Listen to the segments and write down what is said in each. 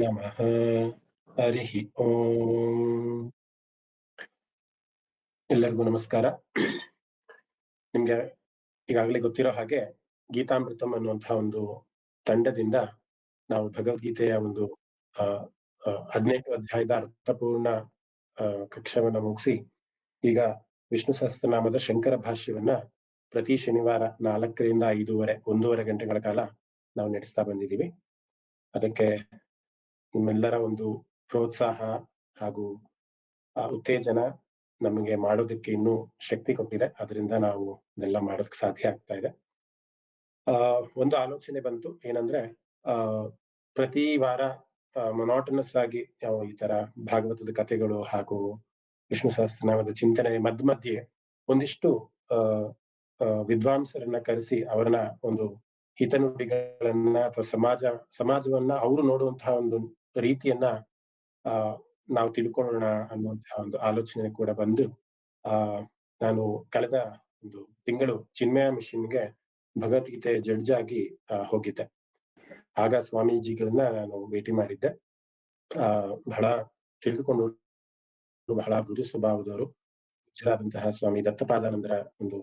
ನಮಃ. ಹರಿ ಓಂ. ಎಲ್ಲರಿಗೂ ನಮಸ್ಕಾರ. ನಿಮ್ಗೆ ಈಗಾಗಲೇ ಗೊತ್ತಿರೋ ಹಾಗೆ ಗೀತಾಮೃತಂ ಅನ್ನುವಂತಹ ಒಂದು ತಂಡದಿಂದ ನಾವು ಭಗವದ್ಗೀತೆಯ ಒಂದು 18 ಅಧ್ಯಾಯದ ಅರ್ಥಪೂರ್ಣ ಕಕ್ಷಾವನ್ನ ಮುಗಿಸಿ ಈಗ ವಿಷ್ಣು ಸಹಸ್ರನಾಮದ ಶಂಕರ ಭಾಷ್ಯವನ್ನ ಪ್ರತಿ ಶನಿವಾರ 4ರಿಂದ 1.5 ಗಂಟೆಗಳ ಕಾಲ ನಾವು ನಡೆಸ್ತಾ ಬಂದಿದ್ದೀವಿ. ಅದಕ್ಕೆ ನಿಮ್ಮೆಲ್ಲರ ಒಂದು ಪ್ರೋತ್ಸಾಹ ಹಾಗೂ ಉತ್ತೇಜನ ನಮಗೆ ಮಾಡೋದಕ್ಕೆ ಇನ್ನೂ ಶಕ್ತಿ ಕೊಟ್ಟಿದೆ. ಅದರಿಂದ ನಾವು ಇದೆಲ್ಲ ಮಾಡೋದಕ್ಕೆ ಸಾಧ್ಯ ಆಗ್ತಾ ಇದೆ. ಒಂದು ಆಲೋಚನೆ ಬಂತು, ಏನಂದ್ರೆ ಪ್ರತಿ ವಾರ ಮೊನಾಟನಸ್ ಆಗಿ ಈ ತರ ಭಾಗವತದ ಕಥೆಗಳು ಹಾಗೂ ವಿಷ್ಣು ಸಹಸ್ರನಾಮದ ಚಿಂತನೆ ಮಧ್ಯೆ ಒಂದಿಷ್ಟು ವಿದ್ವಾಂಸರನ್ನ ಕರೆಸಿ ಅವರನ್ನ ಒಂದು ಹಿತನುಡಿಗಳನ್ನ ಅಥವಾ ಸಮಾಜವನ್ನ ಅವರು ನೋಡುವಂತಹ ಒಂದು ರೀತಿಯನ್ನ ನಾವು ತಿಳ್ಕೊಳ್ಳೋಣ ಅನ್ನುವಂತಹ ಒಂದು ಆಲೋಚನೆ ಕೂಡ ಬಂದು ನಾನು ಕಳೆದ ಒಂದು ತಿಂಗಳು ಚಿನ್ಮಯ ಮಿಷನ್ಗೆ ಭಗವದ್ಗೀತೆ ಜಡ್ಜ್ ಆಗಿ ಹೋಗಿದ್ದೆ. ಆಗ ಸ್ವಾಮೀಜಿಗಳನ್ನ ನಾನು ಭೇಟಿ ಮಾಡಿದ್ದೆ. ಬಹಳ ತಿಳಿದುಕೊಂಡು ಬಹಳ ಮೃದು ಸ್ವಭಾವದವರು, ಗುಜರಾದಂತಹ ಸ್ವಾಮಿ ದತ್ತಪಾದಾನಂದರ ಒಂದು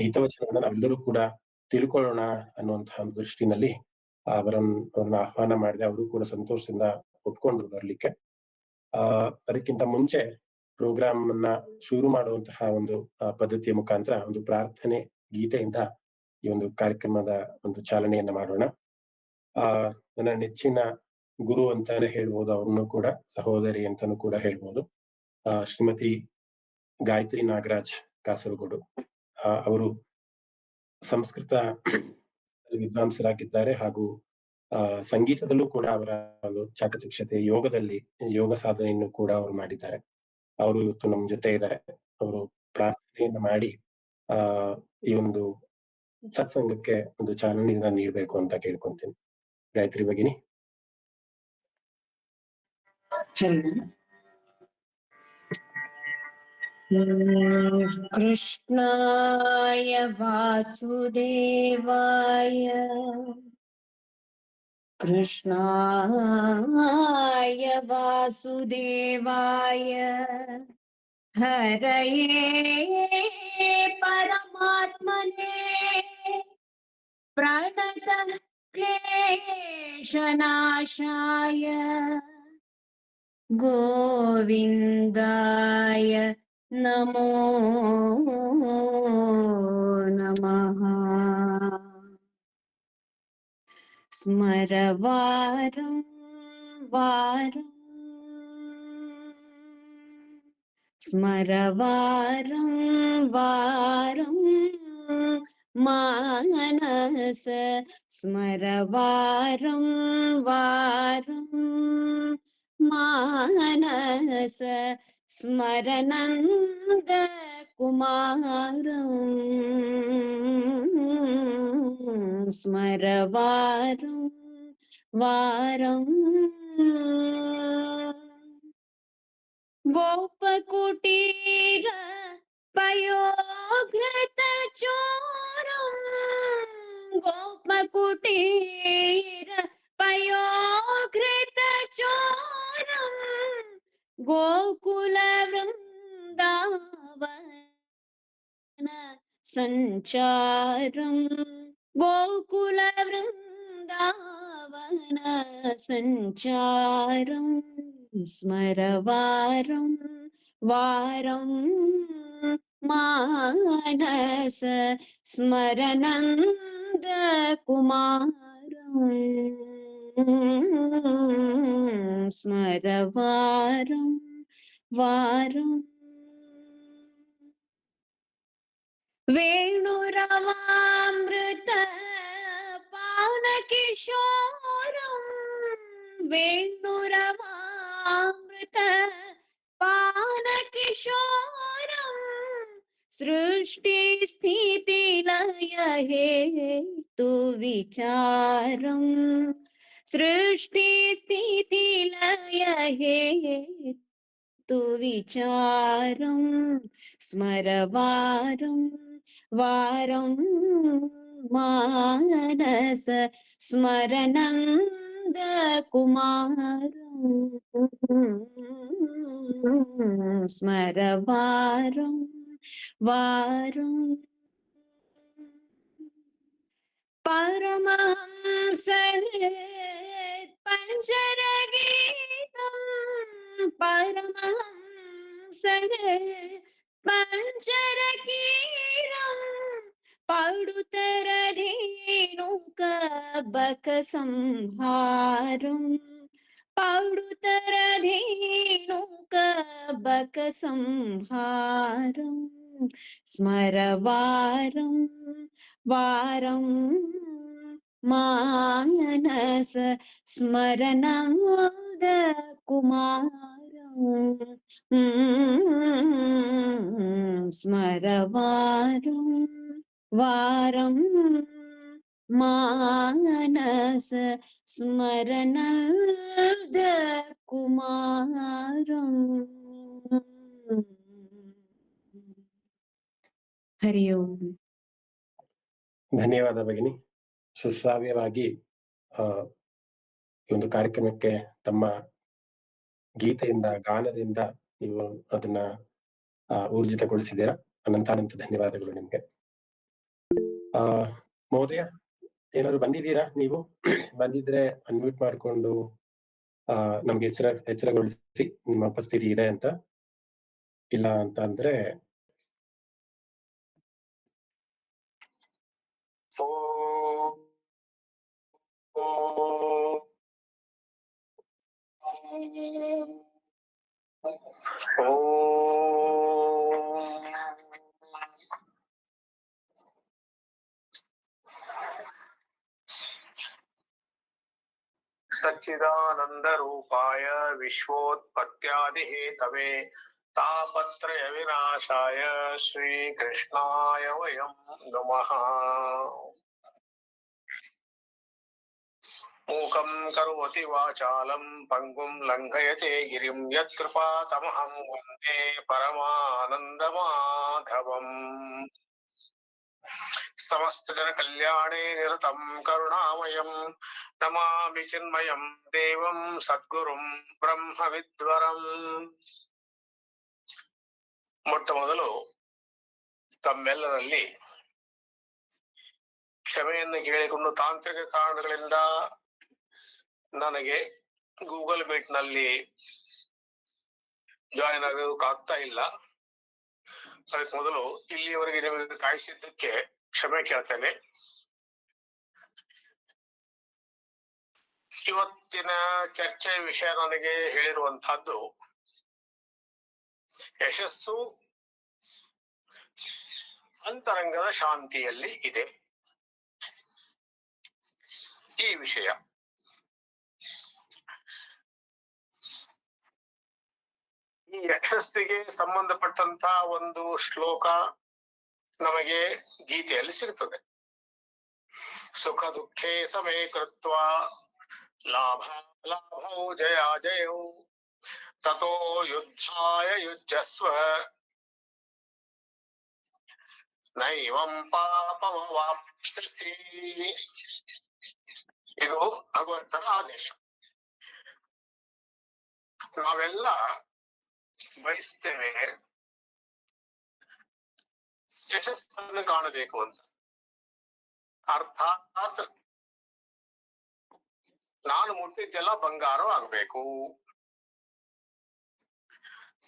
ಹಿತವಚನವನ್ನ ನಾವೆಲ್ಲರೂ ಕೂಡ ತಿಳ್ಕೊಳ್ಳೋಣ ಅನ್ನುವಂತಹ ಒಂದು ದೃಷ್ಟಿನಲ್ಲಿ ಅವ್ರನ್ನ ಆಹ್ವಾನ ಮಾಡಿದೆ. ಅವರು ಕೂಡ ಸಂತೋಷದಿಂದ ಒಪ್ಕೊಂಡ್ರು ಬರ್ಲಿಕ್ಕೆ. ಅದಕ್ಕಿಂತ ಮುಂಚೆ ಪ್ರೋಗ್ರಾಮ್ ಅನ್ನ ಶುರು ಮಾಡುವಂತಹ ಒಂದು ಪದ್ಧತಿಯ ಮುಖಾಂತರ ಒಂದು ಪ್ರಾರ್ಥನೆ ಗೀತೆಯಿಂದ ಈ ಒಂದು ಕಾರ್ಯಕ್ರಮದ ಒಂದು ಚಾಲನೆಯನ್ನ ಮಾಡೋಣ. ನನ್ನ ನೆಚ್ಚಿನ ಗುರು ಅಂತಾನೆ ಹೇಳ್ಬೋದು, ಅವ್ರನ್ನು ಕೂಡ ಸಹೋದರಿ ಅಂತಾನು ಕೂಡ ಹೇಳ್ಬೋದು. ಶ್ರೀಮತಿ ಗಾಯತ್ರಿ ನಾಗರಾಜ್ ಕಾಸರಗೋಡು ಅವರು ಸಂಸ್ಕೃತ ವಿದ್ವಾಂಸರಾಗಿದ್ದಾರೆ ಹಾಗೂ ಸಂಗೀತದಲ್ಲೂ ಕೂಡ ಅವರ ಒಂದು ಚಾಕಚಕ್ಯತೆ, ಯೋಗ ಸಾಧನೆಯನ್ನು ಕೂಡ ಅವರು ಮಾಡಿದ್ದಾರೆ. ಅವರು ಇವತ್ತು ನಮ್ಮ ಜೊತೆ ಇದ್ದಾರೆ. ಅವರು ಪ್ರಾರ್ಥನೆಯನ್ನ ಮಾಡಿ ಈ ಒಂದು ಸತ್ಸಂಗಕ್ಕೆ ಒಂದು ಚಾಲನೆಯನ್ನ ನೀಡಬೇಕು ಅಂತ ಕೇಳ್ಕೊಂತೀನಿ. ಗಾಯತ್ರಿ ಭಗಿನಿ. ಕೃಷ್ಣಾಯ ವಾಸುದೇವಾಯ ಕೃಷ್ಣಾಯ ವಾಸುದೇವಾಯ ಹರಯೇ ಪರಮಾತ್ಮನೇ ಪ್ರಣತ ಕ್ಲೇಶನಾಶಾಯ ಗೋವಿಂದಾಯ ನಮೋ ನಮಃ. ಸ್ಮರ ವಾರಂ ವಾರಂ ಸ್ಮರ ವಾರಂ ವಾರಂ ಮಾನಸ ಸ್ಮರ ವಾರಂ ವಾರಂ ಮಾನಸ ಸ್ಮರನಂದ ಕುಮಾರಂ ಸ್ಮರ ವಾರಂ ವಾರಂ ಗೋಪಕುಟೀರ ಪಯೋಘೃತ ಚೋರಂ ಗೋಪಕುಟೀರ ಪಯೋಘೃತ ಚೋರಂ ಗೋಕುಲ ವೃಂದಾವನ ಸಂಚಾರಂ ಗೋಕುಲ ವೃಂದಾವನ ಸಂಚಾರಂ ಸ್ಮರ ವಾರಂ ವಾರಂ ಮಾನಸ ಸ್ಮರನಂದ ಕುಮಾರಂ ಸ್ಮರ ವಾರಂ ವಾರಂ ವೇಣುರವಾಮೃತ ಪಾನ ಕಿಶೋರಂ ವೇಣುರವಾಮೃತ ಪಾನ ಕಿಶೋರಂ ಸೃಷ್ಟಿ ಸ್ಥಿತಿ ಲಯ ಹೇತು ವಿಚಾರಂ ಸೃಷ್ಟಿ ಸ್ಥಿತಿ ಲಯ ಹೇತು ವಿಚಾರಂ ಸ್ಮರ ವಾರಂ ವಾರಂ ಮಾನಸ ಸ್ಮರನಂದ स्मर वारं वारं परमहंसरे पञ्चरगीतं परमहंसरे पञ्चरकीरं पडुतरधेनुकबकसंहारं पडुतरधेनुकबकसंहारं स्मर वारं वारं मानस स्मरनाद कुमारं स्मर वारं वारं मानस स्मरनाद कुमारं हरि ओಂ. ಧನ್ಯವಾದ ಭಗಿನಿ. ಸುಶ್ರಾವ್ಯವಾಗಿ ಈ ಒಂದು ಕಾರ್ಯಕ್ರಮಕ್ಕೆ ತಮ್ಮ ಗೀತೆಯಿಂದ, ಗಾನದಿಂದ ನೀವು ಅದನ್ನ ಊರ್ಜಿತಗೊಳಿಸಿದ್ದೀರಾ. ಅನಂತಾನಂತ ಧನ್ಯವಾದಗಳು ನಿಮ್ಗೆ. ಮಹೋದಯ, ಏನಾದ್ರು ಬಂದಿದ್ದೀರಾ ನೀವು? ಬಂದಿದ್ರೆ ಅನ್ಮ್ಯೂಟ್ ಮಾಡ್ಕೊಂಡು ನಮ್ಗೆ ಎಚ್ಚರಗೊಳಿಸಿ ನಿಮ್ಮ ಉಪಸ್ಥಿತಿ ಇದೆ ಅಂತ. ಇಲ್ಲ ಅಂತ ಅಂದ್ರೆ सच्चिदानंद रूपाय विश्वोत्पत्त्यादि हेतवे तापत्रय विनाशाय श्री कृष्णाय वयं नमः। मूकं करोति वाचालं पंगुं लंघयते गिरिं यत्कृपातमहं वन्दे परमानन्दमाधवम्। समस्त जन कल्याणे निरतं करुणामयं नमामि चिन्मयं देवं सद्गुरुं ब्रह्म विद्वरं। ಮೊಟ್ಟ ಮೊದಲು ತಮ್ಮೆಲ್ಲರಲ್ಲಿ ಕ್ಷಮೆಯನ್ನು ಕೇಳಿಕೊಂಡು ತಾಂತ್ರಿಕ ಕಾರಣಗಳಿಂದ ನನಗೆ ಗೂಗಲ್ ಮೀಟ್ ನಲ್ಲಿ ಜಾಯಿನ್ ಆಗೋದಕ್ಕಾಗ್ತಾ ಇಲ್ಲ. ಅದಕ್ಕೆ ಮೊದಲು ಇಲ್ಲಿಯವರೆಗೆ ನಿಮಗೆ ಕಾಯಿಸಿದ್ದಕ್ಕೆ ಕ್ಷಮೆ ಕೇಳ್ತೇನೆ. ಇವತ್ತಿನ ಚರ್ಚೆಯ ವಿಷಯ ನನಗೆ ಹೇಳಿರುವಂತಹದ್ದು ಯಶಸ್ಸು ಅಂತರಂಗದ ಶಾಂತಿಯಲ್ಲಿ ಇದೆ, ಈ ವಿಷಯ. ಈ ಯಶಸ್ಸಿಗೆ ಸಂಬಂಧಪಟ್ಟಂತ ಒಂದು ಶ್ಲೋಕ ನಮಗೆ ಗೀತೆಯಲ್ಲಿ ಸಿಗ್ತದೆ. ಸುಖ ದುಃಖೇ ಸಮೇ ಕೃತ್ವ ಲಾಭ ಲಾಭೌ ಜಯ ಜಯೌ ತತೋ ಯುದ್ಧಾಯ ಯುಜ್ಯಸ್ವ ನೈವಂ ಪಾಪಮವಾಪ್ಸ್ಯಸಿ. ಇದು ಭಗವಂತನ ಆದೇಶ. ನಾವೆಲ್ಲ ಬಯಸ್ತೇವೆ ಯಶಸ್ಸನ್ನು ಕಾಣಬೇಕು ಅಂತ. ಅರ್ಥಾತ್ ನಾನು ಮುಟ್ಟಿದ್ದೆಲ್ಲ ಬಂಗಾರವಾಗಬೇಕು,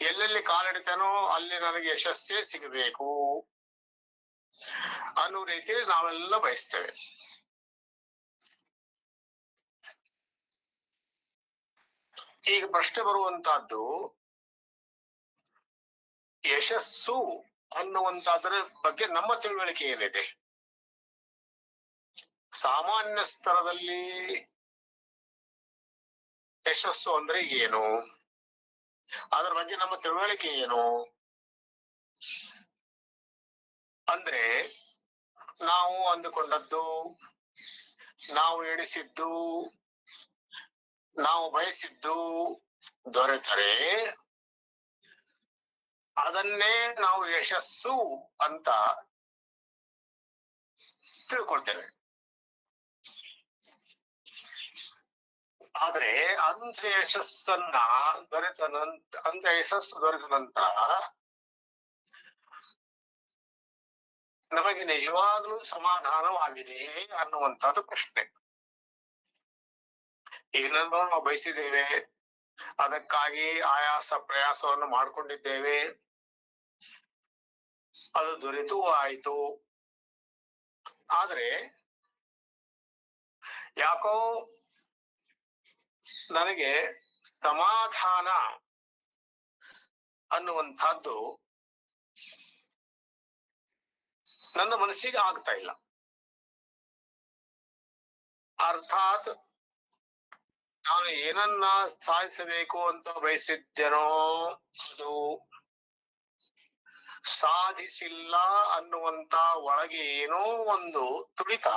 ಎಲ್ಲೆಲ್ಲಿ ಕಾಲಿಡ್ತೇನೋ ಅಲ್ಲಿ ನನಗೆ ಯಶಸ್ಸೇ ಸಿಗಬೇಕು ಅನ್ನೋ ರೀತಿಯಲ್ಲಿ ನಾವೆಲ್ಲ ಬಯಸ್ತೇವೆ. ಈಗ ಪ್ರಶ್ನೆ ಬರುವಂತಹದ್ದು, ಯಶಸ್ಸು ಅನ್ನುವಂತಹದ್ರ ಬಗ್ಗೆ ನಮ್ಮ ತಿಳುವಳಿಕೆ ಏನಿದೆ? ಸಾಮಾನ್ಯ ಸ್ತರದಲ್ಲಿ ಯಶಸ್ಸು ಅಂದ್ರೆ ಏನು, ಅದರ ಬಗ್ಗೆ ನಮ್ಮ ತಿಳುವಳಿಕೆ ಏನು ಅಂದ್ರೆ, ನಾವು ಅಂದುಕೊಂಡದ್ದು, ನಾವು ಎಣಿಸಿದ್ದು, ನಾವು ಬಯಸಿದ್ದು ದೊರೆತರೆ ಅದನ್ನೇ ನಾವು ಯಶಸ್ಸು ಅಂತ ತಿಳ್ಕೊಳ್ತೇವೆ. ಆದ್ರೆ ಅಂಥ ಯಶಸ್ಸನ್ನ ಅಂಥ ಯಶಸ್ಸು ದೊರೆತ ನಂತರ ನಮಗೆ ನಿಜವಾಗ್ಲೂ ಸಮಾಧಾನವಾಗಿದೆಯೇ ಅನ್ನುವಂಥದ್ದು ಪ್ರಶ್ನೆ. ಏನನ್ನೋ ನಾವು ಬಯಸಿದ್ದೇವೆ, ಅದಕ್ಕಾಗಿ ಆಯಾಸ ಪ್ರಯಾಸವನ್ನು ಮಾಡಿಕೊಂಡಿದ್ದೇವೆ, ಅದು ದೊರೆತೂ ಆಯಿತು. ಆದ್ರೆ ಯಾಕೋ ನನಗೆ ಸಮಾಧಾನ ಅನ್ನುವಂಥದ್ದು ನನ್ನ ಮನಸ್ಸಿಗೆ ಆಗ್ತಾ ಇಲ್ಲ. ಅರ್ಥಾತ್ ನಾನು ಏನನ್ನ ಸಾಧಿಸಬೇಕು ಅಂತ ಬಯಸಿದ್ದೇನೋ ಅದು ಸಾಧಿಸಿಲ್ಲ ಅನ್ನುವಂತ ಒಳಗೆ ಏನೋ ಒಂದು ತುಡಿತ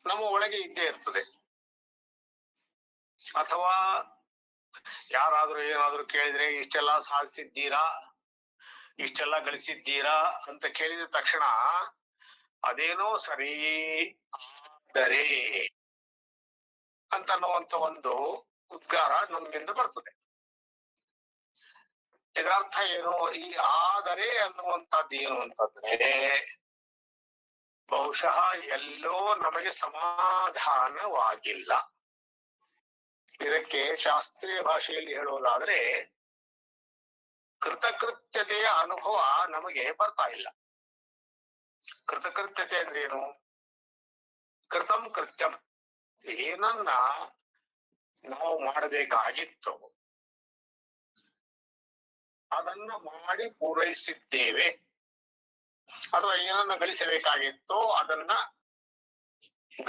ನಮ್ಮ ಒಳಗೆ ಇದ್ದೇ ಇರ್ತದೆ. ಅಥವಾ ಯಾರಾದ್ರೂ ಏನಾದ್ರೂ ಕೇಳಿದ್ರೆ ಇಷ್ಟೆಲ್ಲ ಸಾಧಿಸಿದ್ದೀರಾ, ಇಷ್ಟೆಲ್ಲ ಗಳಿಸಿದ್ದೀರಾ ಅಂತ ಕೇಳಿದ ತಕ್ಷಣ ಅದೇನೋ ಸರಿ ಆದರೆ ಅಂತನ್ನುವಂತ ಒಂದು ಉದ್ಗಾರ ನಮ್ಮಿಂದ ಬರ್ತದೆ. ಇದರ ಅರ್ಥ ಏನು? ಈ ಆದರೆ ಅನ್ನುವಂಥದ್ದು ಏನು ಅಂತಂದ್ರೆ ಬಹುಶಃ ಎಲ್ಲೋ ನಮಗೆ ಸಮಾಧಾನವಾಗಿಲ್ಲ. ಇದಕ್ಕೆ ಶಾಸ್ತ್ರೀಯ ಭಾಷೆಯಲ್ಲಿ ಹೇಳುವುದಾದ್ರೆ ಕೃತಕೃತ್ಯತೆಯ ಅನುಭವ ನಮಗೆ ಬರ್ತಾ ಇಲ್ಲ. ಕೃತಕೃತ್ಯತೆ ಅಂದ್ರೆ ಏನು? ಕೃತಂ ಕೃತ್ಯಂ, ಏನನ್ನ ನಾವು ಮಾಡಬೇಕಾಗಿತ್ತು ಅದನ್ನ ಮಾಡಿ ಪೂರೈಸಿದ್ದೇವೆ, ಅಥವಾ ಏನನ್ನ ಗಳಿಸಬೇಕಾಗಿತ್ತೋ ಅದನ್ನ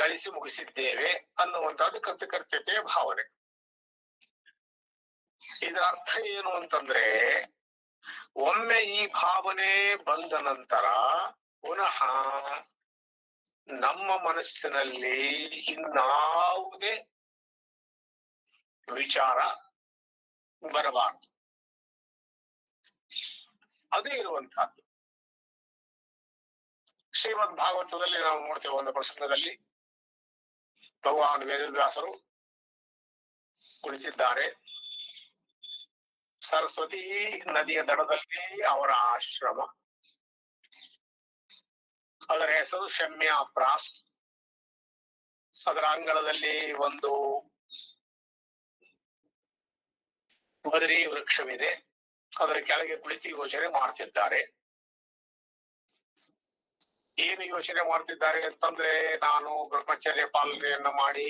ಗಳಿಸಿ ಮುಗಿಸಿದ್ದೇವೆ ಅನ್ನುವಂಥದ್ದು ಕೃತಕೃತ್ಯತೆಯ ಭಾವನೆ. ಇದರ ಅರ್ಥ ಏನು ಅಂತಂದ್ರೆ ಒಮ್ಮೆ ಈ ಭಾವನೆ ಬಂದ ನಂತರ ಪುನಃ ನಮ್ಮ ಮನಸ್ಸಿನಲ್ಲಿ ಇನ್ನಾವುದೇ ವಿಚಾರ ಬರಬಾರದು. ಅದೇ ಇರುವಂತಹದ್ದು. ಶ್ರೀಮದ್ ಭಾಗವತದಲ್ಲಿ ನಾವು ನೋಡ್ತೇವೆ, ಒಂದು ಪ್ರಸಂಗದಲ್ಲಿ ಭಗವಾನ್ ವೇದವ್ಯಾಸರು ಕುಳಿತಿದ್ದಾರೆ. ಸರಸ್ವತಿ ನದಿಯ ದಡದಲ್ಲಿ ಅವರ ಆಶ್ರಮ. ಅದರ ಹೆಸರು ಶಮ್ಯಾಪ್ರಾಸ್. ಅದರ ಅಂಗಳದಲ್ಲಿ ಒಂದು ಬದರಿ ವೃಕ್ಷವಿದೆ. ಅದರ ಕೆಳಗೆ ಕುಳಿತು ಯೋಚನೆ ಮಾಡ್ತಿದ್ದಾರೆ. ಏನು ಯೋಚನೆ ಮಾಡ್ತಿದ್ದಾರೆ ಅಂತಂದ್ರೆ, ನಾನು ಬ್ರಹ್ಮಚರ್ಯ ಪಾಲನೆಯನ್ನ ಮಾಡಿ,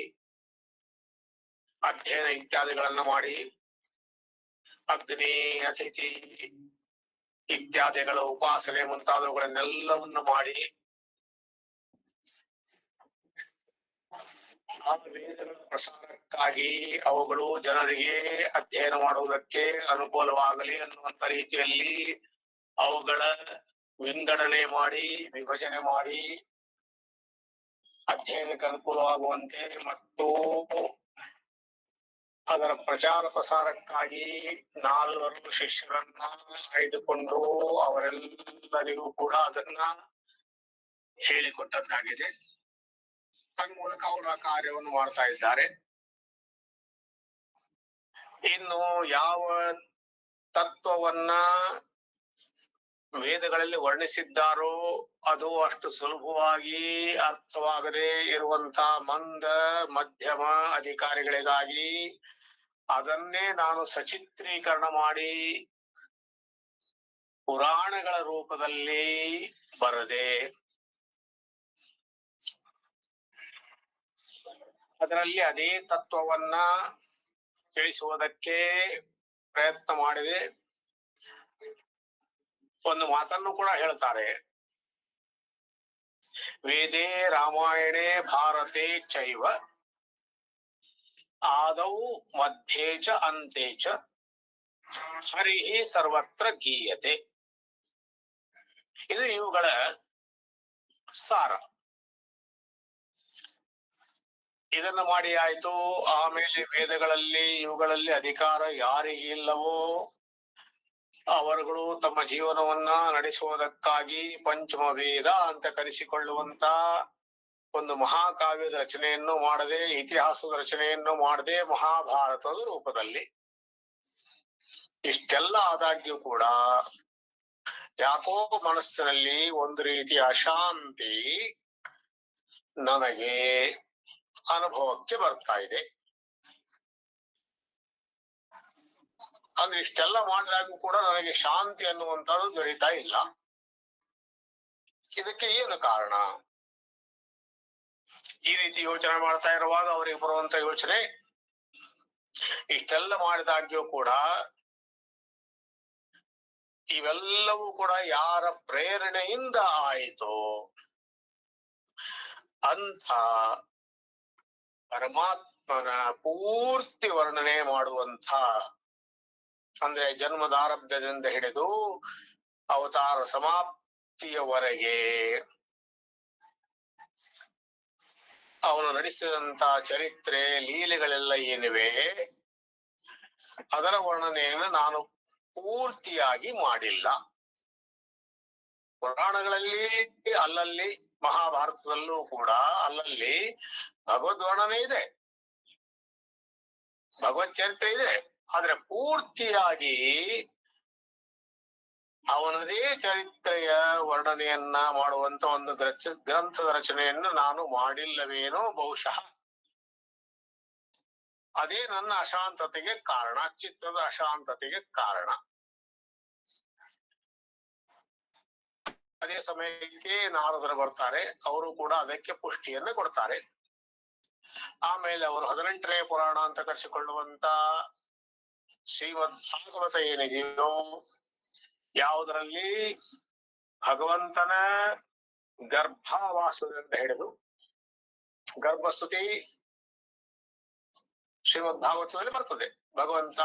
ಅಧ್ಯಯನ ಇತ್ಯಾದಿಗಳನ್ನ ಮಾಡಿ, ಅಗ್ನಿ ಅತಿಥಿ ಇತ್ಯಾದಿಗಳ ಉಪಾಸನೆ ಮುಂತಾದವುಗಳನ್ನೆಲ್ಲವನ್ನ ಮಾಡಿ ಆ ವೇದಗಳ ಪ್ರಸಾರಕ್ಕಾಗಿ ಅವುಗಳು ಜನರಿಗೆ ಅಧ್ಯಯನ ಮಾಡುವುದಕ್ಕೆ ಅನುಕೂಲವಾಗಲಿ ಅನ್ನುವಂತ ರೀತಿಯಲ್ಲಿ ಅವುಗಳ ವಿಂಗಡಣೆ ಮಾಡಿ, ವಿಭಜನೆ ಮಾಡಿ, ಅಧ್ಯಯನಕ್ಕೆ ಅನುಕೂಲವಾಗುವಂತೆ ಮತ್ತು ಅದರ ಪ್ರಚಾರ ಪ್ರಸಾರಕ್ಕಾಗಿ 4 ಶಿಷ್ಯರನ್ನ ಆಯ್ದುಕೊಂಡು ಅವರೆಲ್ಲರಿಗೂ ಕೂಡ ಅದನ್ನ ಹೇಳಿಕೊಟ್ಟದ್ದಾಗಿದೆ. ತನ್ಮೂಲಕ ಅವರ ಕಾರ್ಯವನ್ನು ಮಾಡ್ತಾ ಇದ್ದಾರೆ. ಇನ್ನು ಯಾವ ತತ್ವವನ್ನ ವೇದಗಳಲ್ಲಿ ವರ್ಣಿಸಿದ್ದಾರೋ ಅದು ಅಷ್ಟು ಸುಲಭವಾಗಿ ಅರ್ಥವಾಗದೆ ಇರುವಂತ ಮಂದ ಮಧ್ಯಮ ಅಧಿಕಾರಿಗಳಿಗಾಗಿ ಅದನ್ನೇ ನಾನು ಸಚಿತ್ರೀಕರಣ ಮಾಡಿ ಪುರಾಣಗಳ ರೂಪದಲ್ಲಿ ಬರದೆ ಅದರಲ್ಲಿ ಅದೇ ತತ್ವವನ್ನ ತಿಳಿಸುವುದಕ್ಕೆ ಪ್ರಯತ್ನ ಮಾಡಿದೆ. ಒಂದು ಮಾತನ್ನು ಕೂಡ ಹೇಳ್ತಾರೆ, ವೇದೇ ರಾಮಾಯಣೆ ಭಾರತೆ ಚೈವ ಆದೌ ಮಧ್ಯೆ ಚ ಅಂತೆ ಚ ಹರಿಹಿ ಸರ್ವತ್ರ ಗೀಯತೆ. ಇದು ಇವುಗಳ ಸಾರ. ಇದನ್ನು ಮಾಡಿ ಆಯ್ತು, ಆಮೇಲೆ ವೇದಗಳಲ್ಲಿ ಇವುಗಳಲ್ಲಿ ಅಧಿಕಾರ ಯಾರಿಗಿಲ್ಲವೋ ಅವರುಗಳು ತಮ್ಮ ಜೀವನವನ್ನ ನಡೆಸುವುದಕ್ಕಾಗಿ ಪಂಚಮ ವೇದ ಅಂತ ಕರೆಸಿಕೊಳ್ಳುವಂತ ಒಂದು ಮಹಾಕಾವ್ಯದ ರಚನೆಯನ್ನು ಮಾಡದೆ, ಇತಿಹಾಸದ ರಚನೆಯನ್ನು ಮಾಡದೆ, ಮಹಾಭಾರತದ ರೂಪದಲ್ಲಿ ಇಷ್ಟೆಲ್ಲ ಆದಾಗ್ಯೂ ಕೂಡ ಯಾಕೋ ಮನಸ್ಸಿನಲ್ಲಿ ಒಂದು ರೀತಿಯ ಅಶಾಂತಿ ನನಗೆ ಅನುಭವಕ್ಕೆ ಬರ್ತಾ ಇದೆ. ಅಂದ್ರೆ ಇಷ್ಟೆಲ್ಲ ಮಾಡಿದಾಗೂ ಕೂಡ ನನಗೆ ಶಾಂತಿ ಅನ್ನುವಂಥದ್ದು ದೊರೀತಾ ಇಲ್ಲ. ಇದಕ್ಕೆ ಏನು ಕಾರಣ? ಈ ರೀತಿ ಯೋಚನೆ ಮಾಡ್ತಾ ಇರುವಾಗ ಅವರಿಗೆ ಬರುವಂತ ಯೋಚನೆ, ಇಷ್ಟೆಲ್ಲ ಮಾಡಿದಾಗ್ಯೂ ಕೂಡ ಇವೆಲ್ಲವೂ ಕೂಡ ಯಾರ ಪ್ರೇರಣೆಯಿಂದ ಆಯಿತೋ ಅಂಥ ಪರಮಾತ್ಮನ ಪೂರ್ತಿ ವರ್ಣನೆ ಮಾಡುವಂಥ, ಅಂದ್ರೆ ಜನ್ಮದಾರಭ್ಯದಿಂದ ಹಿಡಿದು ಅವತಾರ ಸಮಾಪ್ತಿಯವರೆಗೆ ಅವನು ನಡೆಸಿದಂತ ಚರಿತ್ರೆ ಲೀಲೆಗಳೆಲ್ಲ ಏನಿವೆ ಅದರ ವರ್ಣನೆಯನ್ನು ನಾನು ಪೂರ್ತಿಯಾಗಿ ಮಾಡಿಲ್ಲ. ಪುರಾಣಗಳಲ್ಲಿ ಅಲ್ಲಲ್ಲಿ, ಮಹಾಭಾರತದಲ್ಲೂ ಕೂಡ ಅಲ್ಲಲ್ಲಿ ಭಗವದ್ ವರ್ಣನೆ ಇದೆ, ಭಗವತ್ ಚರಿತ್ರೆ ಇದೆ. ಆದ್ರೆ ಪೂರ್ತಿಯಾಗಿ ಅವನದೇ ಚರಿತ್ರೆಯ ವರ್ಣನೆಯನ್ನ ಮಾಡುವಂತ ಒಂದು ಗ್ರಂಥದ ರಚನೆಯನ್ನು ನಾನು ಮಾಡಿಲ್ಲವೇನೋ ಬಹುಶಃ. ಅದೇ ನನ್ನ ಅಶಾಂತತೆಗೆ ಕಾರಣ, ಚಿತ್ರದ ಅಶಾಂತತೆಗೆ ಕಾರಣ. ಅದೇ ಸಮಯಕ್ಕೆ ನಾರದರು ಬರ್ತಾರೆ, ಅವರು ಕೂಡ ಅದಕ್ಕೆ ಪುಷ್ಟಿಯನ್ನು ಕೊಡ್ತಾರೆ. ಆಮೇಲೆ ಅವರು 18ನೇ ಪುರಾಣ ಅಂತ ಕರೆಸಿಕೊಳ್ಳುವಂತ ಶ್ರೀಮದ್ ಭಾಗವತ ಏನಿದೆಯೋ, ಯಾವುದರಲ್ಲಿ ಭಗವಂತನ ಗರ್ಭಾವಾಸದಿಂದ ಹಿಡಿದು ಗರ್ಭಸ್ತುತಿ ಶ್ರೀಮದ್ ಭಾಗವತದಲ್ಲಿ ಬರ್ತದೆ. ಭಗವಂತ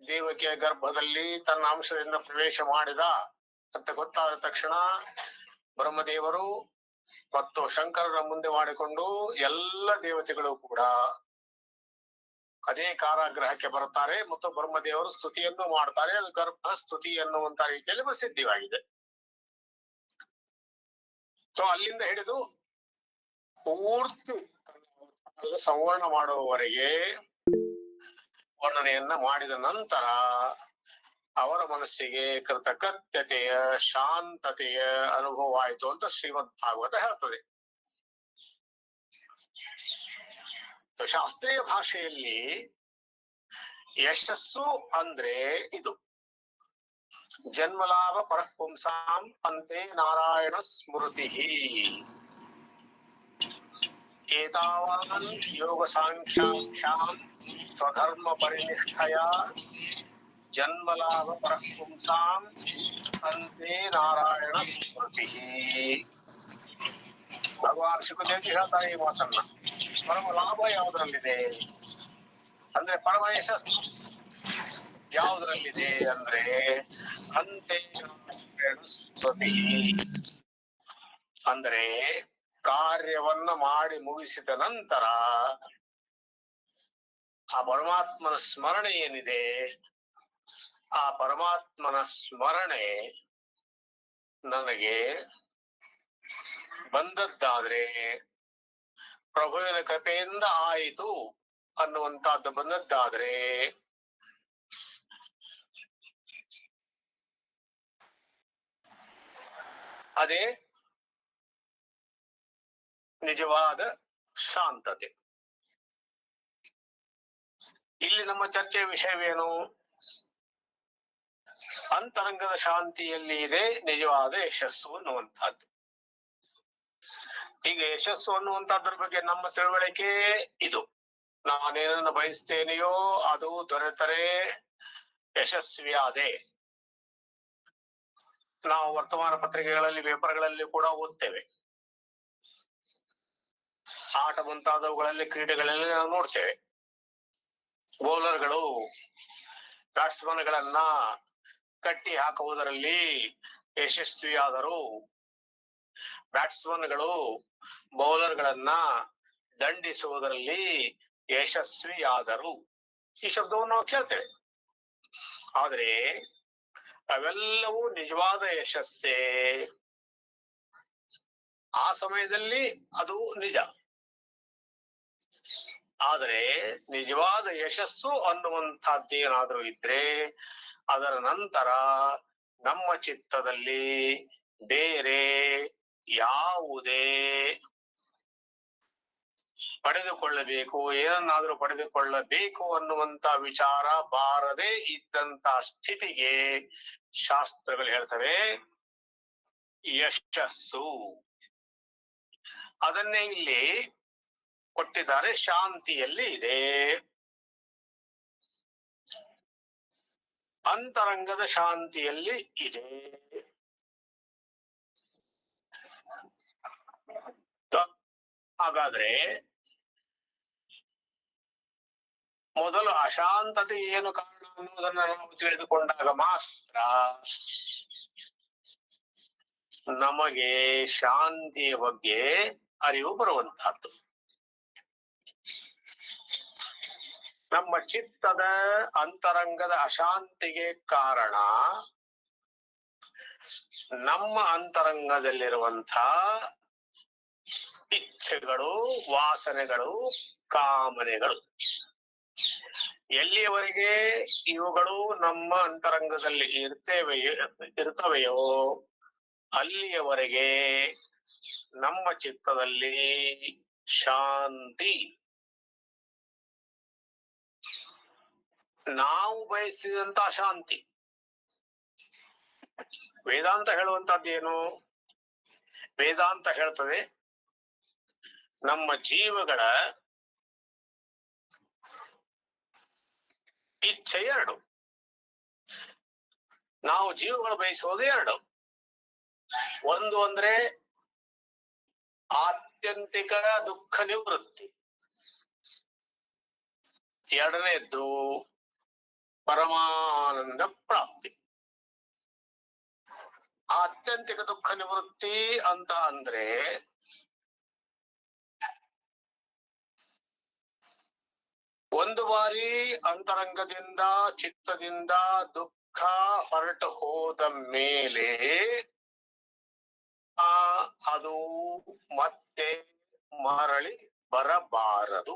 ದೇವಕಿಯ ಗರ್ಭದಲ್ಲಿ ತನ್ನ ಅಂಶದಿಂದ ಪ್ರವೇಶ ಮಾಡಿದ ಅಂತ ಗೊತ್ತಾದ ತಕ್ಷಣ ಬ್ರಹ್ಮದೇವರು ಮತ್ತು ಶಂಕರರ ಮುಂದೆ ಮಾಡಿಕೊಂಡು ಎಲ್ಲ ದೇವತೆಗಳು ಕೂಡ ಅದೇ ಕಾರಾಗೃಹಕ್ಕೆ ಬರ್ತಾರೆ ಮತ್ತು ಬ್ರಹ್ಮದೇವರು ಸ್ತುತಿಯನ್ನು ಮಾಡ್ತಾರೆ. ಅದು ಗರ್ಭ ಸ್ತುತಿ ಅನ್ನುವಂತ ರೀತಿಯಲ್ಲಿ ಪ್ರಸಿದ್ಧವಾಗಿದೆ. ಸೊ ಅಲ್ಲಿಂದ ಹಿಡಿದು ಪೂರ್ತಿ ಸಂವರ್ಣ ಮಾಡುವವರೆಗೆ ವರ್ಣನೆಯನ್ನ ಮಾಡಿದ ನಂತರ ಅವರ ಮನಸ್ಸಿಗೆ ಕೃತಕೃತ್ಯತೆಯ ಶಾಂತತೆಯ ಅನುಭವ ಆಯಿತು ಅಂತ ಶ್ರೀಮದ್ ಭಾಗವತ ಹೇಳ್ತದೆ. ಶಾಸ್ತ್ರೀಯ ಭಾಷೆಯಲ್ಲಿ ಯಶಸ್ಸು ಅಂದ್ರೆ ಇದು ಜನ್ಮಲಾಭ ಪರಪುಂಸಾಂ ಅಂತೆ ನಾರಾಯಣ ಸ್ಮೃತಿ ಏತಾವಾನ್ ಯೋಗ ಸಾಂಖ್ಯಾಖ್ಯಾಂ ಸ್ವಧರ್ಮ ಪರಿನಿಷ್ಠಯ ಜನ್ಮಲಾಭ ಪರಪುಂಸಾಂ ಅಂತೆ ನಾರಾಯಣ ಸ್ಮೃತಿ. ಭಗವಾನ್ ಶುಕದೇವಿ ಹೇಳ್ತಾರೆ ಈ ಮಾತನ್ನ. ಪರಮ ಲಾಭ ಯಾವುದರಲ್ಲಿದೆ ಅಂದ್ರೆ ಪರಮ ಯಶಸ್ಸು ಯಾವುದರಲ್ಲಿದೆ ಅಂದ್ರೆ ಅಂತೆ ಸ್ಮೃತಿ, ಅಂದ್ರೆ ಕಾರ್ಯವನ್ನ ಮಾಡಿ ಮುಗಿಸಿದ ನಂತರ ಆ ಪರಮಾತ್ಮನ ಸ್ಮರಣೆ ಏನಿದೆ, ಆ ಪರಮಾತ್ಮನ ಸ್ಮರಣೆ ನನಗೆ ಬಂದದ್ದಾದ್ರೆ ಪ್ರಭುವಿನ ಕೃಪೆಯಿಂದ ಆಯಿತು ಅನ್ನುವಂತಹದ್ದು ಬಂದದ್ದಾದ್ರೆ ಅದೇ ನಿಜವಾದ ಶಾಂತತೆ. ಇಲ್ಲಿ ನಮ್ಮ ಚರ್ಚೆಯ ವಿಷಯವೇನು? ಅಂತರಂಗದ ಶಾಂತಿಯಲ್ಲಿ ಇದೆ ನಿಜವಾದ ಯಶಸ್ಸು ಅನ್ನುವಂಥದ್ದು. ಈಗ ಯಶಸ್ಸು ಅನ್ನುವಂಥದ್ರ ಬಗ್ಗೆ ನಮ್ಮ ತಿಳುವಳಿಕೆ ಇದು. ನಾನೇನನ್ನು ಬಯಸ್ತೇನೆಯೋ ಅದು ದೊರೆತರೆ ಯಶಸ್ವಿಯಾದೆ. ನಾವು ವರ್ತಮಾನ ಪತ್ರಿಕೆಗಳಲ್ಲಿ, ಪೇಪರ್ಗಳಲ್ಲಿ ಕೂಡ ಓದ್ತೇವೆ. ಆಟ ಮುಂತಾದವುಗಳಲ್ಲಿ, ಕ್ರೀಡೆಗಳಲ್ಲಿ ನಾವು ನೋಡ್ತೇವೆ. ಬೌಲರ್ಗಳು ಬ್ಯಾಟ್ಸ್ಮನ್ಗಳನ್ನ ಕಟ್ಟಿ ಹಾಕುವುದರಲ್ಲಿ ಯಶಸ್ವಿಯಾದರು, ಬ್ಯಾಟ್ಸ್ಮನ್ಗಳು ಬೌಲರ್ಗಳನ್ನ ದಂಡಿಸುವುದರಲ್ಲಿ ಯಶಸ್ವಿಯಾದರು. ಈ ಶಬ್ದವನ್ನು ನಾವು ಕೇಳ್ತೇವೆ. ಆದರೆ ಅವೆಲ್ಲವೂ ನಿಜವಾದ ಯಶಸ್ಸೇ? ಆ ಸಮಯದಲ್ಲಿ ಅದು ನಿಜ. ಆದರೆ ನಿಜವಾದ ಯಶಸ್ಸು ಅನ್ನುವಂತಹದ್ದೇನಾದ್ರೂ ಇದ್ರೆ ಅದರ ನಂತರ ನಮ್ಮ ಚಿತ್ತದಲ್ಲಿ ಬೇರೆ ಯಾವುದೇ ಪಡೆದುಕೊಳ್ಳಬೇಕು, ಏನನ್ನಾದ್ರೂ ಪಡೆದುಕೊಳ್ಳಬೇಕು ಅನ್ನುವಂತ ವಿಚಾರ ಬಾರದೆ ಇದ್ದಂತ ಸ್ಥಿತಿಗೆ ಶಾಸ್ತ್ರಗಳು ಹೇಳ್ತವೆ ಯಶಸ್ಸು. ಅದನ್ನೇ ಇಲ್ಲಿ ಕೊಟ್ಟಿದ್ದಾರೆ, ಶಾಂತಿಯಲ್ಲಿ ಇದೆ. ಅಂತರಂಗದ ಶಾಂತಿಯಲ್ಲಿ ಇದೆ. ಹಾಗಾದ್ರೆ ಮೊದಲು ಅಶಾಂತತೆ ಏನು ಕಾರಣ ಅನ್ನುವುದನ್ನು ನಾವು ತಿಳಿದುಕೊಂಡಾಗ ಮಾತ್ರ ನಮಗೆ ಶಾಂತಿಯ ಬಗ್ಗೆ ಅರಿವು ಬರುವಂತಹದ್ದು. ನಮ್ಮ ಚಿತ್ತದ ಅಂತರಂಗದ ಅಶಾಂತಿಗೆ ಕಾರಣ ನಮ್ಮ ಅಂತರಂಗದಲ್ಲಿರುವಂಥ ಇಚ್ಛೆಗಳು, ವಾಸನೆಗಳು, ಕಾಮನೆಗಳು. ಎಲ್ಲಿಯವರೆಗೆ ಇವುಗಳು ನಮ್ಮ ಅಂತರಂಗದಲ್ಲಿ ಇರ್ತವೆಯೋ ಅಲ್ಲಿಯವರೆಗೆ ನಮ್ಮ ಚಿತ್ತದಲ್ಲಿ ಶಾಂತಿ. ನಾವು ಬಯಸಿದಂತ ಶಾಂತಿ. ವೇದಾಂತ ಹೇಳುವಂತದ್ದೇನು? ವೇದಾಂತ ಹೇಳ್ತದೆ ನಮ್ಮ ಜೀವಗಳ ಇಚ್ಛೆ ಎರಡು. ನಾವು ಜೀವಗಳು ಬಯಸೋದು ಎರಡು. ಒಂದು ಅಂದ್ರೆ ಆತ್ಯಂತಿಕ ದುಃಖ ನಿವೃತ್ತಿ, ಎರಡನೇದ್ದು ಪರಮಾನಂದ ಪ್ರಾಪ್ತಿ. ಆತ್ಯಂತಿಕ ದುಃಖ ನಿವೃತ್ತಿ ಅಂತ ಅಂದ್ರೆ ಒಂದು ಬಾರಿ ಅಂತರಂಗದಿಂದ ಚಿತ್ತದಿಂದ ದುಃಖ ಹೊರಟು ಹೋದ ಮೇಲೆ ಅದು ಮತ್ತೆ ಮರಳಿ ಬರಬಾರದು.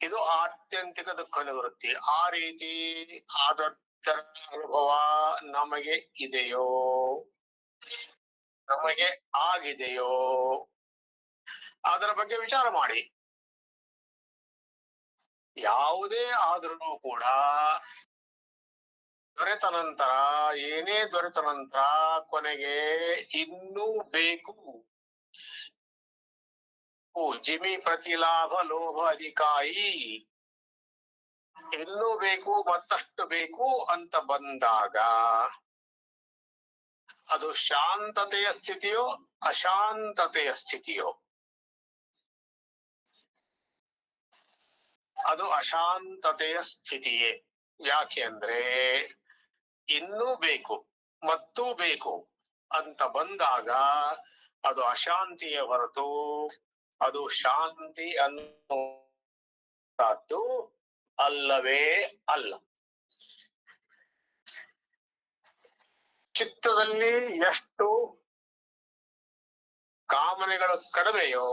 ಇದು ಆತ್ಯಂತಿಕ ದುಃಖ ನಿವೃತ್ತಿ. ಆ ರೀತಿ ಆದ ಅನುಭವ ನಮಗೆ ಇದೆಯೋ, ನಮಗೆ ಆಗಿದೆಯೋ, ಅದರ ಬಗ್ಗೆ ವಿಚಾರ ಮಾಡಿ. ಯಾವುದೇ ಆದ್ರೂ ಕೂಡ ದೊರೆತ ನಂತರ, ಏನೇ ದೊರೆತ ನಂತರ ಕೊನೆಗೆ ಇನ್ನೂ ಬೇಕು. ಜಿಮಿ ಪ್ರತಿಲಾಭ ಲೋಭ ಅಧಿಕಾಯಿ. ಇನ್ನೂ ಬೇಕು, ಮತ್ತಷ್ಟು ಬೇಕು ಅಂತ ಬಂದಾಗ ಅದು ಶಾಂತತೆಯ ಸ್ಥಿತಿಯೋ ಅಶಾಂತತೆಯ ಸ್ಥಿತಿಯೋ? ಅದು ಅಶಾಂತತೆಯ ಸ್ಥಿತಿಯೇ. ಯಾಕೆ ಅಂದ್ರೆ ಇನ್ನೂ ಬೇಕು ಮತ್ತೂ ಬೇಕು ಅಂತ ಬಂದಾಗ ಅದು ಅಶಾಂತಿಯ ಹೊರತು ಅದು ಶಾಂತಿ ಅನ್ನುವಂತಹದ್ದು ಅಲ್ಲವೇ ಅಲ್ಲ. ಚಿತ್ತದಲ್ಲಿ ಎಷ್ಟು ಕಾಮನೆಗಳು ಕಡಿಮೆಯೋ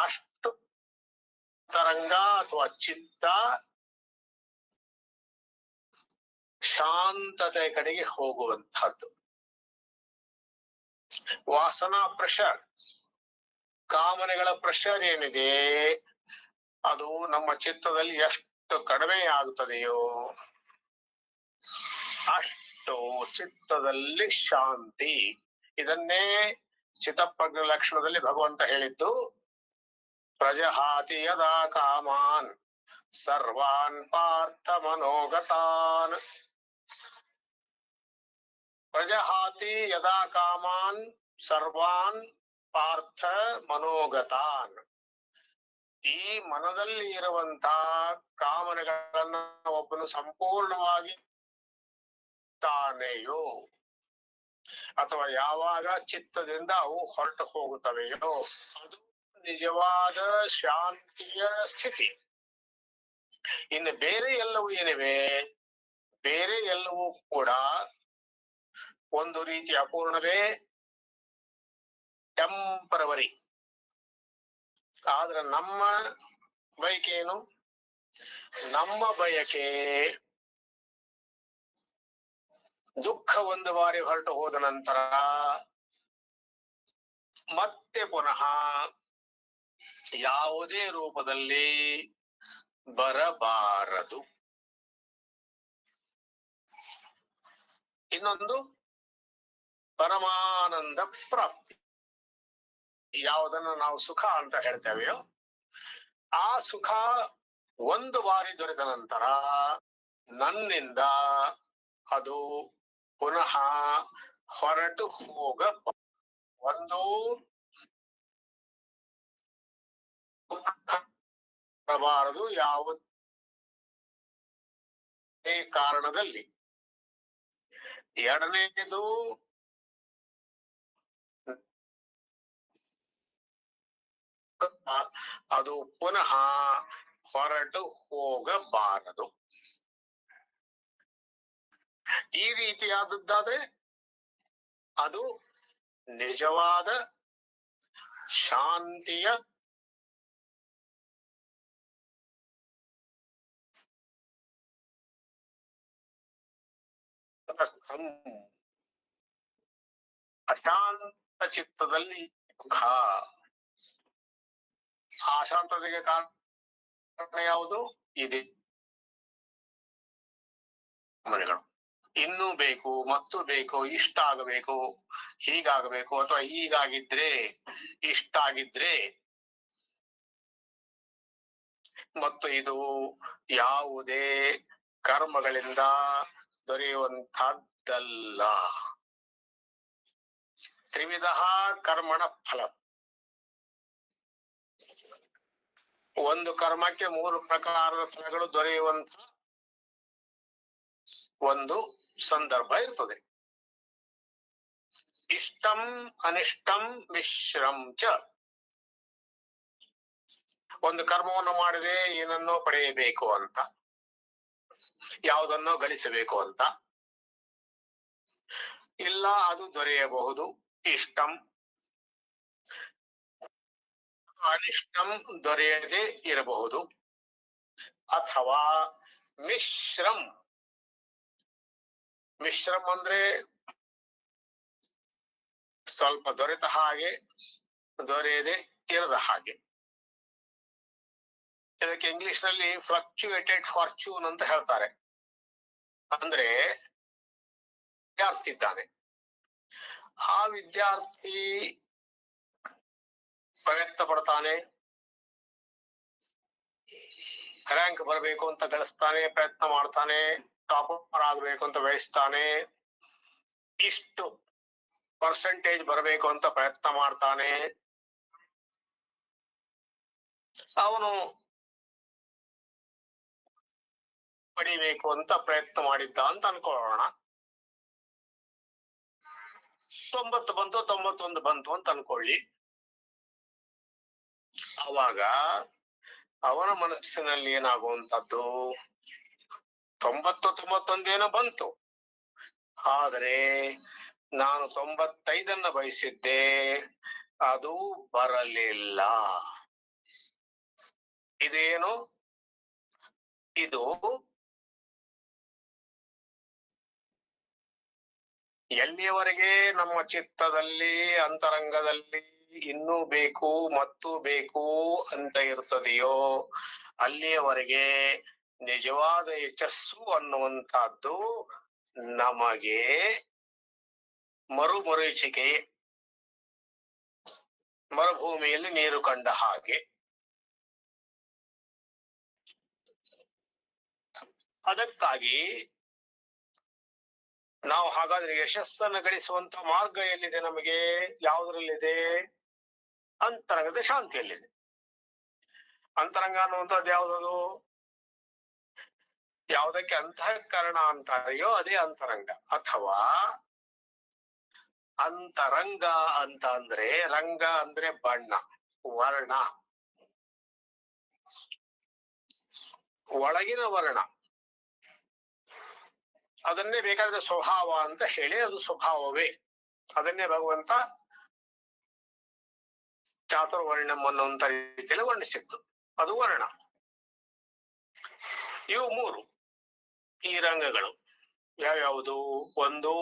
ಅಷ್ಟು ತರಂಗ ಅಥವಾ ಚಿತ್ತ ಶಾಂತತೆ ಕಡೆಗೆ ಹೋಗುವಂತಹದ್ದು. ವಾಸನಾ ಪ್ರೆಷರ್, ಕಾಮನೆಗಳ ಪ್ರೆಷರ್ ಏನಿದೆ ಅದು ನಮ್ಮ ಚಿತ್ತದಲ್ಲಿ ಎಷ್ಟು ಕಡಿಮೆ ಆಗುತ್ತದೆಯೋ ಅಷ್ಟು ಚಿತ್ತದಲ್ಲಿ ಶಾಂತಿ. ಇದನ್ನೇ ಚಿತ್ತಪ್ರಜ್ಞ ಲಕ್ಷಣದಲ್ಲಿ ಭಗವಂತ ಹೇಳಿದ್ದು, ಪ್ರಜಹಾತಿ ಯದಾ ಕಾಮಾನ್ ಸರ್ವಾನ್ ಪಾರ್ಥ ಮನೋಗತಾನ್. ಪ್ರಜಹಾತಿ ಯದಾ ಕಾಮಾನ್ ಸರ್ವಾನ್ ಪಾರ್ಥ ಮನೋಗತಾನ್. ಈ ಮನದಲ್ಲಿ ಇರುವಂತ ಕಾಮನೆಗಳನ್ನ ಒಬ್ಬನು ಸಂಪೂರ್ಣವಾಗಿ ತಾನೆಯೋ ಅಥವಾ ಯಾವಾಗ ಚಿತ್ತದಿಂದ ಅವು ಹೊರಟು ಹೋಗುತ್ತವೆಯೋ ಅದು ನಿಜವಾದ ಶಾಂತಿಯ ಸ್ಥಿತಿ. ಇನ್ನು ಬೇರೆ ಎಲ್ಲವೂ ಏನಿವೆ, ಬೇರೆ ಎಲ್ಲವೂ ಕೂಡ ಒಂದು ರೀತಿ ಅಪೂರ್ಣವೇ, ಟೆಂಪರವರಿ. ಆದ್ರೆ ನಮ್ಮ ಬಯಕೆ ಏನು? ನಮ್ಮ ಬಯಕೆ ದುಃಖ ಒಂದು ಬಾರಿ ಹೊರಟು ಹೋದ ನಂತರ ಮತ್ತೆ ಪುನಃ ಯಾವುದೇ ರೂಪದಲ್ಲಿ ಬರಬಾರದು. ಇನ್ನೊಂದು ಪರಮಾನಂದ ಪ್ರಾಪ್ತಿ. ಯಾವುದನ್ನು ನಾವು ಸುಖ ಅಂತ ಹೇಳ್ತೇವೆಯೋ ಆ ಸುಖ ಒಂದು ಬಾರಿ ದೊರೆತ ನಂತರ ನನ್ನಿಂದ ಅದು ಪುನಃ ಹೊರಟು ಹೋಗ ಒಂದು ಬರಬಾರದು ಯಾವುದೇ ಕಾರಣದಲ್ಲಿ. ಎರಡನೇದು ಅದು ಪುನಃ ಹೊರಟು ಹೋಗಬಾರದು. ಈ ರೀತಿಯಾದದ್ದಾದ್ರೆ ಅದು ನಿಜವಾದ ಶಾಂತಿಯ ಅಶಾಂತ ಚಿತ್ತದಲ್ಲಿ ದುಃಖ. ಅಶಾಂತತೆಗೆ ಕಾರಣ ಯಾವುದು? ಇದೆ ಮನೆಗಳು. ಇನ್ನೂ ಬೇಕು, ಮತ್ತು ಬೇಕು, ಇಷ್ಟ ಆಗಬೇಕು, ಹೀಗಾಗಬೇಕು, ಅಥವಾ ಹೀಗಾಗಿದ್ರೆ ಇಷ್ಟ ಆಗಿದ್ರೆ. ಮತ್ತು ಇದು ಯಾವುದೇ ಕರ್ಮಗಳಿಂದ ದೊರೆಯುವಂತಹದ್ದಲ್ಲ. ತ್ರಿವಿಧ ಕರ್ಮಣ ಫಲ. ಒಂದು ಕರ್ಮಕ್ಕೆ 3 ಪ್ರಕಾರದ ಫಲಗಳು ದೊರೆಯುವಂತ ಒಂದು ಸಂದರ್ಭ ಇರ್ತದೆ. ಇಷ್ಟಂ ಅನಿಷ್ಟಂ ಮಿಶ್ರಂ ಚ. ಒಂದು ಕರ್ಮವನ್ನು ಮಾಡಿದ್ರೆ ಏನನ್ನೋ ಪಡೆಯಬೇಕು ಅಂತ, ಯಾವುದನ್ನೋ ಗಳಿಸಬೇಕು ಅಂತ. ಇಲ್ಲ, ಅದು ದೊರೆಯಬಹುದು. ಇಷ್ಟಂ. ಅನಿಷ್ಟಂ ದೊರೆಯದೆ ಇರಬಹುದು. ಅಥವಾ ಮಿಶ್ರಂ. ಮಿಶ್ರಂ ಅಂದ್ರೆ ಸ್ವಲ್ಪ ದೊರೆತ ಹಾಗೆ, ದೊರೆಯದೆ ಇರದ ಹಾಗೆ. ಇದಕ್ಕೆ ಇಂಗ್ಲಿಷ್ ನಲ್ಲಿ ಫ್ಲಕ್ಚುಯೇಟೆಡ್ ಫಾರ್ಚೂನ್ ಅಂತ ಹೇಳ್ತಾರೆ. ಅಂದ್ರೆ ವಿದ್ಯಾರ್ಥಿ ಇದ್ದಾನೆ, ಆ ವಿದ್ಯಾರ್ಥಿ ಪ್ರಯತ್ನ ಪಡ್ತಾನೆ, ರ್ಯಾಂಕ್ ಬರಬೇಕು ಅಂತ ಗಳಿಸ್ತಾನೆ, ಪ್ರಯತ್ನ ಮಾಡ್ತಾನೆ, ಟಾಪರ್ ಆಗಬೇಕು ಅಂತ ಬಯಸ್ತಾನೆ, ಇಷ್ಟು ಪರ್ಸೆಂಟೇಜ್ ಬರಬೇಕು ಅಂತ ಪ್ರಯತ್ನ ಮಾಡ್ತಾನೆ. ಅವನು ಪಡಿಬೇಕು ಅಂತ ಪ್ರಯತ್ನ ಮಾಡಿದ್ದ ಅಂತ ಅನ್ಕೊಳ್ಳೋಣ. 90 ಬಂತು, 91 ಬಂತು ಅಂತ ಅನ್ಕೊಳ್ಳಿ. ಅವಾಗ ಅವನ ಮನಸ್ಸಿನಲ್ಲಿ ಏನಾಗುವಂತದ್ದು? 90, 91 ಏನೋ ಬಂತು, ಆದರೆ ನಾನು 95 ಬಯಸಿದ್ದೆ, ಅದು ಬರಲಿಲ್ಲ. ಇದೇನು? ಇದು ಎಲ್ಲಿಯವರೆಗೆ ನಮ್ಮ ಚಿತ್ತದಲ್ಲಿ, ಅಂತರಂಗದಲ್ಲಿ ಇನ್ನೂ ಬೇಕು ಮತ್ತು ಬೇಕು ಅಂತ ಇರ್ತದೆಯೋ ಅಲ್ಲಿಯವರೆಗೆ ನಿಜವಾದ ಯಶಸ್ಸು ಅನ್ನುವಂತಹದ್ದು ನಮಗೆ ಮರುಮರೀಚಿಕೆ, ಮರುಭೂಮಿಯಲ್ಲಿ ನೀರು ಕಂಡ ಹಾಗೆ. ಅದಕ್ಕಾಗಿ ನಾವು ಹಾಗಾದ್ರೆ ಯಶಸ್ಸನ್ನು ಗಳಿಸುವಂತ ಮಾರ್ಗ ಎಲ್ಲಿದೆ? ನಮಗೆ ಯಾವುದ್ರಲ್ಲಿದೆ? ಅಂತರಂಗದ ಶಾಂತಿಯಲ್ಲಿದೆ. ಅಂತರಂಗ ಅನ್ನುವಂಥದ್ದು ಯಾವುದದು? ಯಾವುದಕ್ಕೆ ಅಂತಃಕರಣ ಅಂತಾರೆಯೋ ಅದೇ ಅಂತರಂಗ. ಅಥವಾ ಅಂತರಂಗ ಅಂತ ಅಂದ್ರೆ, ರಂಗ ಅಂದ್ರೆ ಬಣ್ಣ, ವರ್ಣ, ಒಳಗಿನ ವರ್ಣ. ಅದನ್ನೇ ಬೇಕಾದ್ರೆ ಸ್ವಭಾವ ಅಂತ ಹೇಳಿ, ಅದು ಸ್ವಭಾವವೇ. ಅದನ್ನೇ ಭಗವಂತ ಚಾತುರ್ವರ್ಣ್ಯಂ ಅನ್ನುವಂತ ರೀತಿಯಲ್ಲಿ ವರ್ಣಿಸಿತ್ತು. ಅದು ವರ್ಣ. ಇವು ಮೂರು ಈ ರಂಗಗಳು ಯಾವ್ಯಾವುದು? ಒಂದು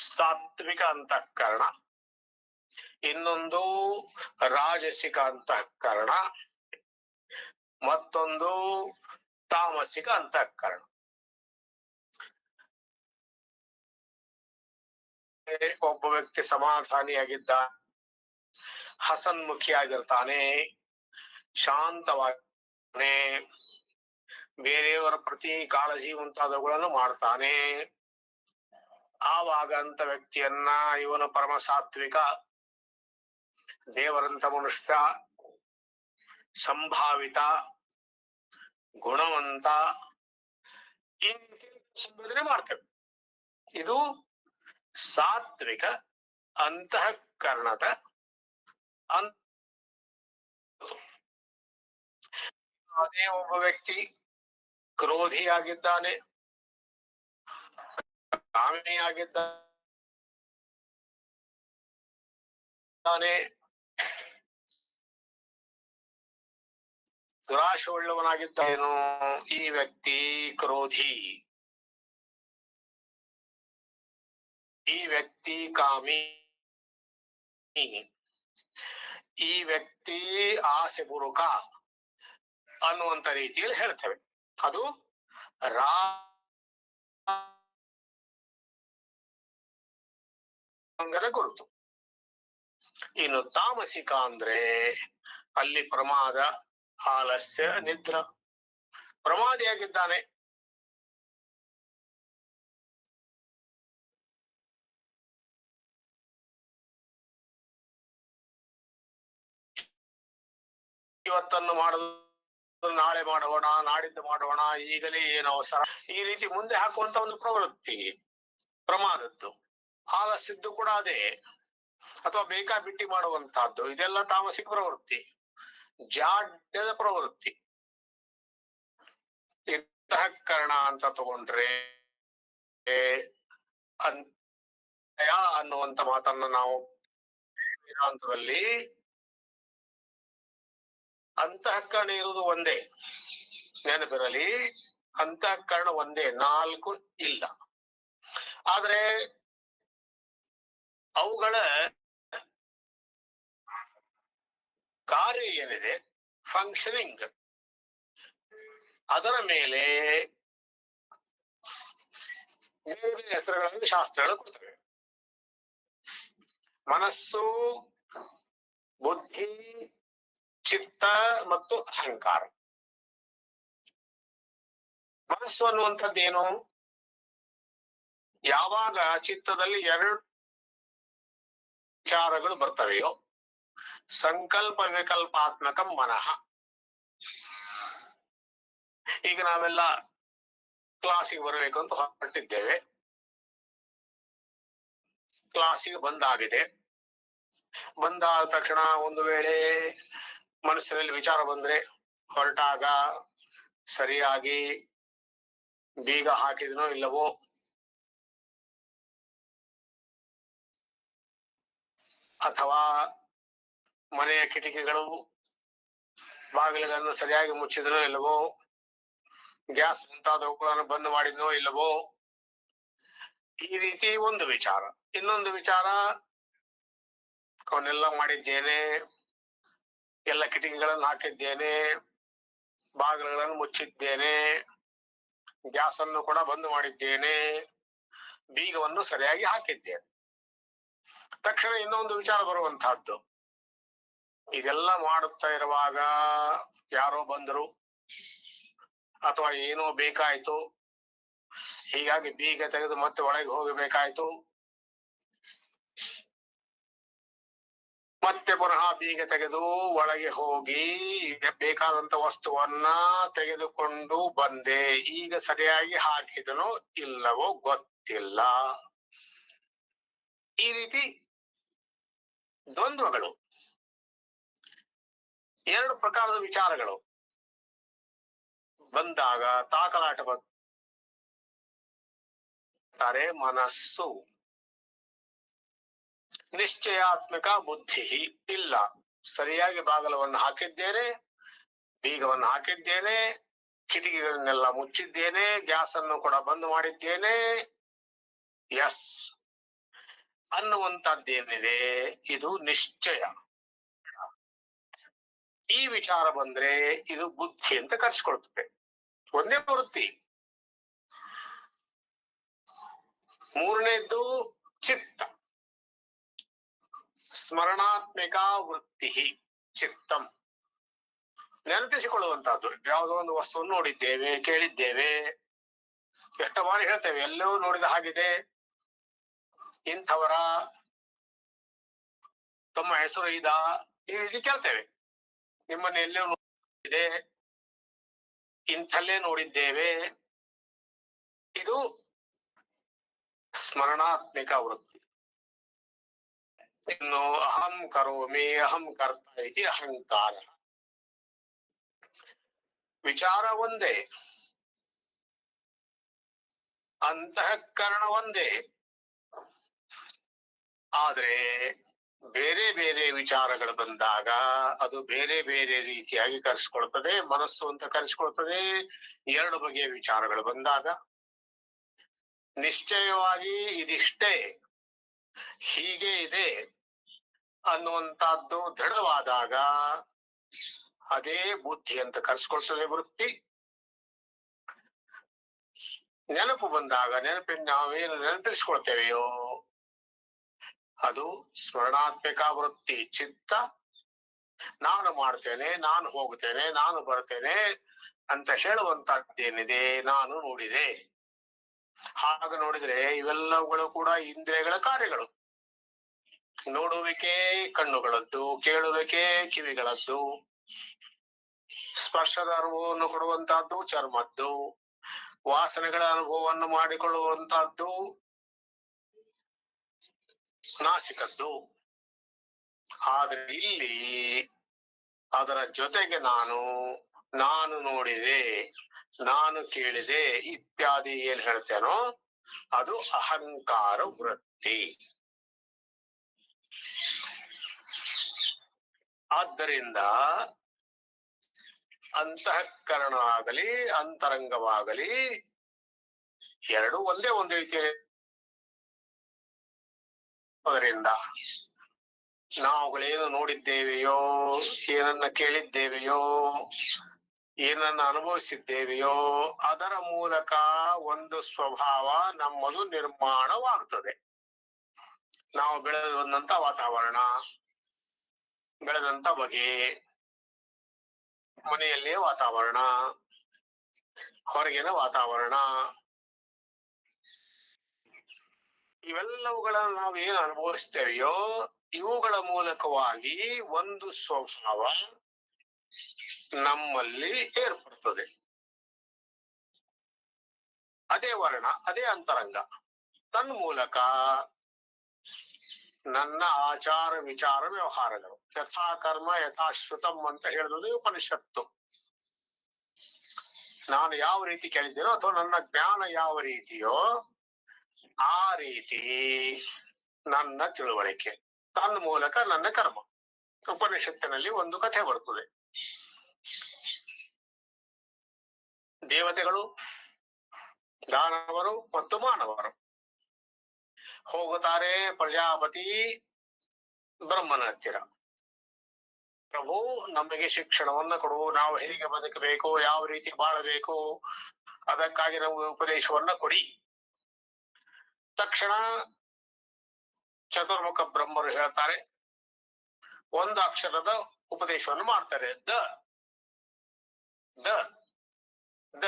ಸಾತ್ವಿಕ ಅಂತಃಕರಣ, ಇನ್ನೊಂದು ರಾಜಸಿಕ ಅಂತಃಕರಣ, ಮತ್ತೊಂದು ತಾಮಸಿಕ ಅಂತಃಕರಣ. ಒಬ್ಬ ವ್ಯಕ್ತಿ ಸಮಾಧಾನಿಯಾಗಿದ್ದ, ಹಸನ್ಮುಖಿಯಾಗಿರ್ತಾನೆ, ಶಾಂತವಾಗ್ತಾನೆ, ಬೇರೆಯವರ ಪ್ರತಿ ಕಾಳಜಿ ಮುಂತಾದವುಗಳನ್ನು ಮಾಡ್ತಾನೆ, ಆವಾಗ ಅಂತ ವ್ಯಕ್ತಿಯನ್ನ ಇವನು ಪರಮ ಸಾತ್ವಿಕ, ದೇವರಂತ ಮನುಷ್ಯ, ಸಂಭಾವಿತ, ಗುಣವಂತ ಈ ರೀತಿ ಸಂಬೋಧನೆ ಮಾಡ್ತೇವೆ. ಇದು ಸಾತ್ವಿಕ ಅಂತಃಕರಣದ ಅದೇ ಒಬ್ಬ ವ್ಯಕ್ತಿ ಕ್ರೋಧಿಯಾಗಿದ್ದಾನೆ, ಕಾಮಿಯಾಗಿದ್ದಾನೆ, ದುರಾಶೆಯುಳ್ಳವನಾಗಿದ್ದಾನೇನೋ ಈ ವ್ಯಕ್ತಿ ಕ್ರೋಧಿ, ಈ ವ್ಯಕ್ತಿ ಕಾಮಿ, ಈ ವ್ಯಕ್ತಿ ಆಸೆ ಪೂರ್ವಕ ಅನ್ನುವಂತ ರೀತಿಯಲ್ಲಿ ಹೇಳ್ತೇವೆ. ಅದು ರಂಗದ ಗುರುತು. ಇನ್ನು ತಾಮಸಿಕ ಅಂದ್ರೆ ಅಲ್ಲಿ ಪ್ರಮಾದ, ಆಲಸ್ಯ, ನಿದ್ರ. ಪ್ರಮಾದಿಯಾಗಿದ್ದಾನೆ, ಇವತ್ತನ್ನು ಮಾಡೋದು ನಾಳೆ ಮಾಡೋಣ, ನಾಡಿದ್ದು ಮಾಡೋಣ, ಈಗಲೇ ಏನು ಅವಸರ, ಈ ರೀತಿ ಮುಂದೆ ಹಾಕುವಂತ ಒಂದು ಪ್ರವೃತ್ತಿ ಪ್ರಮಾದದ್ದು. ಆಲಸ್ಯದ್ದು ಕೂಡ ಅದೇ, ಅಥವಾ ಬೇಕಾಬಿಟ್ಟಿ ಮಾಡುವಂತಹದ್ದು, ಇದೆಲ್ಲ ತಾಮಸಿಕ ಪ್ರವೃತ್ತಿ, ಜಾಡ್ಯದ ಪ್ರವೃತ್ತಿ. ಅಂತಃಕರಣ ಅಂತ ತಗೊಂಡ್ರೆ ಅನ್ನುವಂತ ಮಾತನ್ನ ನಾವು ವೇದಾಂತದಲ್ಲಿ ಅಂತಃಕರಣ ಇರುವುದು ಒಂದೇ, ನೆನಪಿರಲಿ, ಅಂತಃಕರಣ ಒಂದೇ, ನಾಲ್ಕು ಇಲ್ಲ. ಆದ್ರೆ ಅವುಗಳ ಕಾರ್ಯ ಏನಿದೆ, ಫಂಕ್ಷನಿಂಗ್, ಅದರ ಮೇಲೆ ಬೇರೆ ಹೆಸರುಗಳನ್ನು ಶಾಸ್ತ್ರಗಳು ಕೊಡ್ತವೆ. ಮನಸ್ಸು, ಬುದ್ಧಿ, ಚಿತ್ತ ಮತ್ತು ಅಹಂಕಾರ. ಮನಸ್ಸು ಅನ್ನುವಂಥದ್ದೇನು? ಯಾವಾಗ ಚಿತ್ತದಲ್ಲಿ ಎರಡು ವಿಚಾರಗಳು ಬರ್ತವೆಯೋ, ಸಂಕಲ್ಪ ವಿಕಲ್ಪಾತ್ಮಕ ಮನಃ. ಈಗ ನಾವೆಲ್ಲ ಕ್ಲಾಸಿಗೆ ಬರಬೇಕು ಅಂತ ಹೊರಟಿದ್ದೇವೆ, ಕ್ಲಾಸಿಗೆ ಬಂದಾಗಿದೆ. ಬಂದಾದ ತಕ್ಷಣ ಒಂದು ವೇಳೆ ಮನಸ್ಸಿನಲ್ಲಿ ವಿಚಾರ ಬಂದ್ರೆ, ಹೊರಟಾಗ ಸರಿಯಾಗಿ ಬೀಗ ಹಾಕಿದನೋ ಇಲ್ಲವೋ, ಅಥವಾ ಮನೆಯ ಕಿಟಕಿಗಳು ಬಾಗಿಲುಗಳನ್ನು ಸರಿಯಾಗಿ ಮುಚ್ಚಿದನೋ ಇಲ್ಲವೋ, ಗ್ಯಾಸ್ ಮುಂತಾದವುಗಳನ್ನು ಬಂದ್ ಮಾಡಿದ್ನೋ ಇಲ್ಲವೋ, ಈ ರೀತಿ ಒಂದು ವಿಚಾರ. ಇನ್ನೊಂದು ವಿಚಾರ, ಅವನ್ನೆಲ್ಲ ಮಾಡಿದ್ದೇನೆ, ಎಲ್ಲ ಕಿಟಕಿಗಳನ್ನು ಹಾಕಿದ್ದೇನೆ, ಬಾಗಿಲುಗಳನ್ನು ಮುಚ್ಚಿದ್ದೇನೆ, ಗ್ಯಾಸ್ ಅನ್ನು ಕೂಡ ಬಂದ್ ಮಾಡಿದ್ದೇನೆ, ಬೀಗವನ್ನು ಸರಿಯಾಗಿ ಹಾಕಿದ್ದೇನೆ. ತಕ್ಷಣ ಇನ್ನೊಂದು ವಿಚಾರ ಬರುವಂತಹದ್ದು, ಇದೆಲ್ಲ ಮಾಡುತ್ತಾ ಇರುವಾಗ ಯಾರೋ ಬಂದರು, ಅಥವಾ ಏನೋ ಬೇಕಾಯ್ತು, ಹೀಗಾಗಿ ಬೀಗ ತೆಗೆದು ಮತ್ತೆ ಒಳಗೆ ಹೋಗಬೇಕಾಯ್ತು, ಮತ್ತೆ ಪುನಃ ಬೀಗ ತೆಗೆದು ಒಳಗೆ ಹೋಗಿ ಬೇಕಾದಂತ ವಸ್ತುವನ್ನ ತೆಗೆದುಕೊಂಡು ಬಂದೆ, ಈಗ ಸರಿಯಾಗಿ ಹಾಕಿದನೋ ಇಲ್ಲವೋ ಗೊತ್ತಿಲ್ಲ. ಈ ರೀತಿ ದ್ವಂದ್ವಗಳು, ಎರಡು ಪ್ರಕಾರದ ವಿಚಾರಗಳು ಬಂದಾಗ ತಾಕಲಾಟ ಬರ್ತಾರೆ. ಮನಸ್ಸು ನಿಶ್ಚಯಾತ್ಮಕ ಬುದ್ಧಿ ಇಲ್ಲ, ಸರಿಯಾಗಿ ಬಾಗಲವನ್ನು ಹಾಕಿದ್ದೇನೆ, ಬೀಗವನ್ನು ಹಾಕಿದ್ದೇನೆ, ಕಿಟಕಿಗಳನ್ನೆಲ್ಲ ಮುಚ್ಚಿದ್ದೇನೆ, ಗ್ಯಾಸ್ ಅನ್ನು ಕೂಡ ಬಂದ್ ಮಾಡಿದ್ದೇನೆ. ಎಸ್ ಅನ್ನುವಂತದ್ದೇನಿದೆ ಇದು ನಿಶ್ಚಯ. ಈ ವಿಚಾರ ಬಂದ್ರೆ ಇದು ಬುದ್ಧಿ ಅಂತ ಕರೆಸ್ಕೊಳ್ತದೆ. ಒಂದೇ ವೃತ್ತಿ. ಮೂರನೇದ್ದು ಚಿತ್ತ, ಸ್ಮರಣಾತ್ಮಕ ವೃತ್ತಿ ಚಿತ್ತಂ. ನೆನಪಿಸಿಕೊಳ್ಳುವಂತಹದ್ದು. ಯಾವುದೋ ಒಂದು ವಸ್ತುವನ್ನು ನೋಡಿದ್ದೇವೆ, ಕೇಳಿದ್ದೇವೆ, ಎಷ್ಟು ಬಾರಿ ಹೇಳ್ತೇವೆ, ಎಲ್ಲೋ ನೋಡಿದ ಹಾಗಿದೆ, ಇಂಥವರ ತಮ್ಮ ಹೆಸರು ಈ ರೀತಿ ಕೇಳ್ತೇವೆ. ನಿಮ್ಮನ್ನ ಎಲ್ಲೋ ನೋಡಿದೆ, ಇಂಥಲ್ಲೇ ನೋಡಿದ್ದೇವೆ. ಇದು ಸ್ಮರಣಾತ್ಮಕ ವೃತ್ತಿ. ಇನ್ನು ಅಹಂ ಕರೋಮಿ, ಅಹಂ ಕರ್ತ ಇತಿ ಅಹಂಕಾರ. ವಿಚಾರ ಒಂದೇ, ಅಂತಃಕರಣ ಒಂದೇ, ಆದ್ರೆ ಬೇರೆ ಬೇರೆ ವಿಚಾರಗಳು ಬಂದಾಗ ಅದು ಬೇರೆ ಬೇರೆ ರೀತಿಯಾಗಿ ಕರೆಸ್ಕೊಳ್ತದೆ. ಮನಸ್ಸು ಅಂತ ಕರೆಸ್ಕೊಳ್ತದೆ. ಎರಡು ಬಗೆಯ ವಿಚಾರಗಳು ಬಂದಾಗ ನಿಶ್ಚಯವಾಗಿ ಇದಿಷ್ಟೇ, ಹೀಗೆ ಇದೆ ಅನ್ನುವಂತಹದ್ದು ದೃಢವಾದಾಗ ಅದೇ ಬುದ್ಧಿ ಅಂತ ಕರೆಸ್ಕೊಳ್ತದೆ ವೃತ್ತಿ. ನೆನಪು ಬಂದಾಗ ನಾವೇನು ನೆನಪಿಸ್ಕೊಳ್ತೇವೆಯೋ ಅದು ಸ್ಮರಣಾತ್ಮಕ ವೃತ್ತಿ ಚಿತ್ತ. ನಾನು ಮಾಡ್ತೇನೆ, ನಾನು ಹೋಗ್ತೇನೆ, ನಾನು ಬರ್ತೇನೆ ಅಂತ ಹೇಳುವಂತದ್ದೇನಿದೆ ನಾನು ನೋಡಿದೆ. ಹಾಗೆ ನೋಡಿದ್ರೆ ಇವೆಲ್ಲವುಗಳು ಕೂಡ ಇಂದ್ರಿಯಗಳ ಕಾರ್ಯಗಳು. ನೋಡುವಿಕೆ ಕಣ್ಣುಗಳದ್ದು, ಕೇಳುವಿಕೆ ಕಿವಿಗಳದ್ದು, ಸ್ಪರ್ಶದ ಅನುಭವವನ್ನು ಕೊಡುವಂತಹದ್ದು ಚರ್ಮದ್ದು, ವಾಸನೆಗಳ ಅನುಭವವನ್ನು ಮಾಡಿಕೊಳ್ಳುವಂತಹದ್ದು ನಾಸಿಕದ್ದು. ಆದ್ರೆ ಇಲ್ಲಿ ಅದರ ಜೊತೆಗೆ ನಾನು ನೋಡಿದೆ, ನಾನು ಕೇಳಿದೆ ಇತ್ಯಾದಿ ಏನ್ ಹೇಳ್ತೇನೋ ಅದು ಅಹಂಕಾರ ವೃತ್ತಿ. ಆದ್ದರಿಂದ ಅಂತಃಕರಣ ಆಗಲಿ ಅಂತರಂಗವಾಗಲಿ ಎರಡು ಒಂದೇ ಒಂದು ರೀತಿಯ. ಅದರಿಂದ ನಾವುಗಳೇನು ನೋಡಿದ್ದೇವೆಯೋ, ಏನನ್ನ ಕೇಳಿದ್ದೇವೆಯೋ, ಏನನ್ನ ಅನುಭವಿಸಿದ್ದೇವೆಯೋ ಅದರ ಮೂಲಕ ಒಂದು ಸ್ವಭಾವ ನಮ್ಮದು ನಿರ್ಮಾಣವಾಗುತ್ತದೆ. ನಾವು ಬೆಳೆದು ಬಂದಂತ ವಾತಾವರಣ, ಬೆಳೆದಂತ ಬಗೆ, ಮನೆಯಲ್ಲಿಯೇ ವಾತಾವರಣ, ಹೊರಗಿನ ವಾತಾವರಣ, ಇವೆಲ್ಲವುಗಳನ್ನು ನಾವು ಏನು ಅನುಭವಿಸ್ತೇವೆಯೋ ಇವುಗಳ ಮೂಲಕವಾಗಿ ಒಂದು ಸ್ವಭಾವ ನಮ್ಮಲ್ಲಿ ಏರ್ಪಡುತ್ತದೆ. ಅದೇ ವರ್ಣ, ಅದೇ ಅಂತರಂಗ. ತನ್ನ ಮೂಲಕ ನನ್ನ ಆಚಾರ ವಿಚಾರ ವ್ಯವಹಾರಗಳು ಯಥಾ ಕರ್ಮ ಯಥಾಶ್ರುತಂ ಅಂತ ಹೇಳಿದ್ರೆ ಉಪನಿಷತ್ತು. ನಾನು ಯಾವ ರೀತಿ ಕೇಳಿದ್ದೀನೋ ಅಥವಾ ನನ್ನ ಜ್ಞಾನ ಯಾವ ರೀತಿಯೋ ಆ ರೀತಿ ನನ್ನ ತಿಳುವಳಿಕೆ, ತನ್ನ ಮೂಲಕ ನನ್ನ ಕರ್ಮ. ಉಪನಿಷತ್ತಿನಲ್ಲಿ ಒಂದು ಕಥೆ ಬರ್ತದೆ. ದೇವತೆಗಳು, ದಾನವರು ಮತ್ತು ಮಾನವರು ಹೋಗುತ್ತಾರೆ ಪ್ರಜಾಪತಿ ಬ್ರಹ್ಮನ ಹತ್ತಿರ. ಪ್ರಭು, ನಮಗೆ ಶಿಕ್ಷಣವನ್ನ ಕೊಡು, ನಾವು ಹೇಗೆ ಬದುಕಬೇಕು, ಯಾವ ರೀತಿ ಬಾಳಬೇಕು, ಅದಕ್ಕಾಗಿ ನಮಗೆ ಉಪದೇಶವನ್ನ ಕೊಡಿ. ತಕ್ಷಣ ಚತುರ್ಮುಖ ಬ್ರಹ್ಮರು ಹೇಳ್ತಾರೆ, ಒಂದು ಅಕ್ಷರದ ಉಪದೇಶವನ್ನು ಮಾಡ್ತಾರೆ. ದ ದ ದ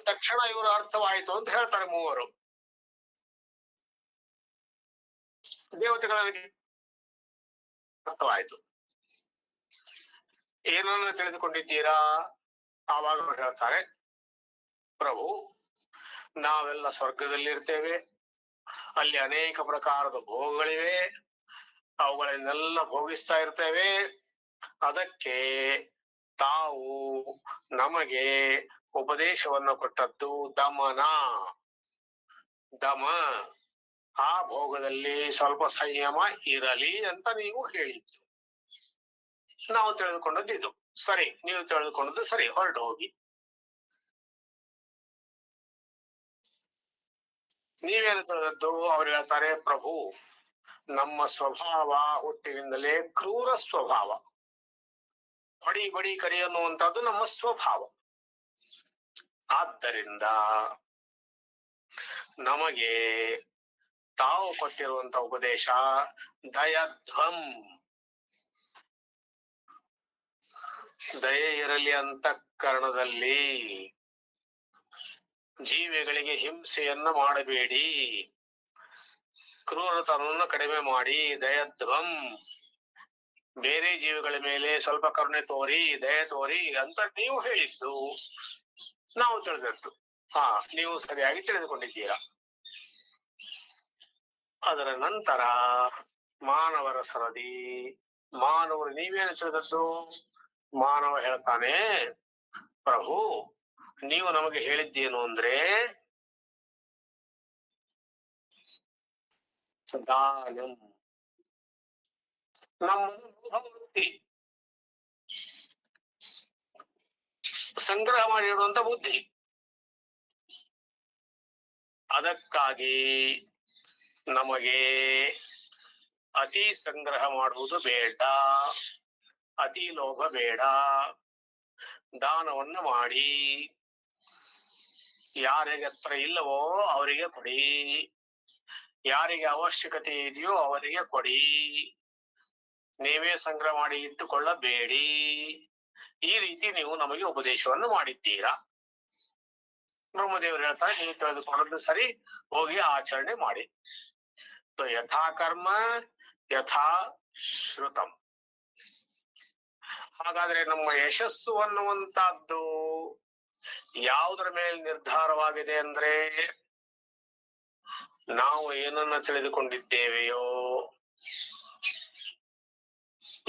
ತಕ್ಷಣ ಇವರು ಅರ್ಥವಾಯಿತು ಅಂತ ಹೇಳ್ತಾರೆ ಮೂವರು. ದೇವತೆಗಳಿಗೆ ಅರ್ಥವಾಯಿತು. ಏನನ್ನ ತಿಳಿದುಕೊಂಡಿದ್ದೀರಾ? ಆವಾಗ ಹೇಳ್ತಾರೆ, ಪ್ರಭು, ನಾವೆಲ್ಲ ಸ್ವರ್ಗದಲ್ಲಿ ಇರ್ತೇವೆ, ಅಲ್ಲಿ ಅನೇಕ ಪ್ರಕಾರದ ಭೋಗಗಳಿವೆ, ಅವುಗಳನ್ನೆಲ್ಲ ಭೋಗಿಸ್ತಾ ಇರ್ತೇವೆ. ಅದಕ್ಕೆ ತಾವು ನಮಗೆ ಉಪದೇಶವನ್ನು ಕೊಟ್ಟದ್ದು ದಮನ. ದಮ ಆ ಭೋಗದಲ್ಲಿ ಸ್ವಲ್ಪ ಸಂಯಮ ಇರಲಿ ಅಂತ ನೀವು ಹೇಳಿದ್ದು. ನಾವು ತಿಳಿದುಕೊಂಡದ್ದು ಇದು. ಸರಿ, ನೀವು ತಿಳಿದುಕೊಂಡದ್ದು ಸರಿ, ಹೊರಟು ಹೋಗಿ. ನೀವೇನು ತಿಳಿದದ್ದು? ಅವ್ರು ಹೇಳ್ತಾರೆ, ಪ್ರಭು ನಮ್ಮ ಸ್ವಭಾವ ಹುಟ್ಟಿನಿಂದಲೇ ಕ್ರೂರ ಸ್ವಭಾವ, ಬಡಿ ಬಡಿ ಕರಿ ಅನ್ನುವಂಥದ್ದು ನಮ್ಮ ಸ್ವಭಾವ. ಆದ್ದರಿಂದ ನಮಗೆ ತಾವು ಕೊಟ್ಟಿರುವಂತ ಉಪದೇಶ ದಯಧ್ವಂ, ದಯೆ ಇರಲಿ ಅಂತಃಕರಣದಲ್ಲಿ, ಜೀವಿಗಳಿಗೆ ಹಿಂಸೆಯನ್ನ ಮಾಡಬೇಡಿ, ಕ್ರೂರತನವನ್ನು ಕಡಿಮೆ ಮಾಡಿ, ದಯಧ್ವಂ, ಬೇರೆ ಜೀವಿಗಳ ಮೇಲೆ ಸ್ವಲ್ಪ ಕರುಣೆ ತೋರಿ, ದಯೆ ತೋರಿ ಅಂತ ನೀವು ಹೇಳಿದ್ದು, ನಾವು ತಿಳಿದದ್ದು. ನೀವು ಸರಿಯಾಗಿ ತಿಳಿದುಕೊಂಡಿದ್ದೀರಾ. ಅದರ ನಂತರ ಮಾನವರ ಸರದಿ. ಮಾನವರು ನೀವೇನು ತಿಳಿದದ್ದು? ಮಾನವ ಹೇಳ್ತಾನೆ, ಪ್ರಭು ನೀವು ನಮಗೆ ಹೇಳಿದ್ದೇನು ಅಂದ್ರೆ ದಾನಂ, ನಮ್ಮ ಬುದ್ಧಿ ಸಂಗ್ರಹ ಮಾಡಿಡುವಂತ ಬುದ್ಧಿ. ಅದಕ್ಕಾಗಿ ನಮಗೆ ಅತಿ ಸಂಗ್ರಹ ಮಾಡುವುದು ಬೇಡ, ಅತಿ ಲೋಭ ಬೇಡ, ದಾನವನ್ನು ಮಾಡಿ, ಯಾರಿಗೆ ಹತ್ರ ಇಲ್ಲವೋ ಅವರಿಗೆ ಕೊಡಿ, ಯಾರಿಗೆ ಅವಶ್ಯಕತೆ ಇದೆಯೋ ಅವರಿಗೆ ಕೊಡಿ, ನೀವೇ ಸಂಗ್ರಹ ಮಾಡಿ ಇಟ್ಟುಕೊಳ್ಳಬೇಡಿ. ಈ ರೀತಿ ನೀವು ನಮಗೆ ಉಪದೇಶವನ್ನು ಮಾಡಿದ್ದೀರಾ. ಬ್ರಹ್ಮದೇವರು ಹೇಳ್ತಾರೆ, ನೀವು ತಿಳಿದುಕೊಳ್ಳೋದು ಸರಿ, ಹೋಗಿ ಆಚರಣೆ ಮಾಡಿ. ಯಥಾ ಕರ್ಮ ಯಥಾ ಶ್ರುತಂ. ಹಾಗಾದ್ರೆ ನಮ್ಮ ಯಶಸ್ಸು ಅನ್ನುವಂತಹದ್ದು ಯಾವುದರ ಮೇಲೆ ನಿರ್ಧಾರವಾಗಿದೆ ಅಂದ್ರೆ, ನಾವು ಏನನ್ನ ತಿಳಿದುಕೊಂಡಿದ್ದೇವೆಯೋ,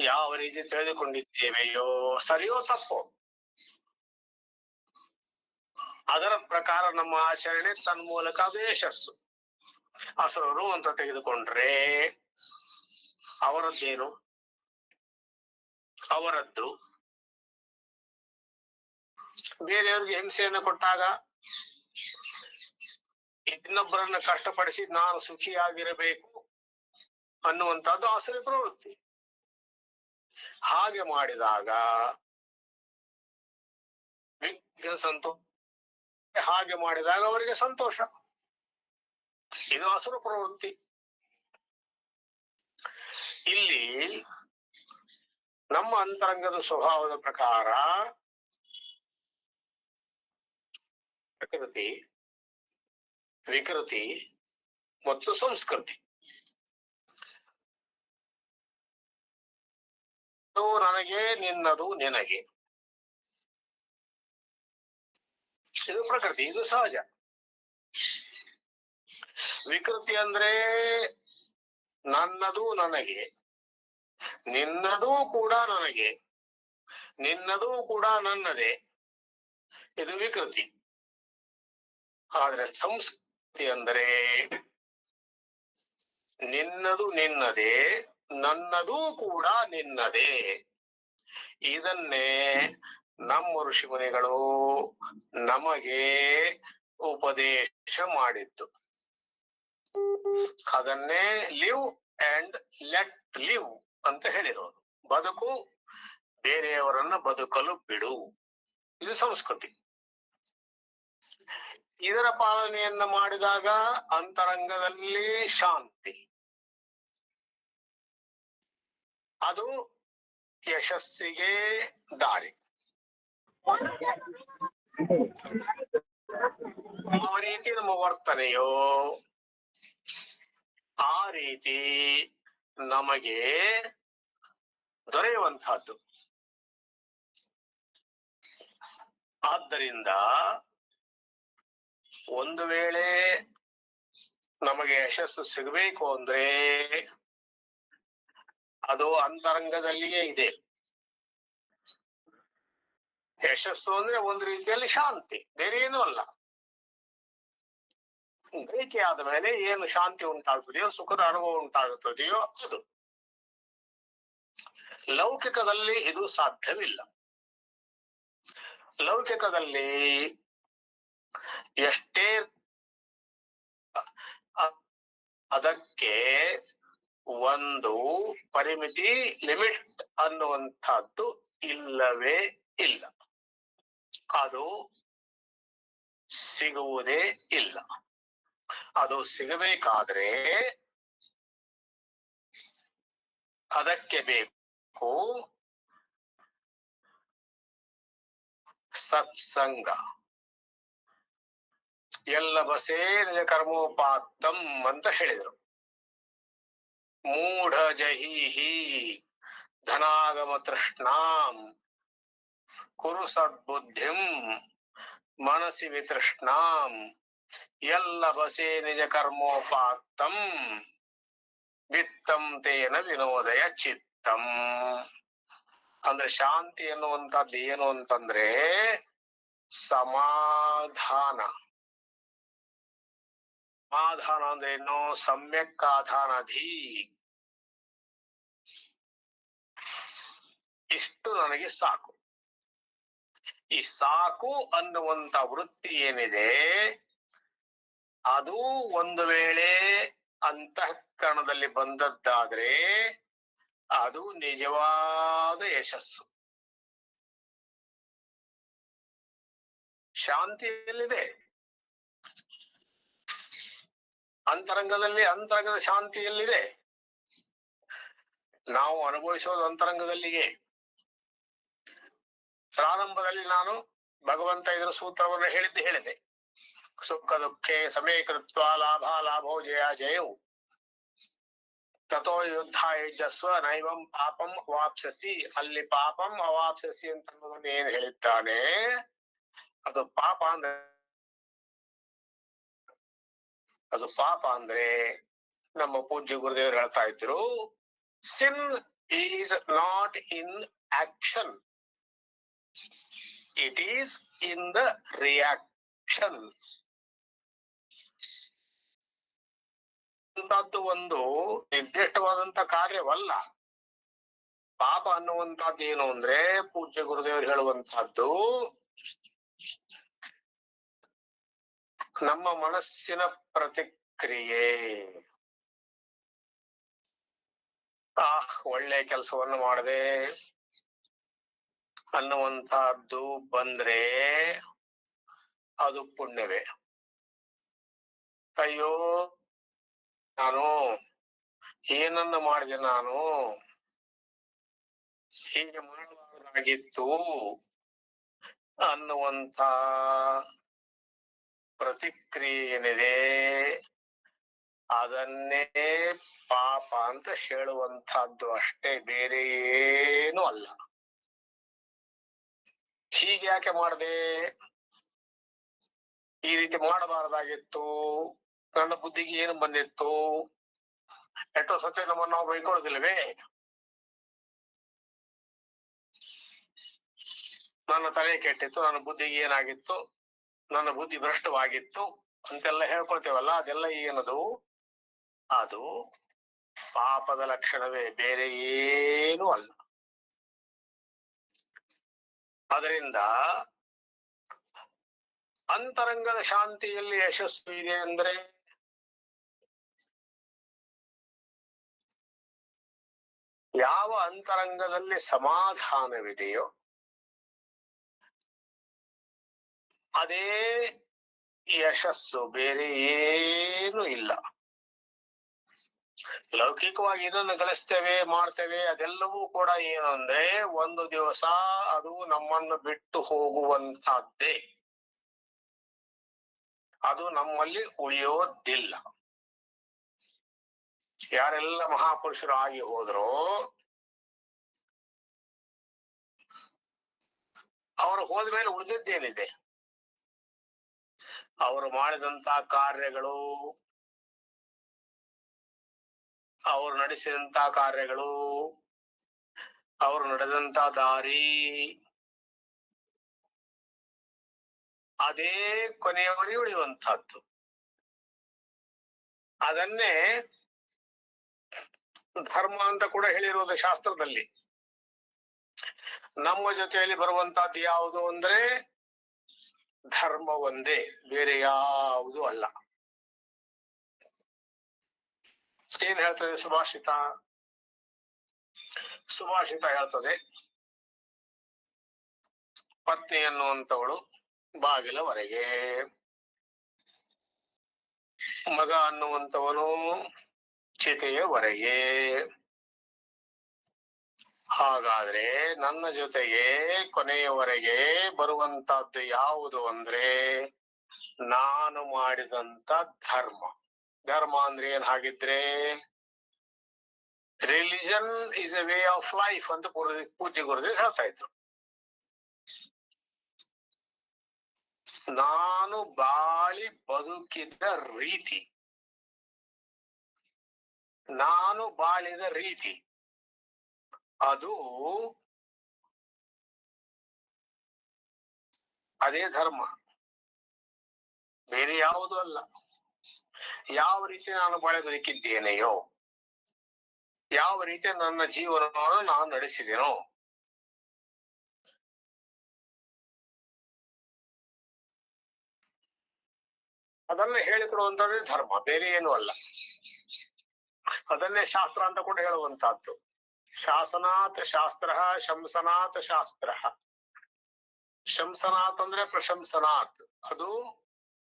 ಯಾವ ರೀತಿ ತಿಳಿದುಕೊಂಡಿದ್ದೇವೆಯೋ, ಸರಿಯೋ ತಪ್ಪೋ, ಅದರ ಪ್ರಕಾರ ನಮ್ಮ ಆಚರಣೆ ತನ್ಮೂಲಕ ಅದು ಯಶಸ್ಸು. ಅಸುರರು ಅಂತ ತೆಗೆದುಕೊಂಡ್ರೆ ಅವರದ್ದೇನು? ಅವರದ್ದು ಬೇರೆಯವ್ರಿಗೆ ಹಿಂಸೆಯನ್ನು ಕೊಟ್ಟಾಗ, ಇನ್ನೊಬ್ಬರನ್ನ ಕಷ್ಟಪಡಿಸಿ ನಾನು ಸುಖಿಯಾಗಿರಬೇಕು ಅನ್ನುವಂಥದ್ದು ಆಸುರಿ ಪ್ರವೃತ್ತಿ. ಹಾಗೆ ಮಾಡಿದಾಗ ಸಂತೋಷ, ಹಾಗೆ ಮಾಡಿದಾಗ ಅವರಿಗೆ ಸಂತೋಷ. ಇದು ಅಸುರ ಪ್ರವೃತ್ತಿ. ಇಲ್ಲಿ ನಮ್ಮ ಅಂತರಂಗದ ಸ್ವಭಾವದ ಪ್ರಕಾರ ಪ್ರಕೃತಿ, ವಿಕೃತಿ ಮತ್ತು ಸಂಸ್ಕೃತಿ. ನನಗೆ, ನಿನ್ನದು ನಿನಗೆ, ಇದು ಪ್ರಕೃತಿ, ಇದು ಸಹಜ. ವಿಕೃತಿ ಅಂದ್ರೆ ನನ್ನದು ನನಗೆ, ನಿನ್ನದೂ ಕೂಡ ನನಗೆ, ನಿನ್ನದೂ ಕೂಡ ನನ್ನದೇ, ಇದು ವಿಕೃತಿ. ಆದ್ರೆ ಸಂಸ್ಕೃತಿ ಅಂದರೆ ನಿನ್ನದು ನಿನ್ನದೇ, ನನ್ನದೂ ಕೂಡ ನಿನ್ನದೇ. ಇದನ್ನೇ ನಮ್ಮ ಋಷಿಮುನಿಗಳು ನಮಗೆ ಉಪದೇಶ ಮಾಡಿದ್ದು. ಅದನ್ನೇ ಲಿವ್ ಅಂಡ್ ಲೆಟ್ ಲಿವ್ ಅಂತ ಹೇಳಿರೋದು. ಬದುಕು, ಬೇರೆಯವರನ್ನ ಬದುಕಲು ಬಿಡು, ಇದು ಸಂಸ್ಕೃತಿ. ಇದರ ಪಾಲನೆಯನ್ನ ಮಾಡಿದಾಗ ಅಂತರಂಗದಲ್ಲಿ ಶಾಂತಿ, ಅದು ಯಶಸ್ಸಿಗೆ ದಾರಿ. ಯಾವ ರೀತಿ ನಮ್ಮ ವರ್ತನೆಯೋ ಆ ರೀತಿ ನಮಗೆ ದೊರೆಯುವಂತಹದ್ದು. ಆದ್ದರಿಂದ ಒಂದು ವೇಳೆ ನಮಗೆ ಯಶಸ್ಸು ಸಿಗಬೇಕು ಅಂದ್ರೆ ಅದು ಅಂತರಂಗದಲ್ಲಿಯೇ ಇದೆ. ಯಶಸ್ಸು ಅಂದ್ರೆ ಒಂದು ರೀತಿಯಲ್ಲಿ ಶಾಂತಿ, ಬೇರೆ ಏನೂ ಅಲ್ಲ. ಗ್ರಹಿಕೆ ಆದ ಮೇಲೆ ಏನು ಶಾಂತಿ ಉಂಟಾಗುತ್ತದೆಯೋ, ಸುಖದ ಅನುಭವ ಉಂಟಾಗುತ್ತದೆಯೋ ಅದು. ಲೌಕಿಕದಲ್ಲಿ ಇದು ಸಾಧ್ಯವಿಲ್ಲ. ಲೌಕಿಕದಲ್ಲಿ ಎಷ್ಟೇ ಅದಕ್ಕೆ ಒಂದು ಪರಿಮಿತಿ, ಲಿಮಿಟ್ ಅನ್ನುವಂಥದ್ದು ಇಲ್ಲವೇ ಇಲ್ಲ. ಅದು ಸಿಗುವುದೇ ಇಲ್ಲ. ಅದು ಸಿಗಬೇಕಾದ್ರೆ ಅದಕ್ಕೆ ಬೇಕು ಸತ್ಸಂಗ. ಎಲ್ಲ ಬಸೇ ನಿಜ ಕರ್ಮೋಪಾತ್ತಂ ಅಂತ ಹೇಳಿದರು. ಮೂಢ ಜಹೀಹಿ ಧನಾಗಮ ತೃಷ್ಣಾಂ ಕುರು ಸದ್ಬುದ್ಧಿಂ ಮನಸಿ ವಿತೃಷ್ಣಾಂ ಎಲ್ಲ ಬಸೇ ನಿಜ ಕರ್ಮೋಪಾತ್ತಂ ವಿತ್ತಂ ತೇನ ವಿನೋದಯ ಚಿತ್ತಂ. ಅಂದ್ರೆ ಶಾಂತಿ ಎನ್ನುವಂಥದ್ದು ಏನು ಅಂತಂದ್ರೆ ಸಮಾಧಾನ. ಸಮಾಧಾನ ಅಂದ್ರೆ ಏನು? ಸಮ್ಯಕ್ ಆಧಾನಧಿ. ಇಷ್ಟು ನನಗೆ ಸಾಕು. ಈ ಸಾಕು ಅನ್ನುವಂತ ವೃತ್ತಿ ಏನಿದೆ ಅದು ಒಂದು ವೇಳೆ ಅಂತಃಕರಣದಲ್ಲಿ ಬಂದದ್ದಾದ್ರೆ ಅದು ನಿಜವಾದ ಯಶಸ್ಸು. ಶಾಂತಿಯಲ್ಲಿದೆ, ಅಂತರಂಗದ ಶಾಂತಿಯಲ್ಲಿದೆ. ನಾವು ಅನುಭವಿಸೋದು ಅಂತರಂಗದಲ್ಲಿಗೆ. ಪ್ರಾರಂಭದಲ್ಲಿ ನಾನು ಭಗವಂತ ಇದರ ಸೂತ್ರವನ್ನು ಹೇಳಿದೆ. ಸುಖ ದುಃಖೇ ಸಮೀಕೃತ್ವ ಲಾಭ ಲಾಭೋ ಜಯ ಜಯವು ತಥೋ ಯುದ್ಧ ಯುಜಸ್ವ ನೈವಂ ಪಾಪಂ ಅವಾಪ್ಸಸಿ. ಅಲ್ಲಿ ಪಾಪಂ ಅವಾಪ್ಸಸಿ ಅಂತ ಏನ್ ಹೇಳಿದ್ದಾನೆ ಅದು ಪಾಪ ಅಂದ್ರೆ ನಮ್ಮ ಪೂಜ್ಯ ಗುರುದೇವರು ಹೇಳ್ತಾ ಇದ್ರು, sin is not in action, it is in the reaction. ಅಂತದ್ದು ಒಂದು ನಿರ್ದಿಷ್ಟವಾದಂತ ಕಾರ್ಯವಲ್ಲ. ಪಾಪ ಅನ್ನುವಂಥದ್ದು ಏನು ಅಂದ್ರೆ ಪೂಜ್ಯ ಗುರುದೇವರು ಹೇಳುವಂತಹದ್ದು ನಮ್ಮ ಮನಸ್ಸಿನ ಪ್ರತಿಕ್ರಿಯೆ. ಒಳ್ಳೆ ಕೆಲಸವನ್ನು ಮಾಡದೆ ಅನ್ನುವಂತಹದ್ದು ಬಂದ್ರೆ ಅದು ಪುಣ್ಯವೇ. ಅಯ್ಯೋ ನಾನು ಏನನ್ನ ಮಾಡಿದೆ, ನಾನು ಹೀಗೆ ಮಾಡಬಾರದಾಗಿತ್ತು ಅನ್ನುವಂತ ಪ್ರತಿಕ್ರಿಯೆ ಏನಿದೆ ಅದನ್ನೇ ಪಾಪ ಅಂತ ಹೇಳುವಂತಹದ್ದು ಅಷ್ಟೇ, ಬೇರೆ ಏನೂ ಅಲ್ಲ. ಹೀಗೆ ಯಾಕೆ ಮಾಡಿದೆ, ಈ ರೀತಿ ಮಾಡಬಾರದಾಗಿತ್ತು, ನನ್ನ ಬುದ್ಧಿಗೆ ಏನು ಬಂದಿತ್ತು, ಎಷ್ಟೋ ಸತ್ಯ ನಮ್ಮನ್ನು ನಾವು ಬೈಕೊಳ್ಳೋದಿಲ್ಲವೇ? ನನ್ನ ತಲೆ ಕೆಟ್ಟಿತ್ತು, ನನ್ನ ಬುದ್ಧಿಗೆ ಏನಾಗಿತ್ತು, ನನ್ನ ಬುದ್ಧಿ ಭ್ರಷ್ಟವಾಗಿತ್ತು ಅಂತೆಲ್ಲ ಹೇಳ್ಕೊಳ್ತೇವಲ್ಲ, ಅದೆಲ್ಲ ಏನದು? ಅದು ಪಾಪದ ಲಕ್ಷಣವೇ, ಬೇರೆ ಏನೂ ಅಲ್ಲ. ಅದರಿಂದ ಅಂತರಂಗದ ಶಾಂತಿಯಲ್ಲಿ ಯಶಸ್ಸು ಇದೆ ಅಂದ್ರೆ ಯಾವ ಅಂತರಂಗದಲ್ಲಿ ಸಮಾಧಾನವಿದೆಯೋ ಅದೇ ಯಶಸ್ಸು, ಬೇರೆ ಏನು ಇಲ್ಲ. ಲೌಕಿಕವಾಗಿ ಇದನ್ನು ಗಳಿಸ್ತೇವೆ, ಮಾಡ್ತೇವೆ, ಅದೆಲ್ಲವೂ ಕೂಡ ಏನು ಅಂದ್ರೆ ಒಂದು ದಿವಸ ಅದು ನಮ್ಮನ್ನು ಬಿಟ್ಟು ಹೋಗುವಂತಹದ್ದೇ, ಅದು ನಮ್ಮಲ್ಲಿ ಉಳಿಯೋದಿಲ್ಲ. ಯಾರೆಲ್ಲ ಮಹಾಪುರುಷರು ಆಗಿ ಹೋದ್ರೋ ಅವರು ಹೋದ್ಮೇಲೆ ಉಳಿದಿದ್ದೇನಿದೆ? ಅವರು ಮಾಡಿದಂತ ಕಾರ್ಯಗಳು, ಅವರು ನಡೆಸಿದಂತ ಕಾರ್ಯಗಳು, ಅವರು ನಡೆದಂತ ದಾರಿ, ಅದೇ ಕೊನೆಯವರೆಗೆ ಉಳಿಯುವಂತಹದ್ದು. ಅದನ್ನೇ ಧರ್ಮ ಅಂತ ಕೂಡ ಹೇಳಿರುವುದು ಶಾಸ್ತ್ರದಲ್ಲಿ. ನಮ್ಮ ಜೊತೆಯಲ್ಲಿ ಬರುವಂತಹದ್ದು ಯಾವುದು ಅಂದ್ರೆ ಧರ್ಮ ಒಂದೇ, ಬೇರೆ ಯಾವುದು ಅಲ್ಲ. ಏನ್ ಹೇಳ್ತದೆ ಸುಭಾಷಿತ? ಸುಭಾಷಿತ ಹೇಳ್ತದೆ, ಪತ್ನಿ ಅನ್ನುವಂಥವಳು ಬಾಗಿಲವರೆಗೆ, ಮಗ ಅನ್ನುವಂಥವನು ಚಿತೆಯವರೆಗೆ. ಹಾಗಾದ್ರೆ ನನ್ನ ಜೊತೆಗೆ ಕೊನೆಯವರೆಗೆ ಬರುವಂತಹದ್ದು ಯಾವುದು ಅಂದ್ರೆ ನಾನು ಮಾಡಿದಂತ ಧರ್ಮ. ಧರ್ಮ ಅಂದ್ರೆ ಏನ್ ಹಾಗಿದ್ರೆ religion is A way of life ಅಂತ ಪೂಜ್ಯ ಗುರುದೇವ್ ಹೇಳ್ತಾ ಇದ್ರು. ನಾನು ಬಾಳಿ ಬದುಕಿದ ರೀತಿ, ನಾನು ಬಾಳಿದ ರೀತಿ ಅದು ಅದೇ ಧರ್ಮ, ಬೇರೆ ಯಾವುದು ಅಲ್ಲ. ಯಾವ ರೀತಿ ನಾನು ಬಾಳಿ ಬದುಕಿದ್ದೇನೆಯೋ, ಯಾವ ರೀತಿ ನನ್ನ ಜೀವನವನ್ನು ನಾನು ನಡೆಸಿದೆನೋ ಅದನ್ನ ಹೇಳಿಕೊಡುವಂತದ್ದೇ ಧರ್ಮ, ಬೇರೆ ಏನು ಅಲ್ಲ. ಅದನ್ನೇ ಶಾಸ್ತ್ರ ಅಂತ ಕೂಡ ಹೇಳುವಂತಹದ್ದು. ಶಾಸನಾತ್ ಶಾಸ್ತ್ರ, ಶಂಸನಾತ್ ಶಾಸ್ತ್ರ. ಶಂಸನಾತ್ ಅಂದ್ರೆ ಪ್ರಶಂಸನಾತ್, ಅದು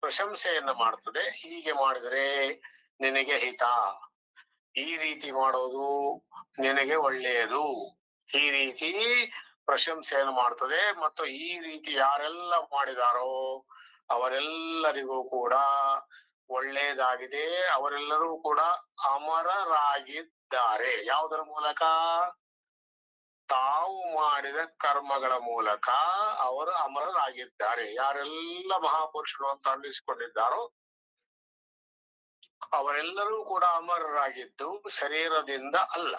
ಪ್ರಶಂಸೆಯನ್ನ ಮಾಡ್ತದೆ. ಹೀಗೆ ಮಾಡಿದ್ರೆ ನಿನಗೆ ಹಿತ, ಈ ರೀತಿ ಮಾಡೋದು ನಿನಗೆ ಒಳ್ಳೆಯದು, ಈ ರೀತಿ ಪ್ರಶಂಸೆಯನ್ನು ಮಾಡ್ತದೆ. ಮತ್ತು ಈ ರೀತಿ ಯಾರೆಲ್ಲ ಮಾಡಿದಾರೋ ಅವರೆಲ್ಲರಿಗೂ ಕೂಡ ಒಳ್ಳೆಯದಾಗಿದೆ, ಅವರೆಲ್ಲರೂ ಕೂಡ ಅಮರರಾಗಿದ್ದಾರೆ. ಯಾವುದರ ಮೂಲಕ? ತಾವು ಮಾಡಿದ ಕರ್ಮಗಳ ಮೂಲಕ ಅವರು ಅಮರರಾಗಿದ್ದಾರೆ. ಯಾರೆಲ್ಲ ಮಹಾಪುರುಷರು ಅಂತ ಅನ್ನಿಸಿಕೊಂಡಿದ್ದಾರೋ ಅವರೆಲ್ಲರೂ ಕೂಡ ಅಮರರಾಗಿದ್ದು ಶರೀರದಿಂದ ಅಲ್ಲ.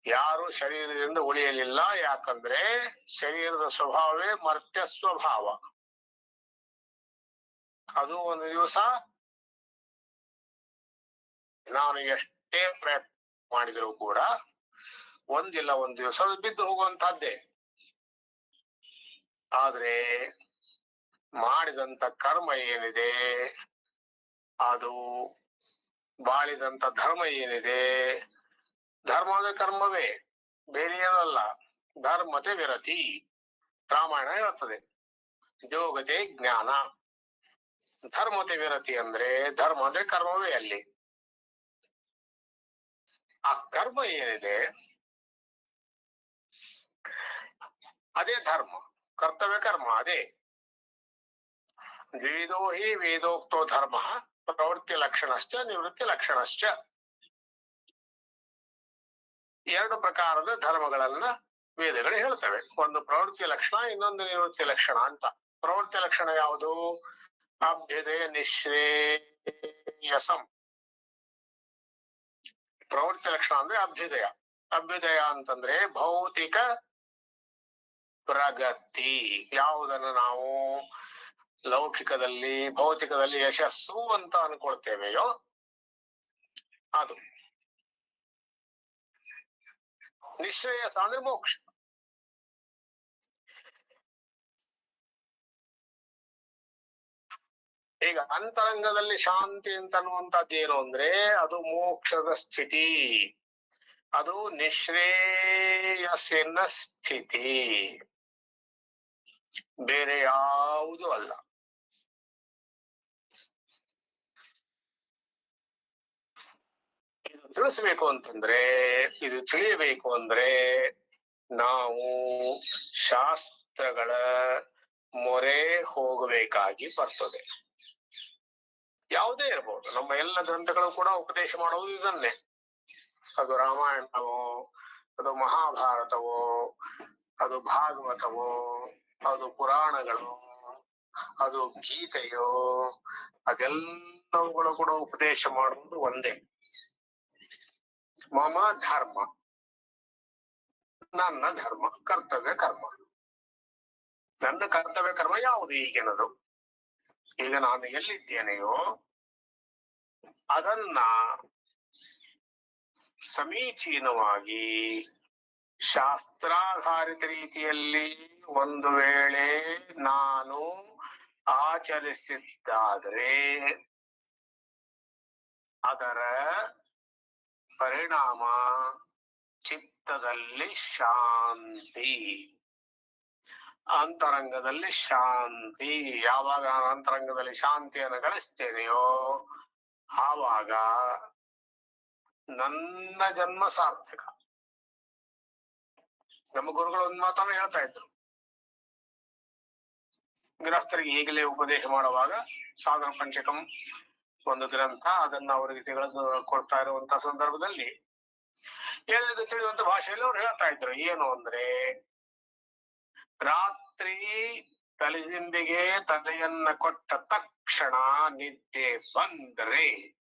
ಯಾರು ಶರೀರದಿಂದ ಉಳಿಯಲಿಲ್ಲ, ಯಾಕಂದ್ರೆ ಶರೀರದ ಸ್ವಭಾವವೇ ಮರ್ತ್ಯ ಸ್ವಭಾವ. ಅದು ಒಂದು ದಿವಸ ನಾನು ಎಷ್ಟೇ ಪ್ರಯತ್ನ ಮಾಡಿದರೂ ಕೂಡ ಒಂದಿಲ್ಲ ಒಂದು ದಿವಸ ಬಿದ್ದು ಹೋಗುವಂತಹದ್ದೇ. ಆದ್ರೆ ಮಾಡಿದಂತ ಕರ್ಮ ಏನಿದೆ, ಅದು ಬಾಳಿದಂತ ಧರ್ಮ ಏನಿದೆ, ಧರ್ಮ ಅಂದ್ರೆ ಕರ್ಮವೇ, ಬೇರೆ ಏನಲ್ಲ. ಧರ್ಮತೆ ವಿರತಿ ರಾಮಾಯಣ ಹೇಳ್ತದೆ, ಯೋಗತೆ ಜ್ಞಾನ. ಧರ್ಮತೆ ವಿರತಿ ಅಂದ್ರೆ ಧರ್ಮ ಅಂದ್ರೆ ಕರ್ಮವೇ. ಅಲ್ಲಿ ಆ ಕರ್ಮ ಏನಿದೆ ಅದೇ ಧರ್ಮ, ಕರ್ತವ್ಯ ಕರ್ಮ ಅದೇ. ವೇದೋ ಹಿ ವೇದೋಕ್ತೋ ಧರ್ಮ ಪ್ರವೃತ್ತಿ ಲಕ್ಷಣಶ್ಚ ನಿವೃತ್ತಿ ಲಕ್ಷಣಶ್ಚ. ಎರಡು ಪ್ರಕಾರದ ಧರ್ಮಗಳನ್ನ ವೇದಗಳು ಹೇಳ್ತವೆ. ಒಂದು ಪ್ರವೃತ್ತಿ ಲಕ್ಷಣ, ಇನ್ನೊಂದು ನಿವೃತ್ತಿ ಲಕ್ಷಣ ಅಂತ. ಪ್ರವೃತ್ತಿ ಲಕ್ಷಣ ಯಾವುದು? ಅಭ್ಯುದಯ ನಿಶ್ರೇಯಸಂ. ಪ್ರವೃತ್ತಿ ಲಕ್ಷಣ ಅಂದ್ರೆ ಅಭ್ಯುದಯ. ಅಭ್ಯುದಯ ಅಂತಂದ್ರೆ ಭೌತಿಕ ಪ್ರಗತಿ. ಯಾವುದನ್ನು ನಾವು ಲೌಕಿಕದಲ್ಲಿ ಭೌತಿಕದಲ್ಲಿ ಯಶಸ್ಸು ಅಂತ ಅನ್ಕೊಳ್ತೇವೆಯೋ ಅದು. ನಿಶ್ರೇಯಸ ಅಂದ್ರೆ ಮೋಕ್ಷ. ಈಗ ಅಂತರಂಗದಲ್ಲಿ ಶಾಂತಿ ಅಂತ ಅನ್ನುವಂಥದ್ದು ಏನು ಅಂದ್ರೆ ಅದು ಮೋಕ್ಷದ ಸ್ಥಿತಿ, ಅದು ನಿಶ್ರೇಯಸ್ಸಿನ ಸ್ಥಿತಿ, ಬೇರೆ ಯಾವುದು ಅಲ್ಲ. ಇದು ತಿಳಿಸ್ಬೇಕು ಅಂತಂದ್ರೆ, ಇದು ತಿಳಿಯಬೇಕು ಅಂದ್ರೆ ನಾವು ಶಾಸ್ತ್ರಗಳ ಮೊರೆ ಹೋಗಬೇಕಾಗಿ ಬರ್ತದೆ. ಯಾವುದೇ ಇರಬಹುದು, ನಮ್ಮ ಎಲ್ಲ ಗ್ರಂಥಗಳು ಕೂಡ ಉಪದೇಶ ಮಾಡುವುದು ಇದನ್ನೇ. ಅದು ರಾಮಾಯಣವೋ, ಅದು ಮಹಾಭಾರತವೋ, ಅದು ಭಾಗವತವೋ, ಅದು ಪುರಾಣಗಳು, ಅದು ಗೀತೆಯೋ, ಅದೆಲ್ಲವುಗಳು ಕೂಡ ಉಪದೇಶ ಮಾಡುವುದು ಒಂದೇ. ಮಮ ಧರ್ಮ, ನನ್ನ ಧರ್ಮ, ಕರ್ತವ್ಯ ಕರ್ಮ. ನನ್ನ ಕರ್ತವ್ಯ ಕರ್ಮ ಯಾವುದು ಈಗಿನದು? ಈಗ ನಾನು ಎಲ್ಲಿದ್ದೇನೆಯೋ ಅದನ್ನ ಸಮೀಚೀನವಾಗಿ ಶಾಸ್ತ್ರಾಧಾರಿತ ರೀತಿಯಲ್ಲಿ ಒಂದು ವೇಳೆ ನಾನು ಆಚರಿಸಿದ್ದಾದರೆ ಅದರ ಪರಿಣಾಮ ಚಿತ್ತದಲ್ಲಿ ಶಾಂತಿ, ಅಂತರಂಗದಲ್ಲಿ ಶಾಂತಿ. ಯಾವಾಗ ನಾನು ಅಂತರಂಗದಲ್ಲಿ ಶಾಂತಿಯನ್ನು ಗಳಿಸ್ತೇನೆಯೋ ಆವಾಗ ನನ್ನ ಜನ್ಮ ಸಾರ್ಥಕ. ನಮ್ಮ ಗುರುಗಳು ಒಂದು ಮಾತನ್ನು ಹೇಳ್ತಾ ಇದ್ರು, ಗೃಹಸ್ಥರಿಗೆ ಈಗಲೇ ಉಪದೇಶ ಮಾಡುವಾಗ ಸಾಧನ ಪಂಚಕಂ ಒಂದು ಗ್ರಂಥ, ಅದನ್ನ ಅವರಿಗೆ ತಿಳಿದು ಕೊಡ್ತಾ ಇರುವಂತಹ ಸಂದರ್ಭದಲ್ಲಿ ಎಲ್ಲರಿಗೂ ತಿಳಿಯುವಂತ ಭಾಷೆಯಲ್ಲಿ ಅವ್ರು ಹೇಳ್ತಾ ಇದ್ರು. ಏನು ಅಂದ್ರೆ, ರಾತ್ರಿ ತಲೆದಿಂಬಿಗೆ ತಲೆಯನ್ನ ಕೊಟ್ಟ ತಕ್ಷಣ ನಿದ್ದೆ ಬಂದರೆ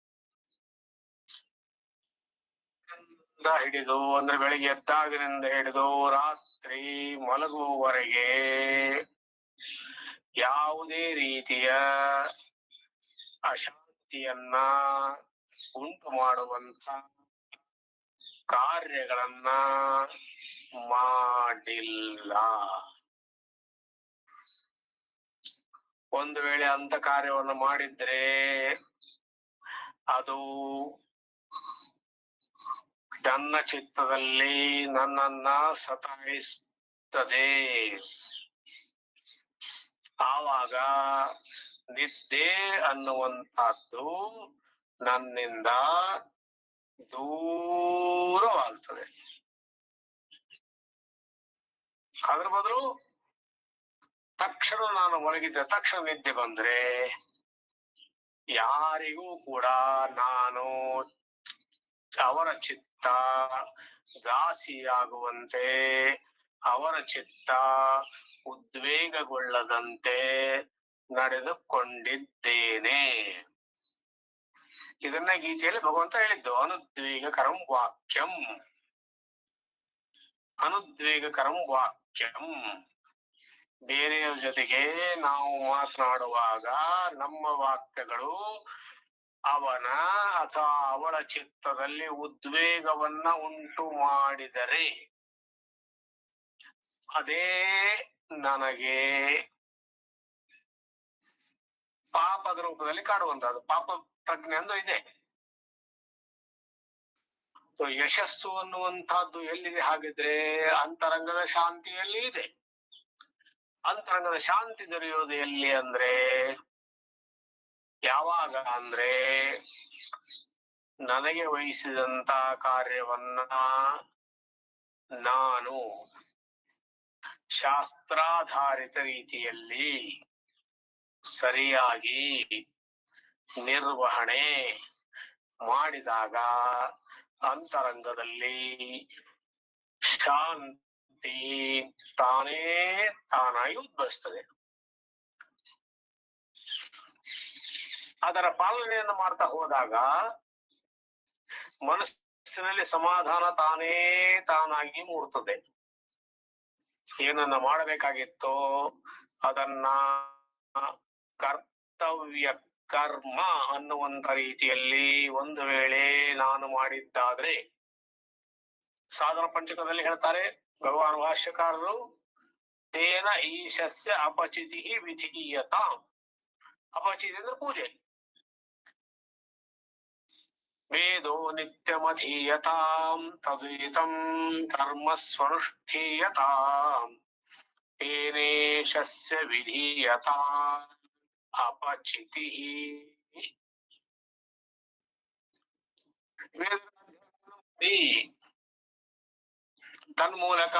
ಹಿಡಿದು ಅಂದ್ರೆ ಬೆಳಿಗ್ಗೆ ಎದ್ದಾಗಿನಿಂದ ಹಿಡಿದು ರಾತ್ರಿ ಮಲಗುವವರೆಗೆ ಯಾವುದೇ ರೀತಿಯ ಅಶಾಂತಿಯನ್ನ ಉಂಟು ಮಾಡುವಂತ ಕಾರ್ಯಗಳನ್ನ ಮಾಡಿಲ್ಲ. ಒಂದು ವೇಳೆ ಅಂತ ಕಾರ್ಯವನ್ನು ಮಾಡಿದ್ರೆ ಅದು ನನ್ನ ಚಿತ್ತದಲ್ಲಿ ನನ್ನನ್ನ ಸತಾಯಿಸ್ತದೆ. ಆವಾಗ ನಿದ್ದೆ ಅನ್ನುವಂತಹದ್ದು ನನ್ನಿಂದ ದೂರವಾಗ್ತದೆ. ಅದ್ರ ಬದಲು ತಕ್ಷಣ ನಾನು ಮಲಗಿದ್ದ ತಕ್ಷಣ ನಿದ್ದೆ ಬಂದ್ರೆ ಯಾರಿಗೂ ಕೂಡ ನಾನು ಅವರ ಚಿತ್ತ ಘಾಸಿಯಾಗುವಂತೆ, ಅವರ ಚಿತ್ತ ಉದ್ವೇಗಗೊಳ್ಳದಂತೆ ನಡೆದುಕೊಂಡಿದ್ದೇನೆ. ಇದನ್ನ ಗೀತೆಯಲ್ಲಿ ಭಗವಂತ ಹೇಳಿದ್ದು, ಅನುದ್ವೇಗಕರಂ ವಾಕ್ಯಂ, ಅನುದ್ವೇಗಕರಂ ವಾಕ್ಯಂ. ಬೇರೆಯವರ ಜೊತೆಗೆ ನಾವು ಮಾತನಾಡುವಾಗ ನಮ್ಮ ವಾಕ್ಯಗಳು ಅವನ ಅಥವಾ ಅವಳ ಚಿತ್ತದಲ್ಲಿ ಉದ್ವೇಗವನ್ನ ಉಂಟು ಮಾಡಿದರೆ ಅದೇ ನನಗೆ ಪಾಪದ ರೂಪದಲ್ಲಿ ಕಾಡುವಂತಹದ್ದು. ಪಾಪ ಪ್ರಜ್ಞೆ ಅಂದ್ರೆ ಇದೆ. ಯಶಸ್ಸು ಅನ್ನುವಂತಹದ್ದು ಎಲ್ಲಿದೆ ಹಾಗಿದ್ರೆ ಅಂತರಂಗದ ಶಾಂತಿಯಲ್ಲಿ ಇದೆ. ಅಂತರಂಗದ ಶಾಂತಿ ದೊರೆಯುವುದು ಎಲ್ಲಿ ಅಂದ್ರೆ ಯಾವಾಗ ಅಂದ್ರೆ ನನಗೆ ವಹಿಸಿದಂತ ಕಾರ್ಯವನ್ನ ನಾನು ಶಾಸ್ತ್ರಾಧಾರಿತ ರೀತಿಯಲ್ಲಿ ಸರಿಯಾಗಿ ನಿರ್ವಹಣೆ ಮಾಡಿದಾಗ ಅಂತರಂಗದಲ್ಲಿ ಶಾಂತಿ ತಾನೇ ತಾನಾಗಿ ಉದ್ಭವಿಸ್ತದೆ. ಅದರ ಪಾಲನೆಯನ್ನು ಮಾಡ್ತಾ ಹೋದಾಗ ಮನಸ್ಸಿನಲ್ಲಿ ಸಮಾಧಾನ ತಾನೇ ತಾನಾಗಿ ಮೂಡ್ತದೆ. ಏನನ್ನ ಮಾಡಬೇಕಾಗಿತ್ತೋ ಅದನ್ನ ಕರ್ತವ್ಯ ಕರ್ಮ ಅನ್ನುವಂತ ರೀತಿಯಲ್ಲಿ ಒಂದು ವೇಳೆ ನಾನು ಮಾಡಿದ್ದಾದ್ರೆ, ಸಾಧನ ಪಂಚಕದಲ್ಲಿ ಹೇಳ್ತಾರೆ ಭಗವಾನ್ ಭಾಷ್ಯಕಾರರು, ತೇನ ಈಶಸ್ಯ ಅಪಚಿತಿ ವಿಧೀಯತ. ಅಪಚಿತಿ ಅಂದ್ರೆ ಪೂಜೆ. ವೇದೋ ನಿತ್ಯಮಧೀಯತಾಂ ತದ್ವಿತಂ ಕರ್ಮ ಸ್ವನುಷ್ಠೀಯತಾಂ ತೇನೇಶಸ್ಯ ವಿಧೀಯತಾಂ ಅಪಚಿತಿ. ತನ್ಮೂಲಕ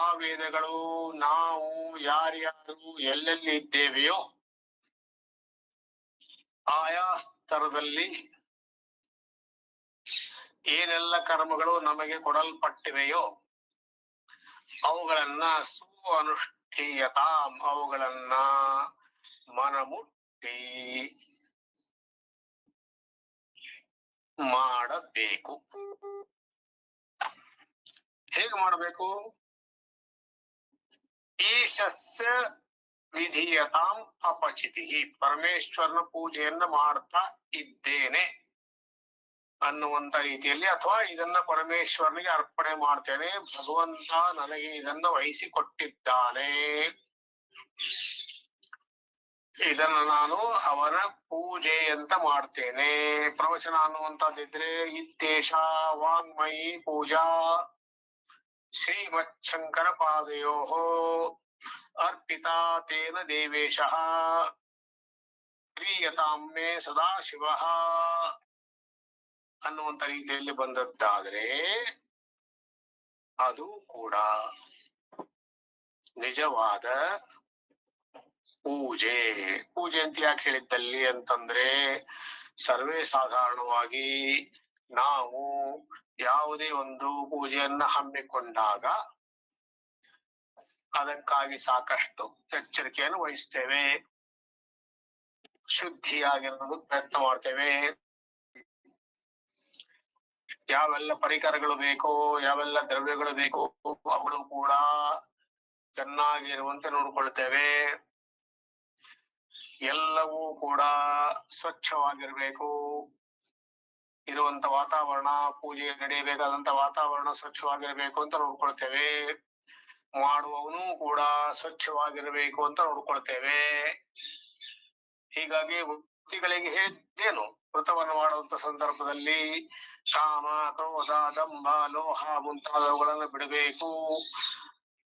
ಆ ವೇದಗಳು ನಾವು ಯಾರ್ಯಾರು ಎಲ್ಲೆಲ್ಲಿ ಇದ್ದೇವೆಯೋ ಆಯಾ ಸ್ತರದಲ್ಲಿ ಏನೆಲ್ಲ ಕರ್ಮಗಳು ನಮಗೆ ಕೊಡಲ್ಪಟ್ಟಿವೆಯೋ ಅವುಗಳನ್ನ ಅನುಷ್ಠೀಯತ, ಅವುಗಳನ್ನ ಮನಮುಟ್ಟಿ ಮಾಡಬೇಕು. ಹೇಗೆ ಮಾಡಬೇಕು? ಈಶಸ್ಯ ವಿಧೀಯತಾಂ ಅಪಚಿತಿ. ಪರಮೇಶ್ವರನ ಪೂಜೆಯನ್ನ ಮಾಡ್ತಾ ಇದ್ದೇನೆ ಅನ್ನುವಂತ ರೀತಿಯಲ್ಲಿ, ಅಥವಾ ಇದನ್ನ ಪರಮೇಶ್ವರನಿಗೆ ಅರ್ಪಣೆ ಮಾಡ್ತೇನೆ, ಭಗವಂತ ನನಗೆ ಇದನ್ನ ವಹಿಸಿಕೊಟ್ಟಿದ್ದಾನೆ, ಇದನ್ನ ನಾನು ಅವನ ಪೂಜೆ ಅಂತ ಮಾಡ್ತೇನೆ. ಪ್ರವಚನ ಅನ್ನುವಂತದ್ದಿದ್ರೆ ಇತ್ತೇಷ ವಾಂಗ್ಮಯಿ ಪೂಜಾ ಶ್ರೀಮಚ್ಛಂಕರ ಪಾದಯೋ ಅರ್ಪಿತಾ ತೇನ ದೇವೇಶಃ ಪ್ರೀಯತಾಂ ಮೇ ಸದಾಶಿವ ಅನ್ನುವಂತ ರೀತಿಯಲ್ಲಿ ಬಂದದ್ದಾದ್ರೆ ಅದು ಕೂಡ ನಿಜವಾದ ಪೂಜೆ. ಪೂಜೆ ಅಂತ ಯಾಕೆ ಹೇಳಿದ್ದಲ್ಲಿ ಅಂತಂದ್ರೆ, ಸರ್ವೇ ಸಾಧಾರಣವಾಗಿ ನಾವು ಯಾವುದೇ ಒಂದು ಪೂಜೆಯನ್ನ ಹಮ್ಮಿಕೊಂಡಾಗ ಅದಕ್ಕಾಗಿ ಸಾಕಷ್ಟು ಎಚ್ಚರಿಕೆಯನ್ನು ವಹಿಸ್ತೇವೆ, ಶುದ್ಧಿಯಾಗಿರೋದು ಪ್ರಯತ್ನ ಮಾಡ್ತೇವೆ, ಯಾವೆಲ್ಲ ಪರಿಕರಗಳು ಬೇಕೋ, ಯಾವೆಲ್ಲ ದ್ರವ್ಯಗಳು ಬೇಕೋ ಅವುಗಳು ಕೂಡ ಚೆನ್ನಾಗಿರುವಂತೆ ನೋಡ್ಕೊಳ್ತೇವೆ. ಎಲ್ಲವೂ ಕೂಡ ಸ್ವಚ್ಛವಾಗಿರ್ಬೇಕು, ಇರುವಂತ ವಾತಾವರಣ, ಪೂಜೆ ನಡೆಯಬೇಕಾದಂತ ವಾತಾವರಣ ಸ್ವಚ್ಛವಾಗಿರ್ಬೇಕು ಅಂತ ನೋಡ್ಕೊಳ್ತೇವೆ. ಮಾಡುವವನು ಕೂಡ ಸ್ವಚ್ಛವಾಗಿರ್ಬೇಕು ಅಂತ ನೋಡ್ಕೊಳ್ತೇವೆ. ಹೀಗಾಗಿ ವ್ಯಕ್ತಿಗಳಿಗೆ ಹೇಳಿದ್ದೇನು, ವ್ರತವನ್ನು ಮಾಡುವಂತ ಸಂದರ್ಭದಲ್ಲಿ ಕಾಮ, ಕ್ರೋಧ, ದಂಭ, ಲೋಹ ಮುಂತಾದವುಗಳನ್ನು ಬಿಡಬೇಕು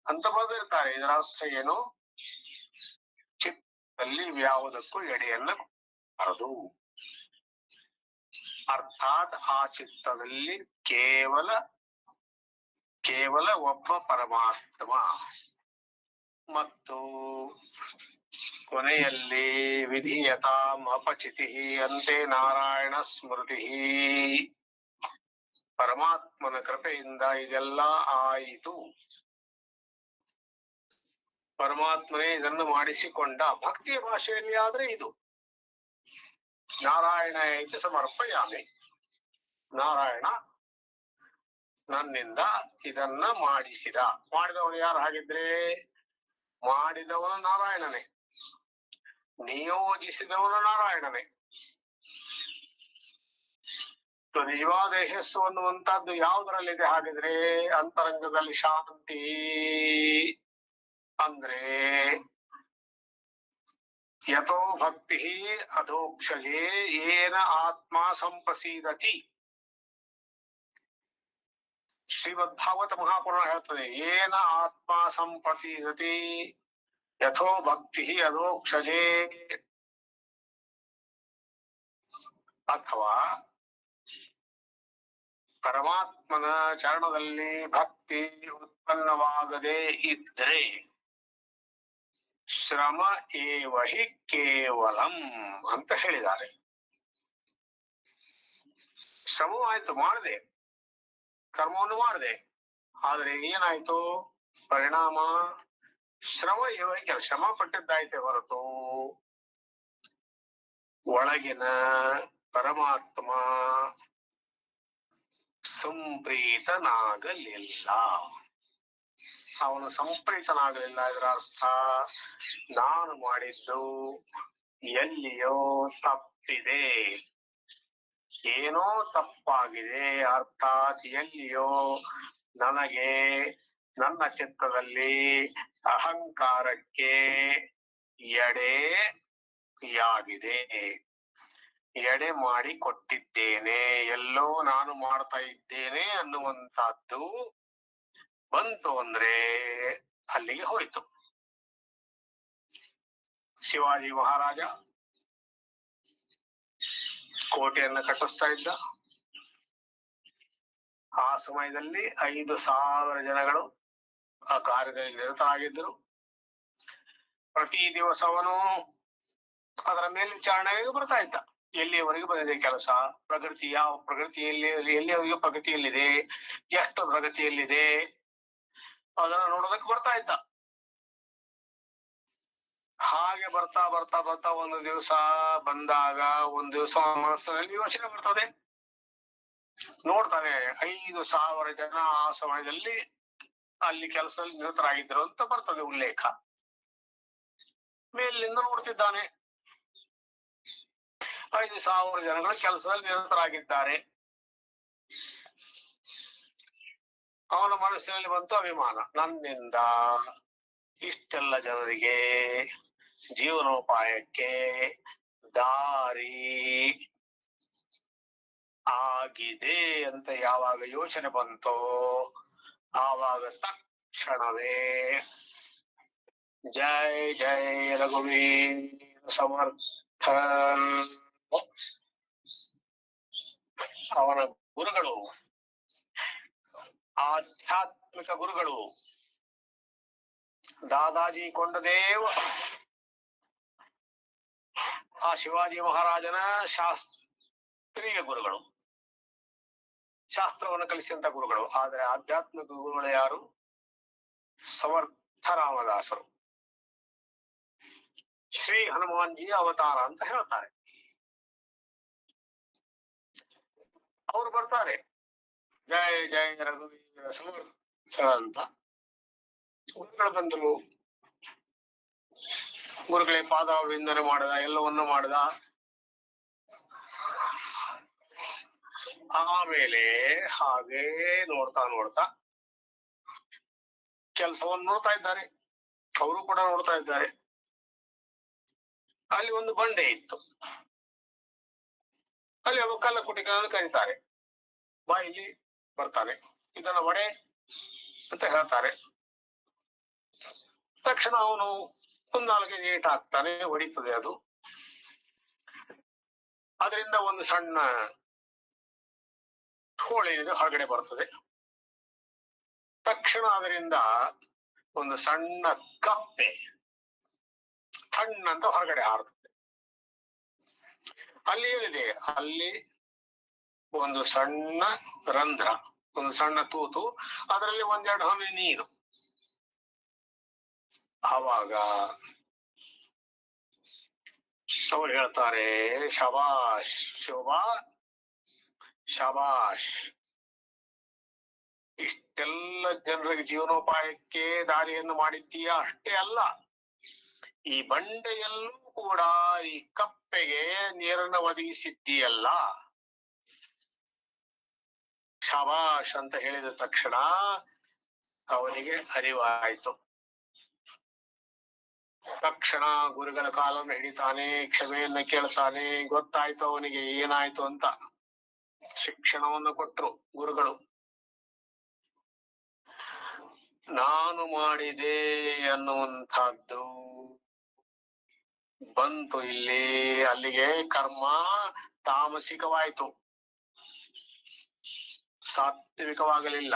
ಅಂತ ಬರೆದಿರ್ತಾರೆ. ಇದರ ಅರ್ಥ ಏನು? ಚಿತ್ತದಲ್ಲಿ ಯಾವುದಕ್ಕೂ ಎಡೆಯನ್ನ ಬರದು, ಅರ್ಥಾತ್ ಆ ಚಿತ್ತದಲ್ಲಿ ಕೇವಲ ಒಬ್ಬ ಪರಮಾತ್ಮ ಮತ್ತು ಕೊನೆಯಲ್ಲಿ ವಿಧೀಯತಾಂ ಅಪಚಿತಿ ಅಂತೆ ನಾರಾಯಣ ಸ್ಮೃತಿ. ಪರಮಾತ್ಮನ ಕೃಪೆಯಿಂದ ಇದೆಲ್ಲ ಆಯಿತು, ಪರಮಾತ್ಮನೇ ಇದನ್ನು ಮಾಡಿಸಿಕೊಂಡ. ಭಕ್ತಿಯ ಭಾಷೆಯಲ್ಲಿ ಆದ್ರೆ ಇದು ನಾರಾಯಣ ಇತಿ ಸಮರ್ಪಯಾಮಿ, ನಾರಾಯಣ ನನ್ನಿಂದ ಇದನ್ನ ಮಾಡಿದವನು ಯಾರು ಹಾಗಿದ್ರೆ? ಮಾಡಿದವನು ನಾರಾಯಣನೇ, ನಿಯೋಜಿಸಿದವನು ನಾರಾಯಣನೇ. ನಿಜವಾದ ಯಶಸ್ಸು ಅನ್ನುವಂತದ್ದು ಯಾವುದರಲ್ಲಿದೆ ಹಾಗಿದ್ರೆ? ಅಂತರಂಗದಲ್ಲಿ ಶಾಂತಿ ಅಂದ್ರೆ ಯಥೋ ಭಕ್ತಿ ಅಧೋಕ್ಷಜೆ ಏನ ಆತ್ಮ ಸಂಪ್ರಸೀದತಿ. ಶ್ರೀಮದ್ಭಾಗವತ ಮಹಾಪುರಾಣ ಹೇಳ್ತದೆ, ಏನ ಆತ್ಮ ಸಂಪ್ರಸೀದತಿ ಯಥೋ ಭಕ್ತಿ ಅಧೋಕ್ಷಜೆ. ಅಥವಾ ಪರಮಾತ್ಮನ ಚರಣದಲ್ಲಿ ಭಕ್ತಿ ಉತ್ಪನ್ನವಾಗದೇ ಇದ್ರೆ ಶ್ರಮ ಏವ ಹಿ ಕೇವಲಂ ಅಂತ ಹೇಳಿದ್ದಾರೆ. ಶ್ರಮವಾಯ್ತು, ಮಾಡಿದೆ, ಕರ್ಮವನ್ನು ಮಾಡಿದೆ, ಆದ್ರೆ ಏನಾಯ್ತು ಪರಿಣಾಮ? ಶ್ರಮ ಏವ, ಶ್ರಮ ಪಟ್ಟಿದ್ದಾಯ್ತೆ ಹೊರತು ಒಳಗಿನ ಪರಮಾತ್ಮ ಸಂಪ್ರೀತನಾಗಲಿಲ್ಲ. ಅವನು ಸಂಪ್ರೀತನಾಗಲಿಲ್ಲ. ಇದರ ಅರ್ಥ ನಾನು ಮಾಡಿದ್ದು ಎಲ್ಲಿಯೋ ತಪ್ಪಿದೆ, ಏನೋ ತಪ್ಪಾಗಿದೆ, ಅರ್ಥಾತ್ ಎಲ್ಲಿಯೋ ನನಗೆ ನನ್ನ ಚಿತ್ತದಲ್ಲಿ ಅಹಂಕಾರಕ್ಕೆ ಎಡೆಯಾಗಿದೆ, ಎಡೆ ಮಾಡಿ ಕೊಟ್ಟಿದ್ದೇನೆ, ಎಲ್ಲೋ ನಾನು ಮಾಡ್ತಾ ಇದ್ದೇನೆ ಅನ್ನುವಂತಹದ್ದು ಬಂತು ಅಂದ್ರೆ ಅಲ್ಲಿಗೆ ಹೋಯ್ತು. ಶಿವಾಜಿ ಮಹಾರಾಜ ಕೋಟೆಯನ್ನ ಕಟ್ಟಿಸ್ತಾ ಇದ್ದ. ಆ ಸಮಯದಲ್ಲಿ 5,000 ಜನಗಳು ಆ ಕಾರ್ಯದಲ್ಲಿ ನಿರತರಾಗಿದ್ದರು. ಪ್ರತಿ ದಿವಸವನು ಅದರ ಮೇಲ್ವಿಚಾರಣೆಗೆ ಬರ್ತಾ ಇದ್ದ. ಎಲ್ಲಿಯವರೆಗೆ ಬಂದಿದೆ ಕೆಲಸ, ಎಲ್ಲಿಯವರೆಗೆ ಪ್ರಗತಿಯಲ್ಲಿದೆ, ಎಷ್ಟು ಪ್ರಗತಿಯಲ್ಲಿದೆ ಅದನ್ನ ನೋಡೋದಕ್ಕೆ ಬರ್ತಾ ಇದ್ದ. ಹಾಗೆ ಬರ್ತಾ ಬರ್ತಾ ಬರ್ತಾ ಒಂದು ದಿವಸ ಬಂದಾಗ, ಒಂದು ದಿವಸ ಮನಸ್ಸಿನಲ್ಲಿ ಯೋಚನೆ ಬರ್ತದೆ. ನೋಡ್ತಾನೆ 5,000 ಜನ ಆ ಸಮಯದಲ್ಲಿ ಅಲ್ಲಿ ಕೆಲಸದಲ್ಲಿ ನಿರತರಾಗಿದ್ದರು ಅಂತ ಬರ್ತದೆ ಉಲ್ಲೇಖ. ಮೇಲಿನಿಂದ ನೋಡ್ತಿದ್ದಾನೆ, 5,000 ಜನಗಳು ಕೆಲಸದಲ್ಲಿ ನಿರತರಾಗಿದ್ದಾರೆ. ಅವನ ಮನಸ್ಸಿನಲ್ಲಿ ಬಂತು ಅಭಿಮಾನ. ನನ್ನಿಂದ ಇಷ್ಟೆಲ್ಲ ಜನರಿಗೆ ಜೀವನೋಪಾಯಕ್ಕೆ ದಾರಿ ಆಗಿದೆ ಅಂತ ಯಾವಾಗ ಯೋಚನೆ ಬಂತೋ ಆವಾಗ ತಕ್ಷಣವೇ ಜೈ ಜೈ ರಘುವೀರ ಸಮರ್ಥ ಅವನ ಗುರುಗಳು, ಆಧ್ಯಾತ್ಮಿಕ ಗುರುಗಳು ದಾದಾಜಿ ಕೊಂಡದೇವ್, ಆ ಶಿವಾಜಿ ಮಹಾರಾಜನ ಶಾಸ್ತ್ರೀಯ ಗುರುಗಳು, ಶಾಸ್ತ್ರವನ್ನು ಕಲಿಸಿದಂತ ಗುರುಗಳು. ಆದ್ರೆ ಆಧ್ಯಾತ್ಮಿಕ ಗುರುಗಳು ಯಾರು? ಸಮರ್ಥ ರಾಮದಾಸರು, ಶ್ರೀ ಹನುಮಾನ್ಜಿಯ ಅವತಾರ ಅಂತ ಹೇಳ್ತಾರೆ. ಅವರು ಬರ್ತಾರೆ, ಜಯ ಜಯ ರಘುವೀರ ಸಮರ್ಥ ಅಂತ. ಗುರುಗಳು ಬಂದರು, ಗುರುಗಳೇ ಪಾದಾಭಿವಂದನೆ ಮಾಡಿದ, ಎಲ್ಲವನ್ನೂ ಮಾಡಿದ. ಆಮೇಲೆ ಹಾಗೆ ನೋಡ್ತಾ ನೋಡ್ತಾ ಕೆಲಸವನ್ನು ನೋಡ್ತಾ ಇದ್ದಾರೆ, ಅವರು ಕೂಡ ನೋಡ್ತಾ ಇದ್ದಾರೆ. ಅಲ್ಲಿ ಒಂದು ಬಂಡೆ ಇತ್ತು, ಅಲ್ಲಿ ಒಬ್ಬ ಕಲ್ಲ ಕುಟಿಕನನ್ನು ಕರೀತಾರೆ, ಬಾ ಇಲ್ಲಿ ಬರ್ತಾನೆ, ಇದನ್ನ ಒಡೆ ಅಂತ ಹೇಳ್ತಾರೆ. ತಕ್ಷಣ ಅವನು ಕುಂದಾಲಿಗೆ ಏಟ್ ಹಾಕ್ತಾನೆ, ಹೊಡಿತದೆ ಅದು. ಅದರಿಂದ ಒಂದು ಸಣ್ಣ ಹೋಳೇನಿದೆ ಹೊರಗಡೆ ಬರ್ತದೆ. ತಕ್ಷಣ ಅದರಿಂದ ಒಂದು ಸಣ್ಣ ಕಪ್ಪೆ ಅಂತ ಹೊರಗಡೆ ಹಾರುತ್ತದೆ. ಅಲ್ಲಿ ಏನಿದೆ, ಅಲ್ಲಿ ಒಂದು ಸಣ್ಣ ರಂಧ್ರ, ಒಂದು ಸಣ್ಣ ತೂತು, ಅದರಲ್ಲಿ ಒಂದೆರಡು ಹನಿ ನೀರು. ಆವಾಗ ಅವ್ರು ಹೇಳ್ತಾರೆ, ಶಬಾಷ್ ಶೋಭಾ, ಶಬಾಷ್, ಇಷ್ಟೆಲ್ಲ ಜನರಿಗೆ ಜೀವನೋಪಾಯಕ್ಕೆ ದಾರಿಯನ್ನು ಮಾಡಿದ್ದೀಯ. ಅಷ್ಟೇ ಅಲ್ಲ, ಈ ಬಂಡೆಯಲ್ಲೂ ಕೂಡ ಈ ಕಪ್ಪೆಗೆ ನೀರನ್ನು ಒದಗಿಸಿದ್ದೀಯಲ್ಲ. ಶಬಾಷ್ ಅಂತ ಹೇಳಿದ ತಕ್ಷಣ ಅವನಿಗೆ ಅರಿವಾಯಿತು. ತಕ್ಷಣ ಗುರುಗಳ ಕಾಲನ್ನು ಹಿಡಿತಾನೆ, ಕ್ಷಮೆಯನ್ನು ಕೇಳ್ತಾನೆ. ಗೊತ್ತಾಯ್ತು ಅವನಿಗೆ ಏನಾಯ್ತು ಅಂತ. ಶಿಕ್ಷಣವನ್ನು ಕೊಟ್ರು ಗುರುಗಳು. ನಾನು ಮಾಡಿದೆ ಅನ್ನುವಂಥದ್ದು ಬಂತು ಇಲ್ಲಿ. ಅಲ್ಲಿಗೆ ಕರ್ಮ ತಾಮಸಿಕವಾಯಿತು, ಸಾತ್ವಿಕವಾಗಲಿಲ್ಲ.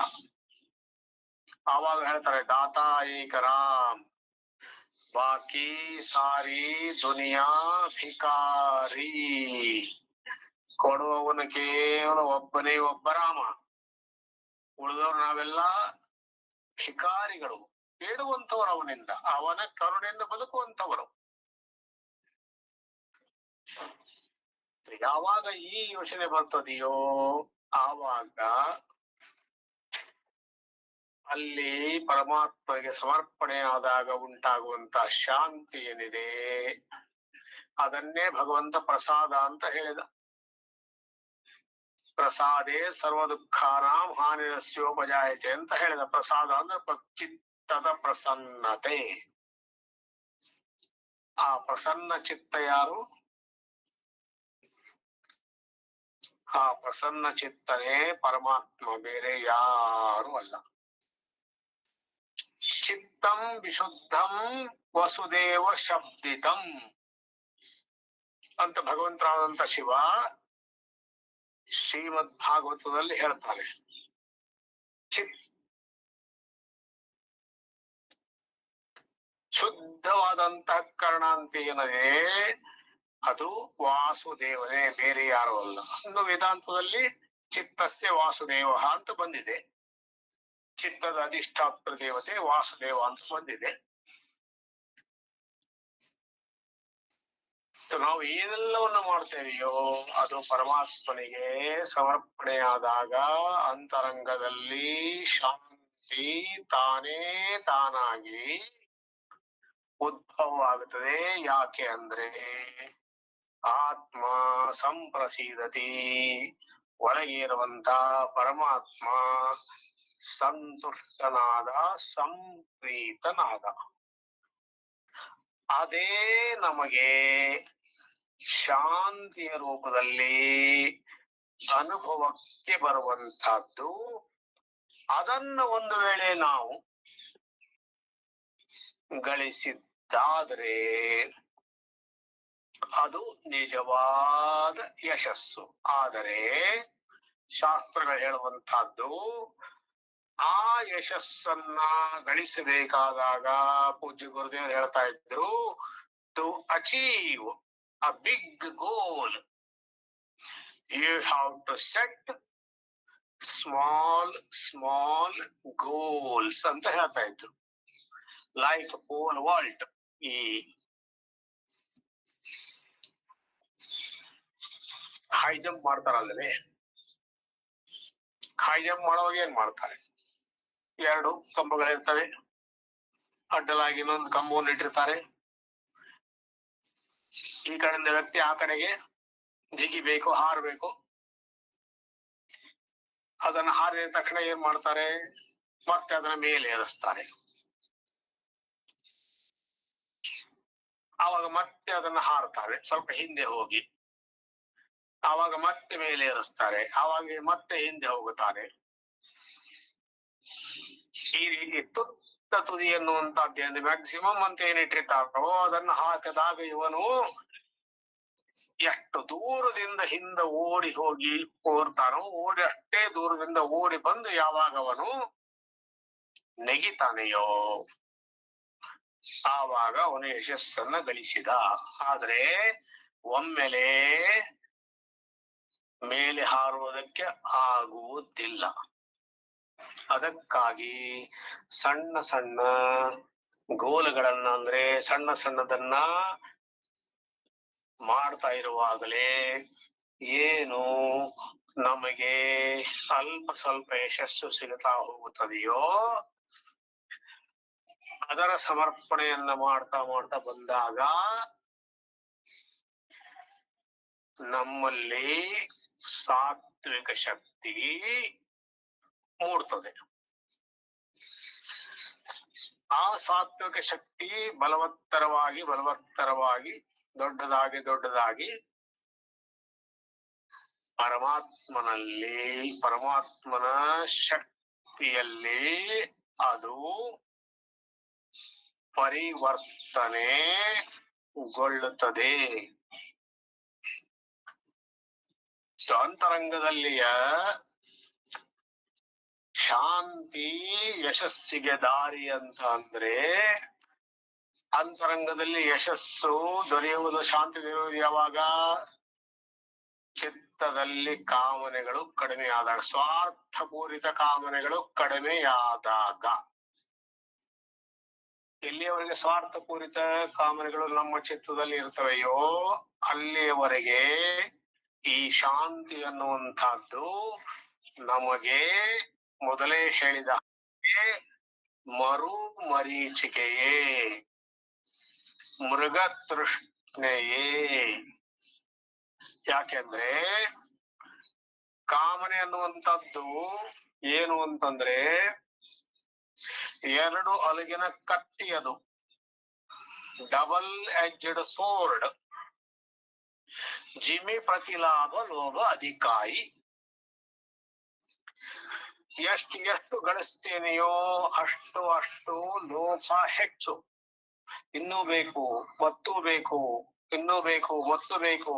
ಆವಾಗ ಹೇಳ್ತಾರೆ, ದಾತಾ ಏಕ ರಾಮ್, ಬಾಕಿ ಸಾರಿ ದುನಿಯಾ ಭಿಕಾರಿ. ಕೊಡುವವನು ಕೇವಲ ಒಬ್ಬನೇ ಒಬ್ಬ ರಾಮ, ಉಳಿದವರು ನಾವೆಲ್ಲ ಭಿಕಾರಿಗಳು, ಬೇಡುವಂತವರು ಅವನಿಂದ, ಅವನ ಕರುಣೆಯಿಂದ ಬದುಕುವಂತವರು. ಯಾವಾಗ ಈ ಯೋಚನೆ ಬರ್ತದೆಯೋ ಆವಾಗ ಅಲ್ಲಿ ಪರಮಾತ್ಮಗೆ ಸಮರ್ಪಣೆ ಆದಾಗ ಉಂಟಾಗುವಂತ ಶಾಂತಿ ಏನಿದೆ ಅದನ್ನೇ ಭಗವಂತ ಪ್ರಸಾದ ಅಂತ ಹೇಳಿದ. ಪ್ರಸಾದೇ ಸರ್ವ ದುಃಖಾನಾಂ ಹಾನಿರಸ್ಯೋಪಜಾಯತೆ ಅಂತ ಹೇಳಿದ. ಪ್ರಸಾದ ಅಂದ್ರೆ ಚಿತ್ತದ ಪ್ರಸನ್ನತೆ. ಆ ಪ್ರಸನ್ನ ಚಿತ್ತ ಯಾರು? ಆ ಪ್ರಸನ್ನ ಚಿತ್ತನೇ ಪರಮಾತ್ಮ, ಬೇರೆ ಯಾರು ಅಲ್ಲ. ಚಿತ್ತಂ ವಿಶುದ್ಧಂ ವಸುದೇವ ಶಬ್ದಿತಂ ಅಂತ ಭಗವಂತರಾದಂತ ಶಿವ ಶ್ರೀಮದ್ ಭಾಗವತದಲ್ಲಿ ಹೇಳ್ತಾನೆ. ಶುದ್ಧವಾದಂತಃಕರಣ ಅಂತ ಏನಿದೆ ಅದು ವಾಸುದೇವನೇ, ಬೇರೆ ಯಾರು ಅಲ್ಲ. ಇನ್ನು ವೇದಾಂತದಲ್ಲಿ ಚಿತ್ತಸ್ಯ ವಾಸುದೇವ ಅಂತ ಬಂದಿದೆ. ಚಿತ್ತದ ಅಧಿಷ್ಠಾತ್ರ ದೇವತೆ ವಾಸುದೇವ ಅಂತ ಬಂದಿದೆ. ನಾವು ಏನೆಲ್ಲವನ್ನು ಮಾಡ್ತೇವೆಯೋ ಅದು ಪರಮಾತ್ಮನಿಗೆ ಸಮರ್ಪಣೆಯಾದಾಗ ಅಂತರಂಗದಲ್ಲಿ ಶಾಂತಿ ತಾನೇ ತಾನಾಗಿ ಉದ್ಭವ ಆಗುತ್ತದೆ. ಯಾಕೆ ಅಂದ್ರೆ ಆತ್ಮ ಸಂಪ್ರಸೀದತಿ, ಒಳಗೆ ಇರುವಂತ ಪರಮಾತ್ಮ ಸಂತುಷ್ಟನಾದ, ಸಂಪ್ರೀತನಾದ. ಅದೇ ನಮಗೆ ಶಾಂತಿಯ ರೂಪದಲ್ಲಿ ಅನುಭವಕ್ಕೆ ಬರುವಂತಹದ್ದು. ಅದನ್ನು ಒಂದು ವೇಳೆ ನಾವು ಗಳಿಸಿದ್ದಾದರೆ ಅದು ನಿಜವಾದ ಯಶಸ್ಸು. ಆದರೆ ಶಾಸ್ತ್ರಗಳು ಹೇಳುವಂತಹದ್ದು, ಆ ಯಶಸ್ಸನ್ನ ಗಳಿಸಬೇಕಾದಾಗ ಪೂಜ್ಯ ಗುರುದೇವರು ಹೇಳ್ತಾ ಇದ್ರು, to achieve a big goal you have to set small goals ಅಂತ ಹೇಳ್ತಾ ಇದ್ರು. ಲೈಕ್ ಪೋಲ್ ವಾಲ್ಟ್, ಈ ಹೈ ಜಂಪ್ ಮಾಡ್ತಾರಲ್ಲವೇ, ಹೈ ಜಂಪ್ ಮಾಡುವಾಗ ಏನ್ ಮಾಡ್ತಾರೆ, ಎರಡು ಕಂಬಗಳಿರ್ತವೆ, ಅಡ್ಡಲಾಗಿ ಇನ್ನೊಂದು ಕಂಬವನ್ನು ಇಟ್ಟಿರ್ತಾರೆ. ಈ ಕಡೆಯಿಂದ ವ್ಯಕ್ತಿ ಆ ಕಡೆಗೆ ಜಿಗಿಬೇಕು, ಹಾರಬೇಕು. ಅದನ್ನ ಹಾರಿದ ತಕ್ಷಣ ಏನ್ ಮಾಡ್ತಾರೆ, ಮತ್ತೆ ಅದನ್ನ ಮೇಲೆ ಏರಿಸ್ತಾರೆ. ಆವಾಗ ಮತ್ತೆ ಅದನ್ನ ಹಾರ್ತಾರೆ, ಸ್ವಲ್ಪ ಹಿಂದೆ ಹೋಗಿ, ಆವಾಗ ಮತ್ತೆ ಮೇಲೆ ಏರಿಸ್ತಾರೆ, ಆವಾಗ ಮತ್ತೆ ಹಿಂದೆ ಹೋಗುತ್ತಾರೆ. ಈ ರೀತಿ ತುತ್ತ ತುದಿ ಎನ್ನುವಂತಹದ್ದು ಮ್ಯಾಕ್ಸಿಮಮ್ ಅಂತ ಏನಿಟ್ಟಿರ್ತಾರೋ ಅದನ್ನು ಹಾಕಿದಾಗ ಇವನು ಎಷ್ಟು ದೂರದಿಂದ ಹಿಂದೆ ಓಡಿ ಹೋಗಿ ಓಡ್ತಾನೋ, ಓಡಿ ಅಷ್ಟೇ ದೂರದಿಂದ ಓಡಿ ಬಂದು ಯಾವಾಗ ಅವನು ನೆಗಿತಾನೆಯೋ ಆವಾಗ ಅವನು ಯಶಸ್ಸನ್ನ ಗಳಿಸಿದ. ಆದ್ರೆ ಒಮ್ಮೆಲೆ ಮೇಲೆ ಹಾರುವುದಕ್ಕೆ ಆಗುವುದಿಲ್ಲ. ಅದಕ್ಕಾಗಿ ಸಣ್ಣ ಸಣ್ಣ ಗೋಲುಗಳನ್ನ, ಅಂದ್ರೆ ಸಣ್ಣ ಸಣ್ಣದನ್ನ ಮಾಡ್ತಾ ಇರುವಾಗಲೇ ಏನು ನಮಗೆ ಅಲ್ಪ ಸ್ವಲ್ಪ ಯಶಸ್ಸು ಸಿಗುತ್ತಾ ಹೋಗುತ್ತದೆಯೋ ಅದರ ಸಮರ್ಪಣೆಯನ್ನ ಮಾಡ್ತಾ ಮಾಡ್ತಾ ಬಂದಾಗ ನಮ್ಮಲ್ಲಿ ಸಾತ್ವಿಕ ಶಕ್ತಿ ಮೂಡ್ತದೆ. ಆ ಸಾತ್ವಿಕ ಶಕ್ತಿ ಬಲವತ್ತರವಾಗಿ ದೊಡ್ಡದಾಗಿ ಪರಮಾತ್ಮನ ಶಕ್ತಿಯಲ್ಲಿ ಅದು ಪರಿವರ್ತನೆಗೊಳ್ಳುತ್ತದೆ. ಅಂತರಂಗದಲ್ಲಿಯ ಶಾಂತಿ ಯಶಸ್ಸಿಗೆ ದಾರಿ ಅಂತ ಅಂದ್ರೆ, ಅಂತರಂಗದಲ್ಲಿ ಯಶಸ್ಸು ದೊರೆಯುವುದು, ಶಾಂತಿ ದೊರೆಯುವುದು ಯಾವಾಗ? ಚಿತ್ತದಲ್ಲಿ ಕಾಮನೆಗಳು ಕಡಿಮೆ ಆದಾಗ, ಸ್ವಾರ್ಥಪೂರಿತ ಕಾಮನೆಗಳು ಕಡಿಮೆಯಾದಾಗ. ಎಲ್ಲಿಯವರೆಗೆ ಸ್ವಾರ್ಥಪೂರಿತ ಕಾಮನೆಗಳು ನಮ್ಮ ಚಿತ್ತದಲ್ಲಿ ಇರ್ತವೆಯೋ ಅಲ್ಲಿಯವರೆಗೆ ಈ ಶಾಂತಿ ಅನ್ನುವಂತಹದ್ದು ನಮಗೆ ಮೊದಲೇ ಹೇಳಿದ ಹಾಗೆ ಮರೀಚಿಕೆಯೇ, ಮೃಗ ತೃಷ್ಣೆಯೇ. ಯಾಕೆಂದ್ರೆ ಕಾಮನೆ ಅನ್ನುವಂಥದ್ದು ಏನು ಅಂತಂದ್ರೆ ಎರಡು ಅಲಗಿನ ಕತ್ತಿ, ಅದು ಡಬಲ್ ಎಡ್ಜೆಡ್ ಸೋರ್ಡ್. ಜಿಮಿ ಪ್ರತಿಲಾಭ ಲೋಭ ಅಧಿಕಾಯಿ. ಎಷ್ಟು ಗಳಿಸ್ತೇನೆಯೋ ಅಷ್ಟು ಲೋಭ ಹೆಚ್ಚು. ಇನ್ನೂ ಬೇಕು, ಮತ್ತೂ ಬೇಕು, ಇನ್ನೂ ಬೇಕು, ಮತ್ತು ಬೇಕು.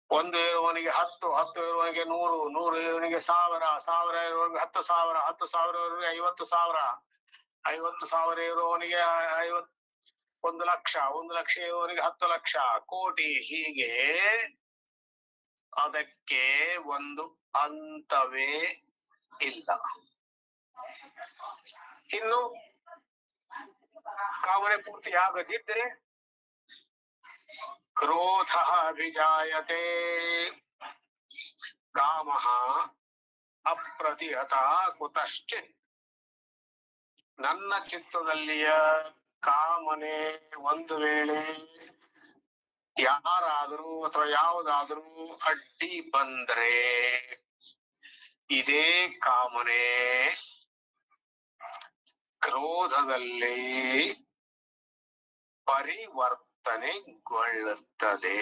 1 ಇರುವವನಿಗೆ 10, 10 ಇರುವವನಿಗೆ 100, 100 ಇರುವವನಿಗೆ 1000, 1000 ಇರುವವನಿಗೆ 10,000, 10,000 ಇರುವವನಿಗೆ 50,000, 50,000 ಇರುವವನಿಗೆ 1 ಲಕ್ಷ, 1 ಲಕ್ಷ ಇರುವವನಿಗೆ 10 ಲಕ್ಷ, ಕೋಟಿ. ಹೀಗೆ ಅದಕ್ಕೆ ಒಂದು ಅಂತವೇ ಇಲ್ಲ. ಇನ್ನು ಕಾಮನೆ ಪೂರ್ತಿ ಆಗದಿದ್ರೆ ಕ್ರೋಧ ಅಭಿಜಾಯತೆ, ಕಾಮಃ ಅಪ್ರತಿಹತ ಕುತಶ್ಚಿತ್. ನನ್ನ ಚಿತ್ತದಲ್ಲಿಯ ಕಾಮನೆ ಒಂದು ವೇಳೆ ಯಾರಾದರೂ ಅಥವಾ ಯಾವುದಾದ್ರೂ ಅಡ್ಡಿ ಬಂದ್ರೆ ಇದೇ ಕಾಮನೆ ಕ್ರೋಧದಲ್ಲಿ ಪರಿವರ್ತನೆಗೊಳ್ಳುತ್ತದೆ.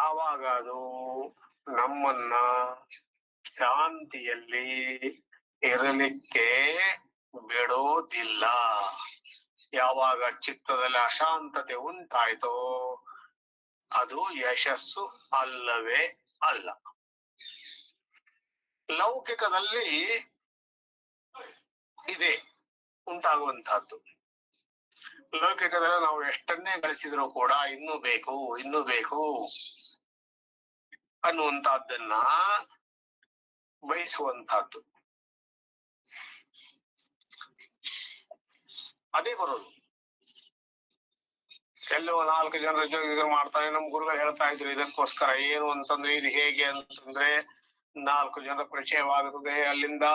ಆವಾಗ ಅದು ನಮ್ಮನ್ನ ಶಾಂತಿಯಲ್ಲಿ ಇರಲಿಕ್ಕೆ ಬಿಡೋದಿಲ್ಲ. ಯಾವಾಗ ಚಿತ್ತದಲ್ಲಿ ಅಶಾಂತತೆ ಉಂಟಾಯ್ತೋ ಅದು ಯಶಸ್ಸು ಅಲ್ಲವೇ ಅಲ್ಲ. ಲೌಕಿಕದಲ್ಲಿ ಇದೆ ಉಂಟಾಗುವಂತಹದ್ದು. ಲೌಕಿಕದಲ್ಲಿ ನಾವು ಎಷ್ಟನ್ನೇ ಗಳಿಸಿದ್ರು ಕೂಡ ಇನ್ನೂ ಬೇಕು ಅನ್ನುವಂತಹದ್ದನ್ನ ಬಯಸುವಂತಹದ್ದು. ಅದೇ ಬರೋದು. ಎಲ್ಲೋ 4 ಜನರ ಜೊತೆ ಮಾಡ್ತಾನೆ. ನಮ್ ಗುರುಗಳು ಹೇಳ್ತಾ ಇದ್ರು ಇದಕ್ಕೋಸ್ಕರ ಏನು ಅಂತಂದ್ರೆ, ಇದು ಹೇಗೆ ಅಂತಂದ್ರೆ 4 ಜನರ ಪರಿಚಯವಾಗುತ್ತದೆ. ಅಲ್ಲಿಂದ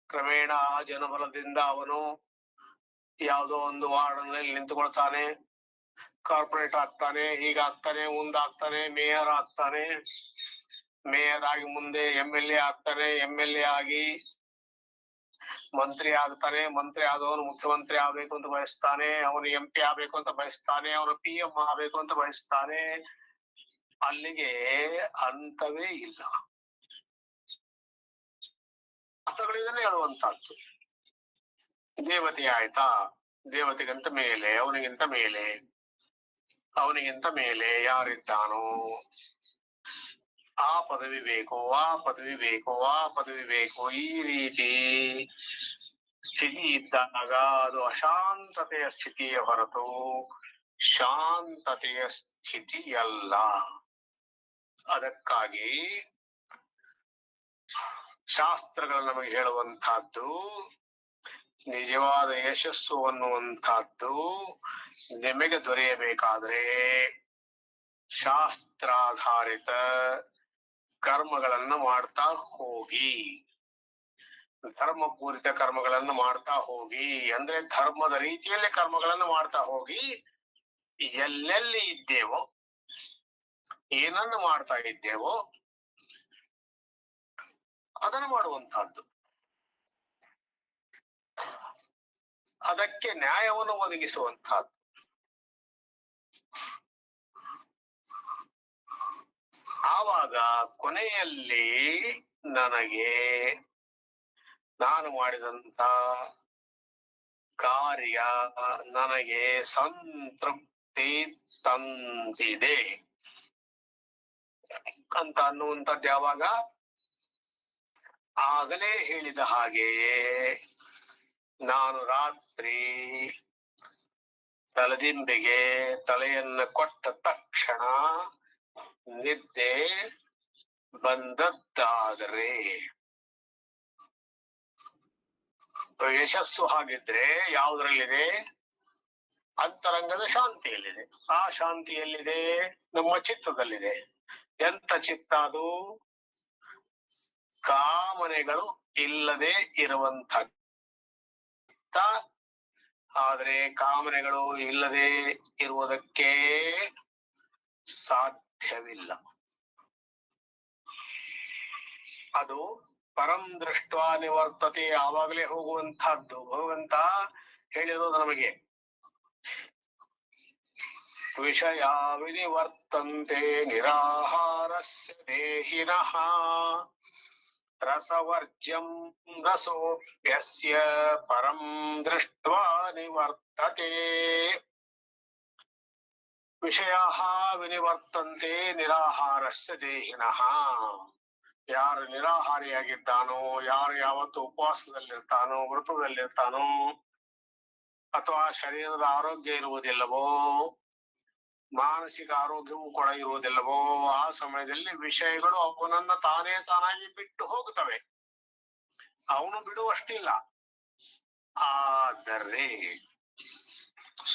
ಕ್ರಮೇಣ ಆ ಜನಬಲದಿಂದ ಅವನು ಯಾವುದೋ ಒಂದು ವಾರ್ಡ್ನಲ್ಲಿ ನಿಂತುಕೊಳ್ತಾನೆ, ಕಾರ್ಪೊರೇಟ್ ಆಗ್ತಾನೆ, ಹೀಗಾಗ್ತಾನೆ, ಮುಂದಾಗ್ತಾನೆ, ಮೇಯರ್ ಆಗ್ತಾನೆ, ಮೇಯರ್ ಆಗಿ ಮುಂದೆ MLA ಆಗ್ತಾನೆ, MLA ಆಗಿ ಮಂತ್ರಿ ಆಗ್ತಾನೆ, ಮಂತ್ರಿ ಆದವನು ಮುಖ್ಯಮಂತ್ರಿ ಆಗ್ಬೇಕು ಅಂತ ಬಯಸ್ತಾನೆ, ಅವನು MP ಆಗ್ಬೇಕು ಅಂತ ಬಯಸ್ತಾನೆ, ಅವನು PM ಆಗ್ಬೇಕು ಅಂತ ಬಯಸ್ತಾನೆ. ಅಲ್ಲಿಗೆ ಅಂತವೇ ಇಲ್ಲ. ಅರ್ಥಗಳಿಂದಲೇ ಹೇಳುವಂತಹದ್ದು. ದೇವತೆ ಆಯ್ತಾ, ದೇವತೆಗಿಂತ ಮೇಲೆ, ಅವನಿಗಿಂತ ಮೇಲೆ ಯಾರಿದ್ದಾನೋ ಆ ಪದವಿ ಬೇಕು, ಈ ರೀತಿ ಸ್ಥಿತಿ ಇದ್ದಾಗ ಅದು ಅಶಾಂತತೆಯ ಸ್ಥಿತಿಯ ಹೊರತು ಶಾಂತತೆಯ ಸ್ಥಿತಿಯಲ್ಲ. ಅದಕ್ಕಾಗಿ ಶಾಸ್ತ್ರಗಳು ನಮಗೆ ಹೇಳುವಂತಹದ್ದು, ನಿಜವಾದ ಯಶಸ್ಸು ಅನ್ನುವಂತಹದ್ದು ನಿಮಗೆ ದೊರೆಯಬೇಕಾದ್ರೆ ಶಾಸ್ತ್ರಾಧಾರಿತ ಕರ್ಮಗಳನ್ನ ಮಾಡ್ತಾ ಹೋಗಿ, ಧರ್ಮಪೂರಿತ ಕರ್ಮಗಳನ್ನು ಮಾಡ್ತಾ ಹೋಗಿ. ಅಂದ್ರೆ ಧರ್ಮದ ರೀತಿಯಲ್ಲಿ ಕರ್ಮಗಳನ್ನು ಮಾಡ್ತಾ ಹೋಗಿ. ಎಲ್ಲೆಲ್ಲಿ ಇದ್ದೇವೋ, ಏನನ್ನು ಮಾಡ್ತಾ ಇದ್ದೇವೋ ಅದನ್ನು ಮಾಡುವಂತಹದ್ದು. ಅದಕ್ಕೆ ನ್ಯಾಯವನ್ನು ಒದಗಿಸುವಂತಹದ್ದು. ಆವಾಗ ಕೊನೆಯಲ್ಲಿ ನನಗೆ ನಾನು ಮಾಡಿದಂತ ಕಾರ್ಯ ನನಗೆ ಸಂತೃಪ್ತಿ ತಂದಿದೆ ಅಂತ ಅನ್ನುವಂಥದ್ದು ಯಾವಾಗ, ಆಗಲೇ ಹೇಳಿದ ಹಾಗೆಯೇ ನಾನು ರಾತ್ರಿ ತಲೆದಿಂಬಿಗೆ ತಲೆಯನ್ನು ಕೊಟ್ಟ ತಕ್ಷಣ ನಿದ್ದೆ ಬಂದದ್ದಾದರೆ ಯಶಸ್ಸು ಹಾಗಿದ್ರೆ ಯಾವುದರಲ್ಲಿದೆ? ಅಂತರಂಗದ ಶಾಂತಿಯಲ್ಲಿದೆ. ಆ ಶಾಂತಿಯಲ್ಲಿದೆ, ನಮ್ಮ ಚಿತ್ತದಲ್ಲಿದೆ. ಎಂತ ಚಿತ್ತ ಅದು? ಕಾಮನೆಗಳು ಇಲ್ಲದೆ ಇರುವಂತ ಚಿತ್ತ. ಆದ್ರೆ ಕಾಮನೆಗಳು ಇಲ್ಲದೆ ಇರುವುದಕ್ಕೆ ಸಾಧ್ಯವಿಲ್ಲ. ಅದು ಪರಂ ದೃಷ್ಟ ನಿವರ್ತತೆ, ಆವಾಗಲೇ ಹೋಗುವಂತಹದ್ದು. ಭಗವಂತ ಹೇಳಿರೋದು ನಮಗೆ, ವಿಷಯ ವಿನಿವರ್ತಂತೆ ನಿರಾಹಾರಸ್ಯ ದೇಹಿನಃ ರಸವರ್ಜ್ಯಂ ರಸೋಪ್ಯಸ್ಯ ಪರಂ ದೃಷ್ಟ್ವಾ ನಿವರ್ತತೆ. ವಿಷಯಾಃ ವಿನಿವರ್ತಂತೆ ನಿರಾಹಾರಸ್ಯ ದೇಹಿನಃ. ಯಾರು ನಿರಾಹಾರಿಯಾಗಿದ್ದಾನೋ, ಯಾರು ಯಾವತ್ತು ಉಪವಾಸದಲ್ಲಿರ್ತಾನೋ, ವ್ರತದಲ್ಲಿರ್ತಾನೋ, ಅಥವಾ ಶರೀರದ ಆರೋಗ್ಯ ಇರುವುದಿಲ್ಲವೋ, ಮಾನಸಿಕ ಆರೋಗ್ಯವೂ ಕೂಡ ಇರುವುದಿಲ್ಲವೋ, ಆ ಸಮಯದಲ್ಲಿ ವಿಷಯಗಳು ಅವನನ್ನ ತಾನಾಗಿ ಬಿಟ್ಟು ಹೋಗುತ್ತವೆ. ಅವನು ಬಿಡುವಷ್ಟಿಲ್ಲ. ಆದರೆ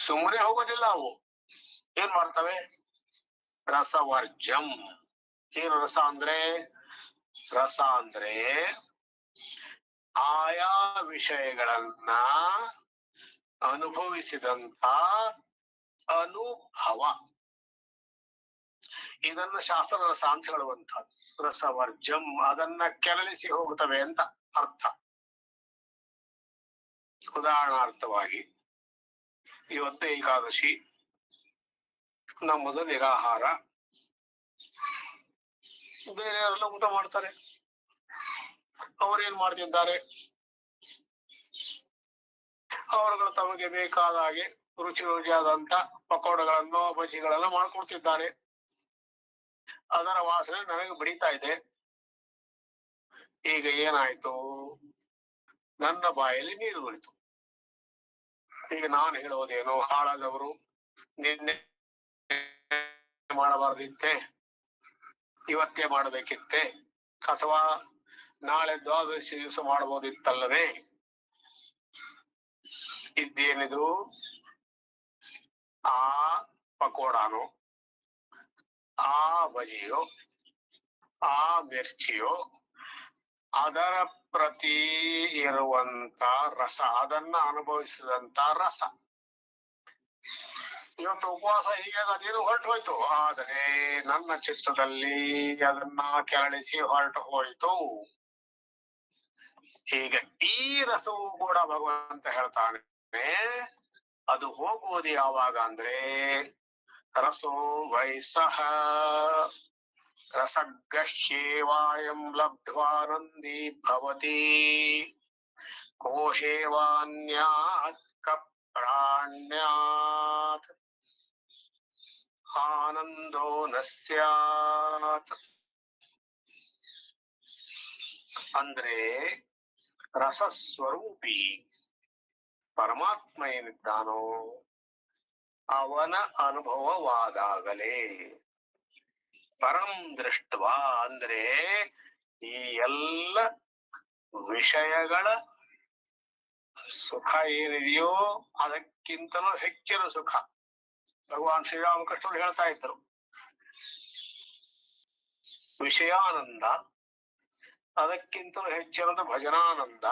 ಸುಮ್ಮನೆ ಹೋಗೋದಿಲ್ಲ ಅವು. ಏನ್ ಮಾಡ್ತವೆ? ರಸವರ್ಜಂ. ಏನು ರಸ ಅಂದ್ರೆ? ರಸ ಅಂದ್ರೆ ಆಯಾ ವಿಷಯಗಳನ್ನ ಅನುಭವಿಸಿದಂತ ಅನುಭವ. ಇದನ್ನ ಶಾಸ್ತ್ರ ರಸ ಅಂತ ಹೇಳುವಂತಹದ್ದು. ರಸವರ್ಜಂ, ಅದನ್ನ ಕೆರಳಿಸಿ ಹೋಗುತ್ತವೆ ಅಂತ ಅರ್ಥ. ಉದಾಹರಣಾರ್ಥವಾಗಿ ಇವತ್ತು ಏಕಾದಶಿ, ನಮ್ಮದು ನಿರಾಹಾರ, ಬೇರೆಯವರೆಲ್ಲ ಊಟ ಮಾಡ್ತಾರೆ. ಅವ್ರೇನ್ ಮಾಡ್ತಿದ್ದಾರೆ, ಅವರುಗಳು ತಮಗೆ ಬೇಕಾದ ಹಾಗೆ ರುಚಿ ರುಚಿಯಾದಂತ ಪಕೋಡಗಳನ್ನು ಬಜ್ಜಿಗಳನ್ನು ಮಾಡ್ಕೊಡ್ತಿದ್ದಾರೆ. ಅದರ ವಾಸನೆ ನನಗೆ ಬಡಿತಾ ಇದೆ. ಈಗ ಏನಾಯ್ತು, ನನ್ನ ಬಾಯಲ್ಲಿ ನೀರು ಬರಿತು. ಈಗ ನಾನು ಹೇಳೋದೇನು, ಹಾಳಾದವರು ನಿನ್ನೆ ಮಾಡಬಾರ್ದಿತ್ತೆ, ಇವತ್ತೇ ಮಾಡಬೇಕಿತ್ತೆ, ಅಥವಾ ನಾಳೆ ದ್ವಾದಶಿ ದಿವಸ ಮಾಡಬಹುದಿತ್ತಲ್ಲವೇ? ಇದ್ದೇನಿದು, ಆ ಪಕೋಡಾನು, ಆ ಬಜಿಯೋ, ಆ ಮಿರ್ಚಿಯೋ, ಅದರ ಪ್ರತಿ ಇರುವಂತ ರಸ, ಅದನ್ನ ಅನುಭವಿಸಿದಂತ ರಸ. ಇವತ್ತು ಉಪವಾಸ ಹೀಗೆ ಅದೇನು ಹೊರಟು ಹೋಯ್ತು, ಆದರೆ ನನ್ನ ಚಿತ್ತದಲ್ಲಿ ಅದನ್ನ ಕೆರಳಿಸಿ ಹೊರಟು ಹೋಯ್ತು. ಹೀಗೆ ಈ ರಸವು ಕೂಡ ಭಗವಂತ ಹೇಳ್ತಾನೆ, ಅದು ಹೋಗುವುದು ಯಾವಾಗ ಅಂದ್ರೆ ರಸೋ ವೈಸಃ ರಸಗ್ಗಶ್ಯೇವಾಯಂ ಲಬ್ಧ್ವಾನಂದಿ ಭವತಿ ಕೋಹೇವಾನ್ಯಾತ್ ಕಪ್ರಾಣ್ಯಾತ್ ಆನಂದೋ ನ ಸ್ಯಾತ್. ಅಂದ್ರೆ ರಸಸ್ವರೂಪಿ ಪರಮಾತ್ಮ ಏನಿದ್ದಾನೋ ಅವನ ಅನುಭವವಾದಾಗಲೇ ಪರಂ ದೃಷ್ಟವ, ಅಂದ್ರೆ ಈ ಎಲ್ಲ ವಿಷಯಗಳ ಸುಖ ಏನಿದೆಯೋ ಅದಕ್ಕಿಂತಲೂ ಹೆಚ್ಚಿನ ಸುಖ ಭಗವಾನ್ ಶ್ರೀರಾಮಕೃಷ್ಣರು ಹೇಳ್ತಾ ಇದ್ರು. ವಿಷಯಾನಂದ, ಅದಕ್ಕಿಂತಲೂ ಹೆಚ್ಚಿನದು ಭಜನಾನಂದ,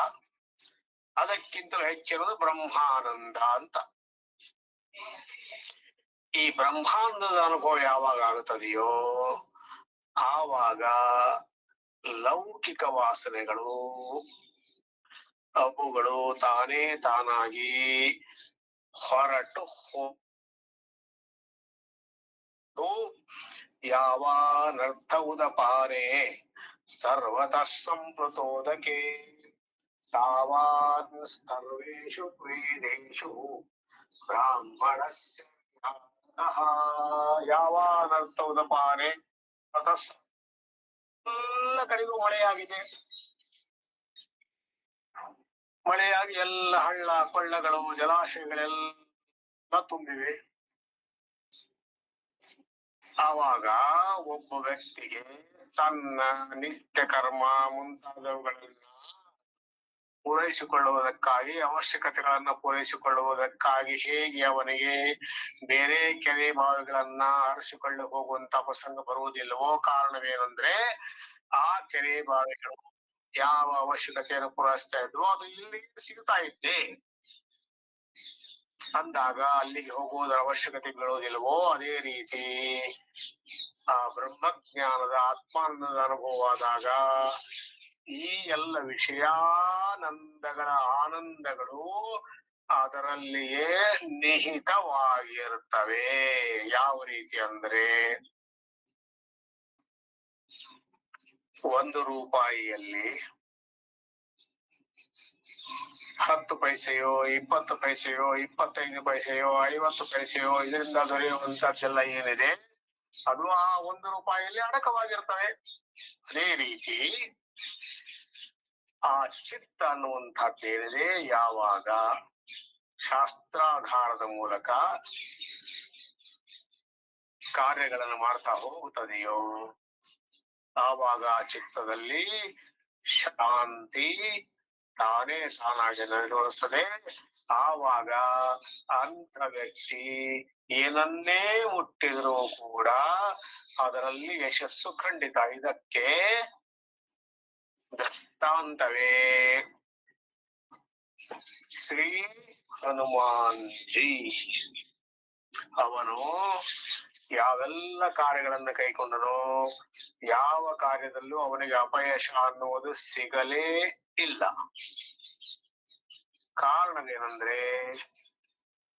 ಅದಕ್ಕಿಂತಲೂ ಹೆಚ್ಚಿನದು ಬ್ರಹ್ಮಾನಂದ ಅಂತ. ಈ ಬ್ರಹ್ಮಾನಂದದ ಅನುಭವ ಯಾವಾಗ ಆಗುತ್ತದೆಯೋ ಆವಾಗ ಲೌಕಿಕ ವಾಸನೆಗಳು ಅವುಗಳು ತಾನೇ ತಾನಾಗಿ ಹೊರಟು ಯಾವಾನರ್ಥ ಉದಪಾರೆ ಸರ್ವತಃ ಸಂಪ್ಲುತೋದಕೆ ತಾವಾನ್ ಸರ್ವೇಷು ವೇದೇಷು ಬ್ರಾಹ್ಮಣಸ್ಯ ಯಾವಾನರ್ಥ ಉದಪಾರೆ. ಎಲ್ಲ ಕಡೆಗೂ ಮಳೆಯಾಗಿದೆ, ಮಳೆಯಾಗಿ ಎಲ್ಲ ಹಳ್ಳ ಕೊಳ್ಳಗಳು ಜಲಾಶಯಗಳೆಲ್ಲ ತುಂಬಿವೆ. ಆವಾಗ ಒಬ್ಬ ವ್ಯಕ್ತಿಗೆ ತನ್ನ ನಿತ್ಯ ಕರ್ಮ ಮುಂತಾದವುಗಳನ್ನ ಪೂರೈಸಿಕೊಳ್ಳುವುದಕ್ಕಾಗಿ, ಅವಶ್ಯಕತೆಗಳನ್ನ ಪೂರೈಸಿಕೊಳ್ಳುವುದಕ್ಕಾಗಿ ಹೇಗೆ ಅವನಿಗೆ ಬೇರೆ ಕೆರೆ ಬಾವಿಗಳನ್ನ ಹರಿಸಿಕೊಂಡು ಹೋಗುವಂತ ಪ್ರಸಂಗ ಬರುವುದಿಲ್ಲವೋ, ಕಾರಣವೇನೆಂದ್ರೆ ಆ ಕೆರೆ ಬಾವಿಗಳು ಯಾವ ಅವಶ್ಯಕತೆಯನ್ನು ಪೂರೈಸ್ತಾ ಇದ್ವೋ ಅದು ಇಲ್ಲಿ ಸಿಗ್ತಾ ಇದ್ದೆ. ಅಂದಾಗ ಅಲ್ಲಿಗೆ ಹೋಗುವುದರ ಅವಶ್ಯಕತೆ ಬೀಳುವುದಿಲ್ವೋ, ಅದೇ ರೀತಿ ಆ ಬ್ರಹ್ಮಜ್ಞಾನದ ಆತ್ಮಾನಂದದ ಅನುಭವವಾದಾಗ ಈ ಎಲ್ಲ ವಿಷಯಾನಂದಗಳ ಆನಂದಗಳು ಅದರಲ್ಲಿಯೇ ನಿಹಿತವಾಗಿರುತ್ತವೆ. ಯಾವ ರೀತಿ ಅಂದ್ರೆ, 1 ರೂಪಾಯಿಯಲ್ಲಿ 10 ಪೈಸೆಯೋ 20 ಪೈಸೆಯೋ 25 ಪೈಸೆಯೋ 50 ಪೈಸೆಯೋ ಇದರಿಂದ ದೊರೆಯುವಂತದ್ದೆಲ್ಲ ಏನಿದೆ ಅದು ಆ 1 ರೂಪಾಯಿಯಲ್ಲಿ ಅಡಕವಾಗಿರ್ತವೆ. ಅದೇ ರೀತಿ ಆ ಚಿತ್ತ ಅನ್ನುವಂಥದ್ದೇನಿದೆ, ಯಾವಾಗ ಶಾಸ್ತ್ರಾಧಾರದ ಮೂಲಕ ಕಾರ್ಯಗಳನ್ನು ಮಾಡ್ತಾ ಹೋಗುತ್ತದೆಯೋ ಆವಾಗ ಆ ಚಿತ್ತದಲ್ಲಿ ಶಾಂತಿ ತಾನೇ ತಾನಾಗಿ ನೆರವೇರಿಸುತ್ತದೆ. ಆವಾಗ ಅಂತ ವ್ಯಕ್ತಿ ಏನನ್ನೇ ಮುಟ್ಟಿದ್ರೂ ಕೂಡ ಅದರಲ್ಲಿ ಯಶಸ್ಸು ಖಂಡಿತ. ಇದಕ್ಕೆ ದೃಷ್ಟಾಂತವೇ ಶ್ರೀ ಹನುಮಾನ್ ಜಿ. ಅವನು ಯಾವೆಲ್ಲ ಕಾರ್ಯಗಳನ್ನ ಕೈಗೊಂಡನೋ ಯಾವ ಕಾರ್ಯದಲ್ಲೂ ಅವನಿಗೆ ಅಪಯಶ ಅನ್ನುವುದು ಸಿಗಲೇ ಇಲ್ಲ. ಕಾರಣವೇನೆಂದ್ರೆ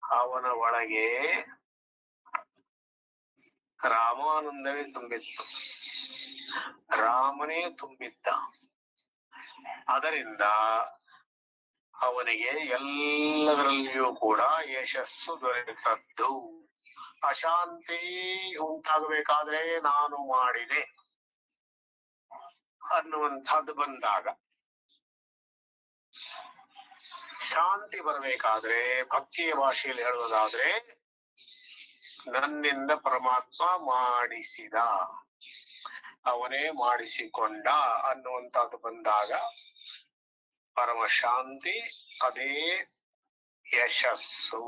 ಅವನ ಒಳಗೆ ರಾಮಾನಂದವೇ ತುಂಬಿತ್ತು, ರಾಮನೇ ತುಂಬಿದ್ದ. ಅದರಿಂದ ಅವನಿಗೆ ಎಲ್ಲದರಲ್ಲಿಯೂ ಕೂಡ ಯಶಸ್ಸು ದೊರೆತದ್ದು. ಅಶಾಂತಿ ಉಂಟಾಗಬೇಕಾದ್ರೆ ನಾನು ಮಾಡಿದೆ ಅನ್ನುವಂಥದ್ದು ಬಂದಾಗ, ಶಾಂತಿ ಬರಬೇಕಾದ್ರೆ ಭಕ್ತಿಯ ಭಾಷೆಯಲ್ಲಿ ಹೇಳುವುದಾದ್ರೆ ನನ್ನಿಂದ ಪರಮಾತ್ಮ ಮಾಡಿಸಿದ, ಅವನೇ ಮಾಡಿಸಿಕೊಂಡ ಅನ್ನುವಂಥದ್ದು ಬಂದಾಗ ಪರಮ ಶಾಂತಿ, ಅದೇ ಯಶಸ್ಸು.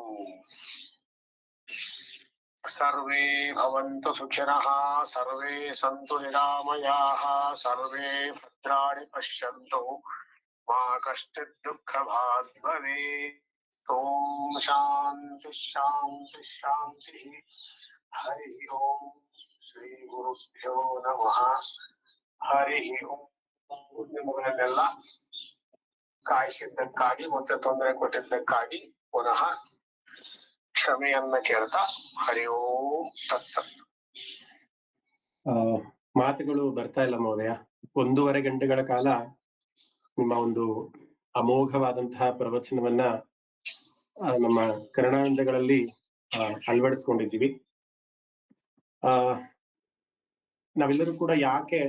ಸರ್ವೇ ಭವಂತು ಸುಖಿನಃ, ಸರ್ವೇ ಸಂತು ನಿರಾಮಯಾಃ, ಸರ್ವೇ ಭದ್ರಾಣಿ ಪಶ್ಯಂತು ಮಾ ಕಶ್ಚಿತ್ ದುಃಖಭಾಗ್ ಭವೇತ್. ಓಂ ಶಾಂತಿ ಶಾಂತಿ ಶಾಂತಿ. ಹರಿ ಓಂ. ಶ್ರೀ ಗುರುಭ್ಯೋ ನಮಃ. ಹರಿ ಓಂ. ನಿಮ್ಮಗಳನ್ನೆಲ್ಲ ಕಾಯಿಸಿದ್ದಕ್ಕಾಗಿ ಮತ್ತೆ ತೊಂದರೆ ಕೊಟ್ಟಿದ್ದಕ್ಕಾಗಿ ಪುನಃ ಕ್ಷಮೆಯನ್ನ ಕೇಳ್ತಾ ಹರಿ ಓಂ ತತ್ಸತ್. ಮಾತುಗಳು ಬರ್ತಾ ಇಲ್ಲ ಮಹೋದಯ. 1.5 ಗಂಟೆಗಳ ಕಾಲ ನಿಮ್ಮ ಒಂದು ಅಮೋಘವಾದಂತಹ ಪ್ರವಚನವನ್ನ ನಮ್ಮ ಕರ್ಣಾಂಧಗಳಲ್ಲಿ ಅಳವಡಿಸ್ಕೊಂಡಿದ್ದೀವಿ. ನಾವೆಲ್ಲರೂ ಕೂಡ ಯಾಕೆ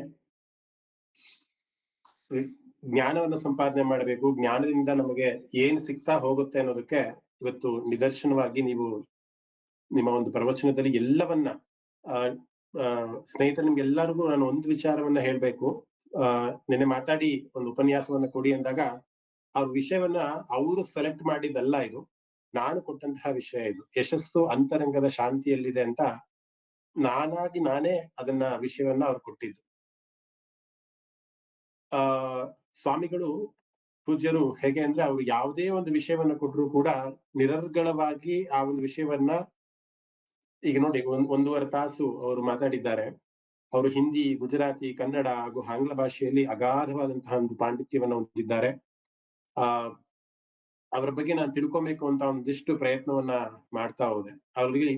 ಜ್ಞಾನವನ್ನ ಸಂಪಾದನೆ ಮಾಡಬೇಕು, ಜ್ಞಾನದಿಂದ ನಮಗೆ ಏನ್ ಸಿಗ್ತಾ ಹೋಗುತ್ತೆ ಅನ್ನೋದಕ್ಕೆ ಇವತ್ತು ನಿದರ್ಶನವಾಗಿ ನೀವು ನಿಮ್ಮ ಒಂದು ಪ್ರವಚನದಲ್ಲಿ ಎಲ್ಲವನ್ನ ಸ್ನೇಹಿತರು, ನಿಮ್ಗೆಲ್ಲರಿಗೂ ನಾನು ಒಂದು ವಿಚಾರವನ್ನ ಹೇಳ್ಬೇಕು. ನಿನ್ನೆ ಮಾತಾಡಿ ಒಂದು ಉಪನ್ಯಾಸವನ್ನ ಕೊಡಿ ಅಂದಾಗ ಅವ್ರ ವಿಷಯವನ್ನ ಅವರು ಸೆಲೆಕ್ಟ್ ಮಾಡಿದ್ದಲ್ಲ, ಇದು ನಾನು ಕೊಟ್ಟಂತಹ ವಿಷಯ. ಇದು ಯಶಸ್ಸು ಅಂತರಂಗದ ಶಾಂತಿಯಲ್ಲಿದೆ ಅಂತ ನಾನೇ ಅದನ್ನ ವಿಷಯವನ್ನ ಅವ್ರು ಕೊಟ್ಟಿದ್ದು. ಸ್ವಾಮಿಗಳು ಪೂಜ್ಯರು ಹೇಗೆ ಅಂದ್ರೆ, ಅವ್ರು ಯಾವುದೇ ಒಂದು ವಿಷಯವನ್ನ ಕೊಟ್ರು ಕೂಡ ನಿರರ್ಗಳವಾಗಿ ಆ ಒಂದು ವಿಷಯವನ್ನ, ಈಗ ನೋಡಿ 1.5 ತಾಸು ಅವರು ಮಾತಾಡಿದ್ದಾರೆ. ಅವರು ಹಿಂದಿ, ಗುಜರಾತಿ, ಕನ್ನಡ ಹಾಗೂ ಆಂಗ್ಲ ಭಾಷೆಯಲ್ಲಿ ಅಗಾಧವಾದಂತಹ ಒಂದು ಪಾಂಡಿತ್ಯವನ್ನ ಹೊಂದಿದ್ದಾರೆ. ಅವರ ಬಗ್ಗೆ ನಾನು ತಿಳ್ಕೊಬೇಕು ಅಂತ ಒಂದಿಷ್ಟು ಪ್ರಯತ್ನವನ್ನ ಮಾಡ್ತಾ ಹೋದೆ. ಅವ್ರಿಗೆ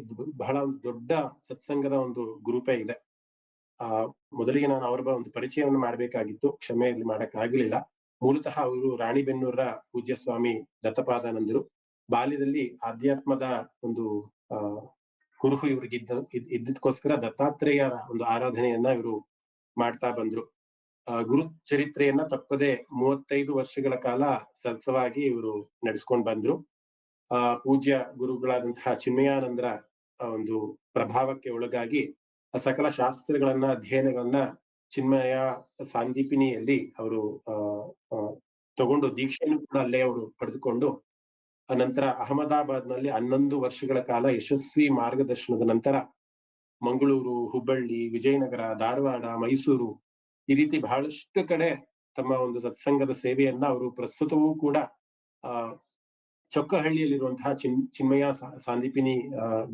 ಬಹಳ ಒಂದು ದೊಡ್ಡ ಸತ್ಸಂಗದ ಒಂದು ಗ್ರೂಪೇ ಇದೆ. ಮೊದಲಿಗೆ ನಾನು ಅವರ ಒಂದು ಪರಿಚಯವನ್ನು ಮಾಡ್ಬೇಕಾಗಿತ್ತು, ಕ್ಷಮೆಯಲ್ಲಿ ಮಾಡಕ್ ಆಗ್ಲಿಲ್ಲ. ಮೂಲತಃ ಅವರು ರಾಣಿಬೆನ್ನೂರ ಪೂಜ್ಯ ಸ್ವಾಮಿ ದತ್ತಪಾದಾನಂದರು. ಬಾಲ್ಯದಲ್ಲಿ ಆಧ್ಯಾತ್ಮದ ಒಂದು ಕುರುಹು ಇವ್ರಿಗೆ ಇದ್ದಕ್ಕೋಸ್ಕರ ದತ್ತಾತ್ರೇಯರ ಒಂದು ಆರಾಧನೆಯನ್ನ ಇವರು ಮಾಡ್ತಾ ಬಂದ್ರು. ಗುರು ಚರಿತ್ರೆಯನ್ನ ತಪ್ಪದೆ 35 ವರ್ಷಗಳ ಕಾಲ ಸತತವಾಗಿ ಇವರು ನಡೆಸ್ಕೊಂಡ್ ಬಂದ್ರು. ಪೂಜ್ಯ ಗುರುಗಳಾದಂತಹ ಚಿನ್ಮಯಾನಂದರ ಒಂದು ಪ್ರಭಾವಕ್ಕೆ ಒಳಗಾಗಿ ಸಕಲ ಶಾಸ್ತ್ರಗಳನ್ನ, ಅಧ್ಯಯನಗಳನ್ನ ಚಿನ್ಮಯ ಸಾಂದೀಪಿನಿಯಲ್ಲಿ ಅವರು ತಗೊಂಡು ದೀಕ್ಷೆಯನ್ನು ಕೂಡ ಅಲ್ಲೇ ಅವರು ಪಡೆದುಕೊಂಡು, ನಂತರ ಅಹಮದಾಬಾದ್ ನಲ್ಲಿ 11 ವರ್ಷಗಳ ಕಾಲ ಯಶಸ್ವಿ ಮಾರ್ಗದರ್ಶನದ ನಂತರ ಮಂಗಳೂರು, ಹುಬ್ಬಳ್ಳಿ, ವಿಜಯನಗರ, ಧಾರವಾಡ, ಮೈಸೂರು ಈ ರೀತಿ ಬಹಳಷ್ಟು ಕಡೆ ತಮ್ಮ ಒಂದು ಸತ್ಸಂಗದ ಸೇವೆಯನ್ನ ಅವರು ಪ್ರಸ್ತುತವೂ ಕೂಡ ಚೊಕ್ಕಹಳ್ಳಿಯಲ್ಲಿರುವಂತಹ ಚಿನ್ಮಯ ಸಾಂದೀಪಿನಿ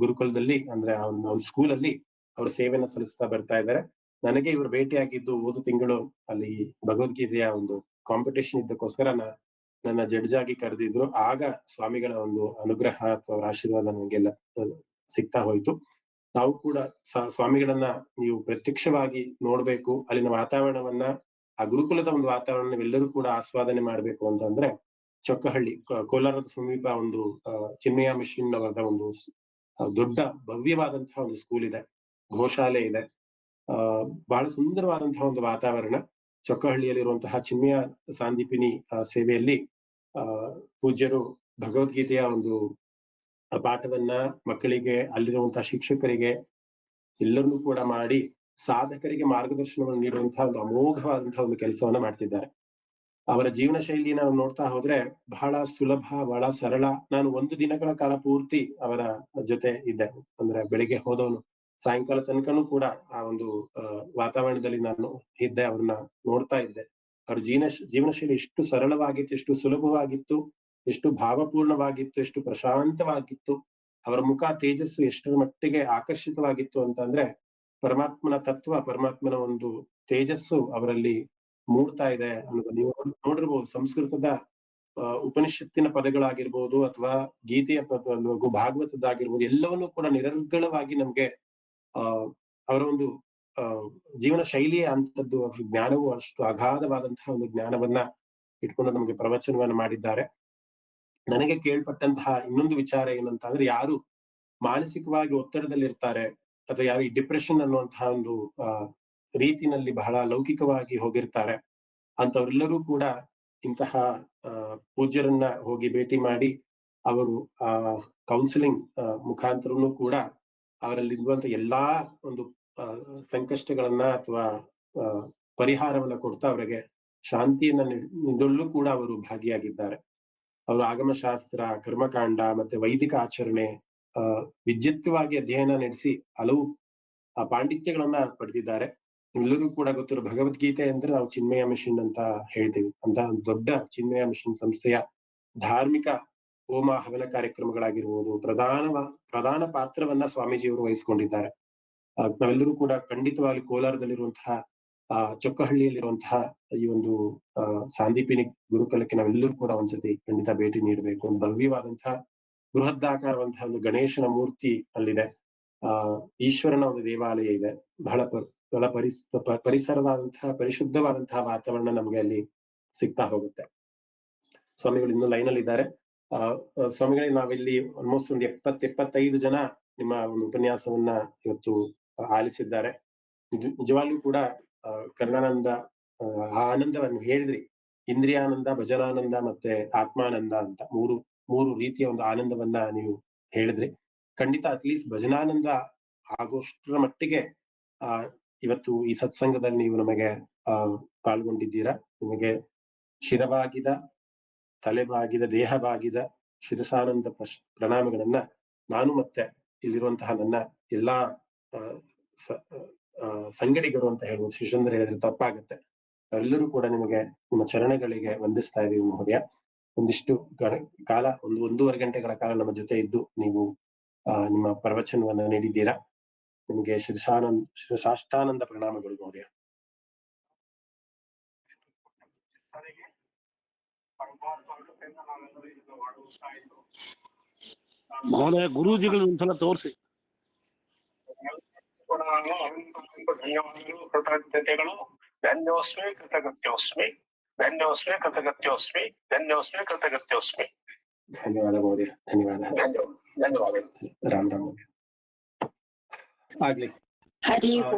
ಗುರುಕುಲದಲ್ಲಿ, ಅಂದ್ರೆ ಒಂದು ಸ್ಕೂಲ್ ಅಲ್ಲಿ ಅವರು ಸೇವೆಯನ್ನ ಸಲ್ಲಿಸ್ತಾ ಬರ್ತಾ ಇದ್ದಾರೆ. ನನಗೆ ಇವರು ಭೇಟಿಯಾಗಿದ್ದು ಹೋದ ತಿಂಗಳು ಅಲ್ಲಿ ಭಗವದ್ಗೀತೆಯ ಒಂದು ಕಾಂಪಿಟೇಷನ್ ಇದ್ದಕ್ಕೋಸ್ಕರ ನನ್ನ ಜಡ್ಜ್ ಆಗಿ ಕರೆದಿದ್ರು. ಆಗ ಸ್ವಾಮಿಗಳ ಒಂದು ಅನುಗ್ರಹ ಅಥವಾ ಅವರ ಆಶೀರ್ವಾದ ನನಗೆಲ್ಲ ಸಿಗ್ತಾ ಹೋಯ್ತು. ನಾವು ಕೂಡ ಸ್ವಾಮಿಗಳನ್ನ ನೀವು ಪ್ರತ್ಯಕ್ಷವಾಗಿ ನೋಡ್ಬೇಕು, ಅಲ್ಲಿನ ವಾತಾವರಣವನ್ನ, ಆ ಗುರುಕುಲದ ಒಂದು ವಾತಾವರಣ ನೀವೆಲ್ಲರೂ ಕೂಡ ಆಸ್ವಾದನೆ ಮಾಡ್ಬೇಕು ಅಂತಂದ್ರೆ ಚೊಕ್ಕಹಳ್ಳಿ, ಕೋಲಾರದ ಸಮೀಪ ಒಂದು ಚಿನ್ಮಯ ಮಿಷನ್ ಅವರ ಒಂದು ದೊಡ್ಡ ಭವ್ಯವಾದಂತಹ ಒಂದು ಸ್ಕೂಲ್ ಇದೆ, ಗೋಶಾಲೆ ಇದೆ. ಬಹಳ ಸುಂದರವಾದಂತಹ ಒಂದು ವಾತಾವರಣ. ಚೊಕ್ಕಹಳ್ಳಿಯಲ್ಲಿರುವಂತಹ ಚಿನ್ಮಯ ಸಾಂದೀಪಿನಿ ಸೇವೆಯಲ್ಲಿ ಪೂಜ್ಯರು ಭಗವದ್ಗೀತೆಯ ಒಂದು ಪಾಠವನ್ನ ಮಕ್ಕಳಿಗೆ, ಅಲ್ಲಿರುವಂತಹ ಶಿಕ್ಷಕರಿಗೆ ಎಲ್ಲರನ್ನೂ ಕೂಡ ಮಾಡಿ ಸಾಧಕರಿಗೆ ಮಾರ್ಗದರ್ಶನವನ್ನು ನೀಡುವಂತಹ ಒಂದು ಅಮೋಘವಾದಂತಹ ಒಂದು ಕೆಲಸವನ್ನ ಮಾಡ್ತಿದ್ದಾರೆ. ಅವರ ಜೀವನ ಶೈಲಿ ನಾವು ನೋಡ್ತಾ ಹೋದ್ರೆ ಬಹಳ ಸುಲಭ, ಬಹಳ ಸರಳ. ನಾನು 1 ದಿನಗಳ ಕಾಲ ಪೂರ್ತಿ ಅವರ ಜೊತೆ ಇದ್ದೆ. ಅಂದ್ರೆ ಬೆಳಿಗ್ಗೆ ಹೋದವನು ಸಾಯಂಕಾಲ ತನಕನೂ ಕೂಡ ಆ ಒಂದು ವಾತಾವರಣದಲ್ಲಿ ನಾನು ಇದ್ದೆ, ಅವ್ರನ್ನ ನೋಡ್ತಾ ಇದ್ದೆ. ಅವ್ರ ಜೀವನ ಶೈಲಿ ಎಷ್ಟು ಸರಳವಾಗಿತ್ತು, ಎಷ್ಟು ಸುಲಭವಾಗಿತ್ತು, ಎಷ್ಟು ಭಾವಪೂರ್ಣವಾಗಿತ್ತು, ಎಷ್ಟು ಪ್ರಶಾಂತವಾಗಿತ್ತು. ಅವರ ಮುಖ ತೇಜಸ್ಸು ಎಷ್ಟರ ಮಟ್ಟಿಗೆ ಆಕರ್ಷಿತವಾಗಿತ್ತು ಅಂತಂದ್ರೆ ಪರಮಾತ್ಮನ ತತ್ವ, ಪರಮಾತ್ಮನ ಒಂದು ತೇಜಸ್ಸು ಅವರಲ್ಲಿ ಮೂಡ್ತಾ ಇದೆ ಅನ್ನೋದು ನೀವು ನೋಡಿರ್ಬೋದು. ಸಂಸ್ಕೃತದ ಉಪನಿಷತ್ತಿನ ಪದಗಳಾಗಿರ್ಬೋದು ಅಥವಾ ಗೀತೆಯ ಪದ ಭಾಗವತದ್ದಾಗಿರ್ಬೋದು, ಎಲ್ಲವನ್ನೂ ಕೂಡ ನಿರರ್ಗಳವಾಗಿ ನಮ್ಗೆ ಅವರ ಒಂದು ಜೀವನ ಶೈಲಿಯ ಅಂತದ್ದು, ಅವ್ರ ಜ್ಞಾನವು ಅಷ್ಟು ಅಗಾಧವಾದಂತಹ ಒಂದು ಜ್ಞಾನವನ್ನ ಇಟ್ಕೊಂಡು ನಮಗೆ ಪ್ರವಚನವನ್ನ ಮಾಡಿದ್ದಾರೆ. ನನಗೆ ಕೇಳ್ಪಟ್ಟಂತಹ ಇನ್ನೊಂದು ವಿಚಾರ ಏನಂತ ಅಂದ್ರೆ, ಯಾರು ಮಾನಸಿಕವಾಗಿ ಒತ್ತಡದಲ್ಲಿರ್ತಾರೆ ಅಥವಾ ಯಾರು ಈ ಡಿಪ್ರೆಷನ್ ಅನ್ನುವಂತಹ ಒಂದು ರೀತಿನಲ್ಲಿ ಬಹಳ ಲೌಕಿಕವಾಗಿ ಹೋಗಿರ್ತಾರೆ ಅಂತವ್ರೆಲ್ಲರೂ ಕೂಡ ಇಂತಹ ಪೂಜ್ಯರನ್ನ ಹೋಗಿ ಭೇಟಿ ಮಾಡಿ ಅವರು ಕೌನ್ಸಿಲಿಂಗ್ ಮುಖಾಂತರನು ಕೂಡ ಅವರಲ್ಲಿರುವಂತ ಎಲ್ಲಾ ಒಂದು ಸಂಕಷ್ಟಗಳನ್ನ ಅಥವಾ ಪರಿಹಾರವನ್ನ ಕೊಡ್ತಾ ಅವರಿಗೆ ಶಾಂತಿಯನ್ನ ನೀಡಲು ಕೂಡ ಅವರು ಭಾಗಿಯಾಗಿದ್ದಾರೆ. ಅವರು ಆಗಮಶಾಸ್ತ್ರ, ಕರ್ಮಕಾಂಡ ಮತ್ತೆ ವೈದಿಕ ಆಚರಣೆ ವಿದ್ಯುಕ್ತವಾಗಿ ಅಧ್ಯಯನ ನಡೆಸಿ ಹಲವು ಪಾಂಡಿತ್ಯಗಳನ್ನ ಪಡೆದಿದ್ದಾರೆ. ಎಲ್ಲರೂ ಕೂಡ ಗೊತ್ತಿರೋ ಭಗವದ್ಗೀತೆ ಅಂದ್ರೆ ನಾವು ಚಿನ್ಮಯ ಮಿಷನ್ ಅಂತ ಹೇಳ್ತೀವಿ. ಅಂತ ದೊಡ್ಡ ಚಿನ್ಮಯ ಮಿಷನ್ ಸಂಸ್ಥೆಯ ಧಾರ್ಮಿಕ ಹೋಮ ಹವನ ಕಾರ್ಯಕ್ರಮಗಳಾಗಿರ್ಬೋದು ಪ್ರಧಾನ ಪಾತ್ರವನ್ನ ಸ್ವಾಮೀಜಿಯವರು ವಹಿಸ್ಕೊಂಡಿದ್ದಾರೆ. ನಾವೆಲ್ಲರೂ ಕೂಡ ಖಂಡಿತವಾಗಿ ಕೋಲಾರದಲ್ಲಿರುವಂತಹ ಚೊಕ್ಕಹಳ್ಳಿಯಲ್ಲಿರುವಂತಹ ಈ ಒಂದು ಸಾಂದೀಪಿನಿ ಗುರುಕುಲಕ್ಕೆ ನಾವೆಲ್ಲರೂ ಕೂಡ ಒಂದ್ಸತಿ ಖಂಡಿತ ಭೇಟಿ ನೀಡಬೇಕು. ಒಂದು ಭವ್ಯವಾದಂತಹ ಬೃಹದಾಕಾರವಂತಹ ಒಂದು ಗಣೇಶನ ಮೂರ್ತಿ ಅಲ್ಲಿದೆ. ಈಶ್ವರನ ಒಂದು ದೇವಾಲಯ ಇದೆ. ಬಹಳ ಪರಿಸರವಾದಂತಹ ಪರಿಶುದ್ಧವಾದಂತಹ ವಾತಾವರಣ ನಮ್ಗೆ ಅಲ್ಲಿ ಸಿಗ್ತಾ ಹೋಗುತ್ತೆ. ಸ್ವಾಮಿಗಳು ಇನ್ನೂ ಲೈನ್ ಅಲ್ಲಿ ಇದ್ದಾರೆ. ಸ್ವಾಮಿಗಳಿಗೆ ನಾವಿಲ್ಲಿ ಆಲ್ಮೋಸ್ಟ್ ಒಂದು 75 ಜನ ನಿಮ್ಮ ಒಂದು ಉಪನ್ಯಾಸವನ್ನ ಇವತ್ತು ಆಲಿಸಿದ್ದಾರೆ. ನಿಜವಾಗ್ಲೂ ಕೂಡ ಕರ್ಣಾನಂದ ಆನಂದವನ್ನು ಹೇಳಿದ್ರಿ. ಇಂದ್ರಿಯಾನಂದ, ಭಜನಾನಂದ ಮತ್ತೆ ಆತ್ಮಾನಂದ ಅಂತ ಮೂರು ರೀತಿಯ ಒಂದು ಆನಂದವನ್ನ ನೀವು ಹೇಳಿದ್ರಿ. ಖಂಡಿತ ಅಟ್ಲೀಸ್ಟ್ ಭಜನಾನಂದ ಆಗೋಷ್ಟರ ಮಟ್ಟಿಗೆ ಇವತ್ತು ಈ ಸತ್ಸಂಗದಲ್ಲಿ ನೀವು ನಮಗೆ ಪಾಲ್ಗೊಂಡಿದ್ದೀರಾ. ನಿಮಗೆ ಶಿರಬಾಗಿದ, ತಲೆಬಾಗಿದ, ದೇಹಬಾಗಿದ ಶಿರಸಾನಂದ ಪ್ರಣಾಮಗಳನ್ನ ನಾನು ಮತ್ತೆ ಇಲ್ಲಿರುವಂತಹ ನನ್ನ ಎಲ್ಲಾ ಸಂಗಡಿಗರು ಅಂತ ಹೇಳ್ಬೋದು, ಶಿಷ್ಯಂದ್ರ ಹೇಳಿದ್ರೆ ತಪ್ಪಾಗುತ್ತೆ, ಎಲ್ಲರೂ ಕೂಡ ನಿಮಗೆ ನಿಮ್ಮ ಚರಣಗಳಿಗೆ ವಂದಿಸ್ತಾ ಇದೀವಿ ಮಹೋದಯ. ಒಂದಿಷ್ಟು ಕಾಲ ಒಂದೂವರೆ ಗಂಟೆಗಳ ಕಾಲ ನಮ್ಮ ಜೊತೆ ಇದ್ದು ನೀವು ನಿಮ್ಮ ಪ್ರವಚನವನ್ನ ನೀಡಿದ್ದೀರಾ. ನಿಮಗೆ ಶಿರಸಾಷ್ಟಾನಂದ ಪ್ರಣಾಮಗಳು ಮಹೋದಯ. ಮಹೋದಯ, ಗುರೂಜಿಗಳು ಒಂದ್ಸಲ ತೋರಿಸಿ. ಧನ್ಯವಾದಗಳು, ಕೃತಜ್ಞತೆಗಳು. ಧನ್ಯೋಸ್ಮಿ, ಕೃತಜ್ಞೋಸ್ಮಿ, ಧನ್ಯೋಸ್ಮಿ, ಕೃತಜ್ಞೋಸ್ಮಿ, ಧನ್ಯೋಸ್ಮಿ, ಕೃತಜ್ಞೋಸ್ಮಿ. ಧನ್ಯವಾದ ಮಹೋದಯ, ಧನ್ಯವಾದ. ಧನ್ಯವಾದಗಳು. ರಾಮ್ ರಾಮ್ ಆಗ್ಲಿ.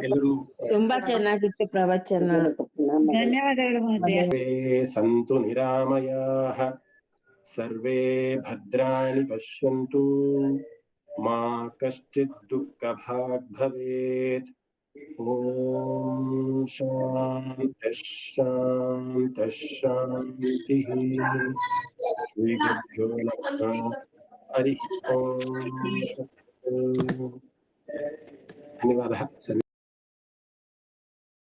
ಎಲ್ಲರೂ ತುಂಬಾ ಚೆನ್ನಾಗಿತ್ತು ಪ್ರವಚನ. ಧನ್ಯವಾದಗಳು ಮಹೋದಯ. ಸಂತು ನಿರಾಮಯಾಃ ಸರ್ವೇ ಭದ್ರಾಣಿ ಪಶ್ಯಂತು ಮಾ ಕಶ್ಚಿತ್ ದುಃಖ ಭಾಗ್ ಭವೇತ್. ಓಂ ಶಾಂತಿ ಶಾಂತಿ ಶಾಂತಿ. ಶ್ರೀ ಗುರುಭ್ಯೋ ನಮಃ. ಹರಿ ಓಂ. ಧನ್ಯವಾದ.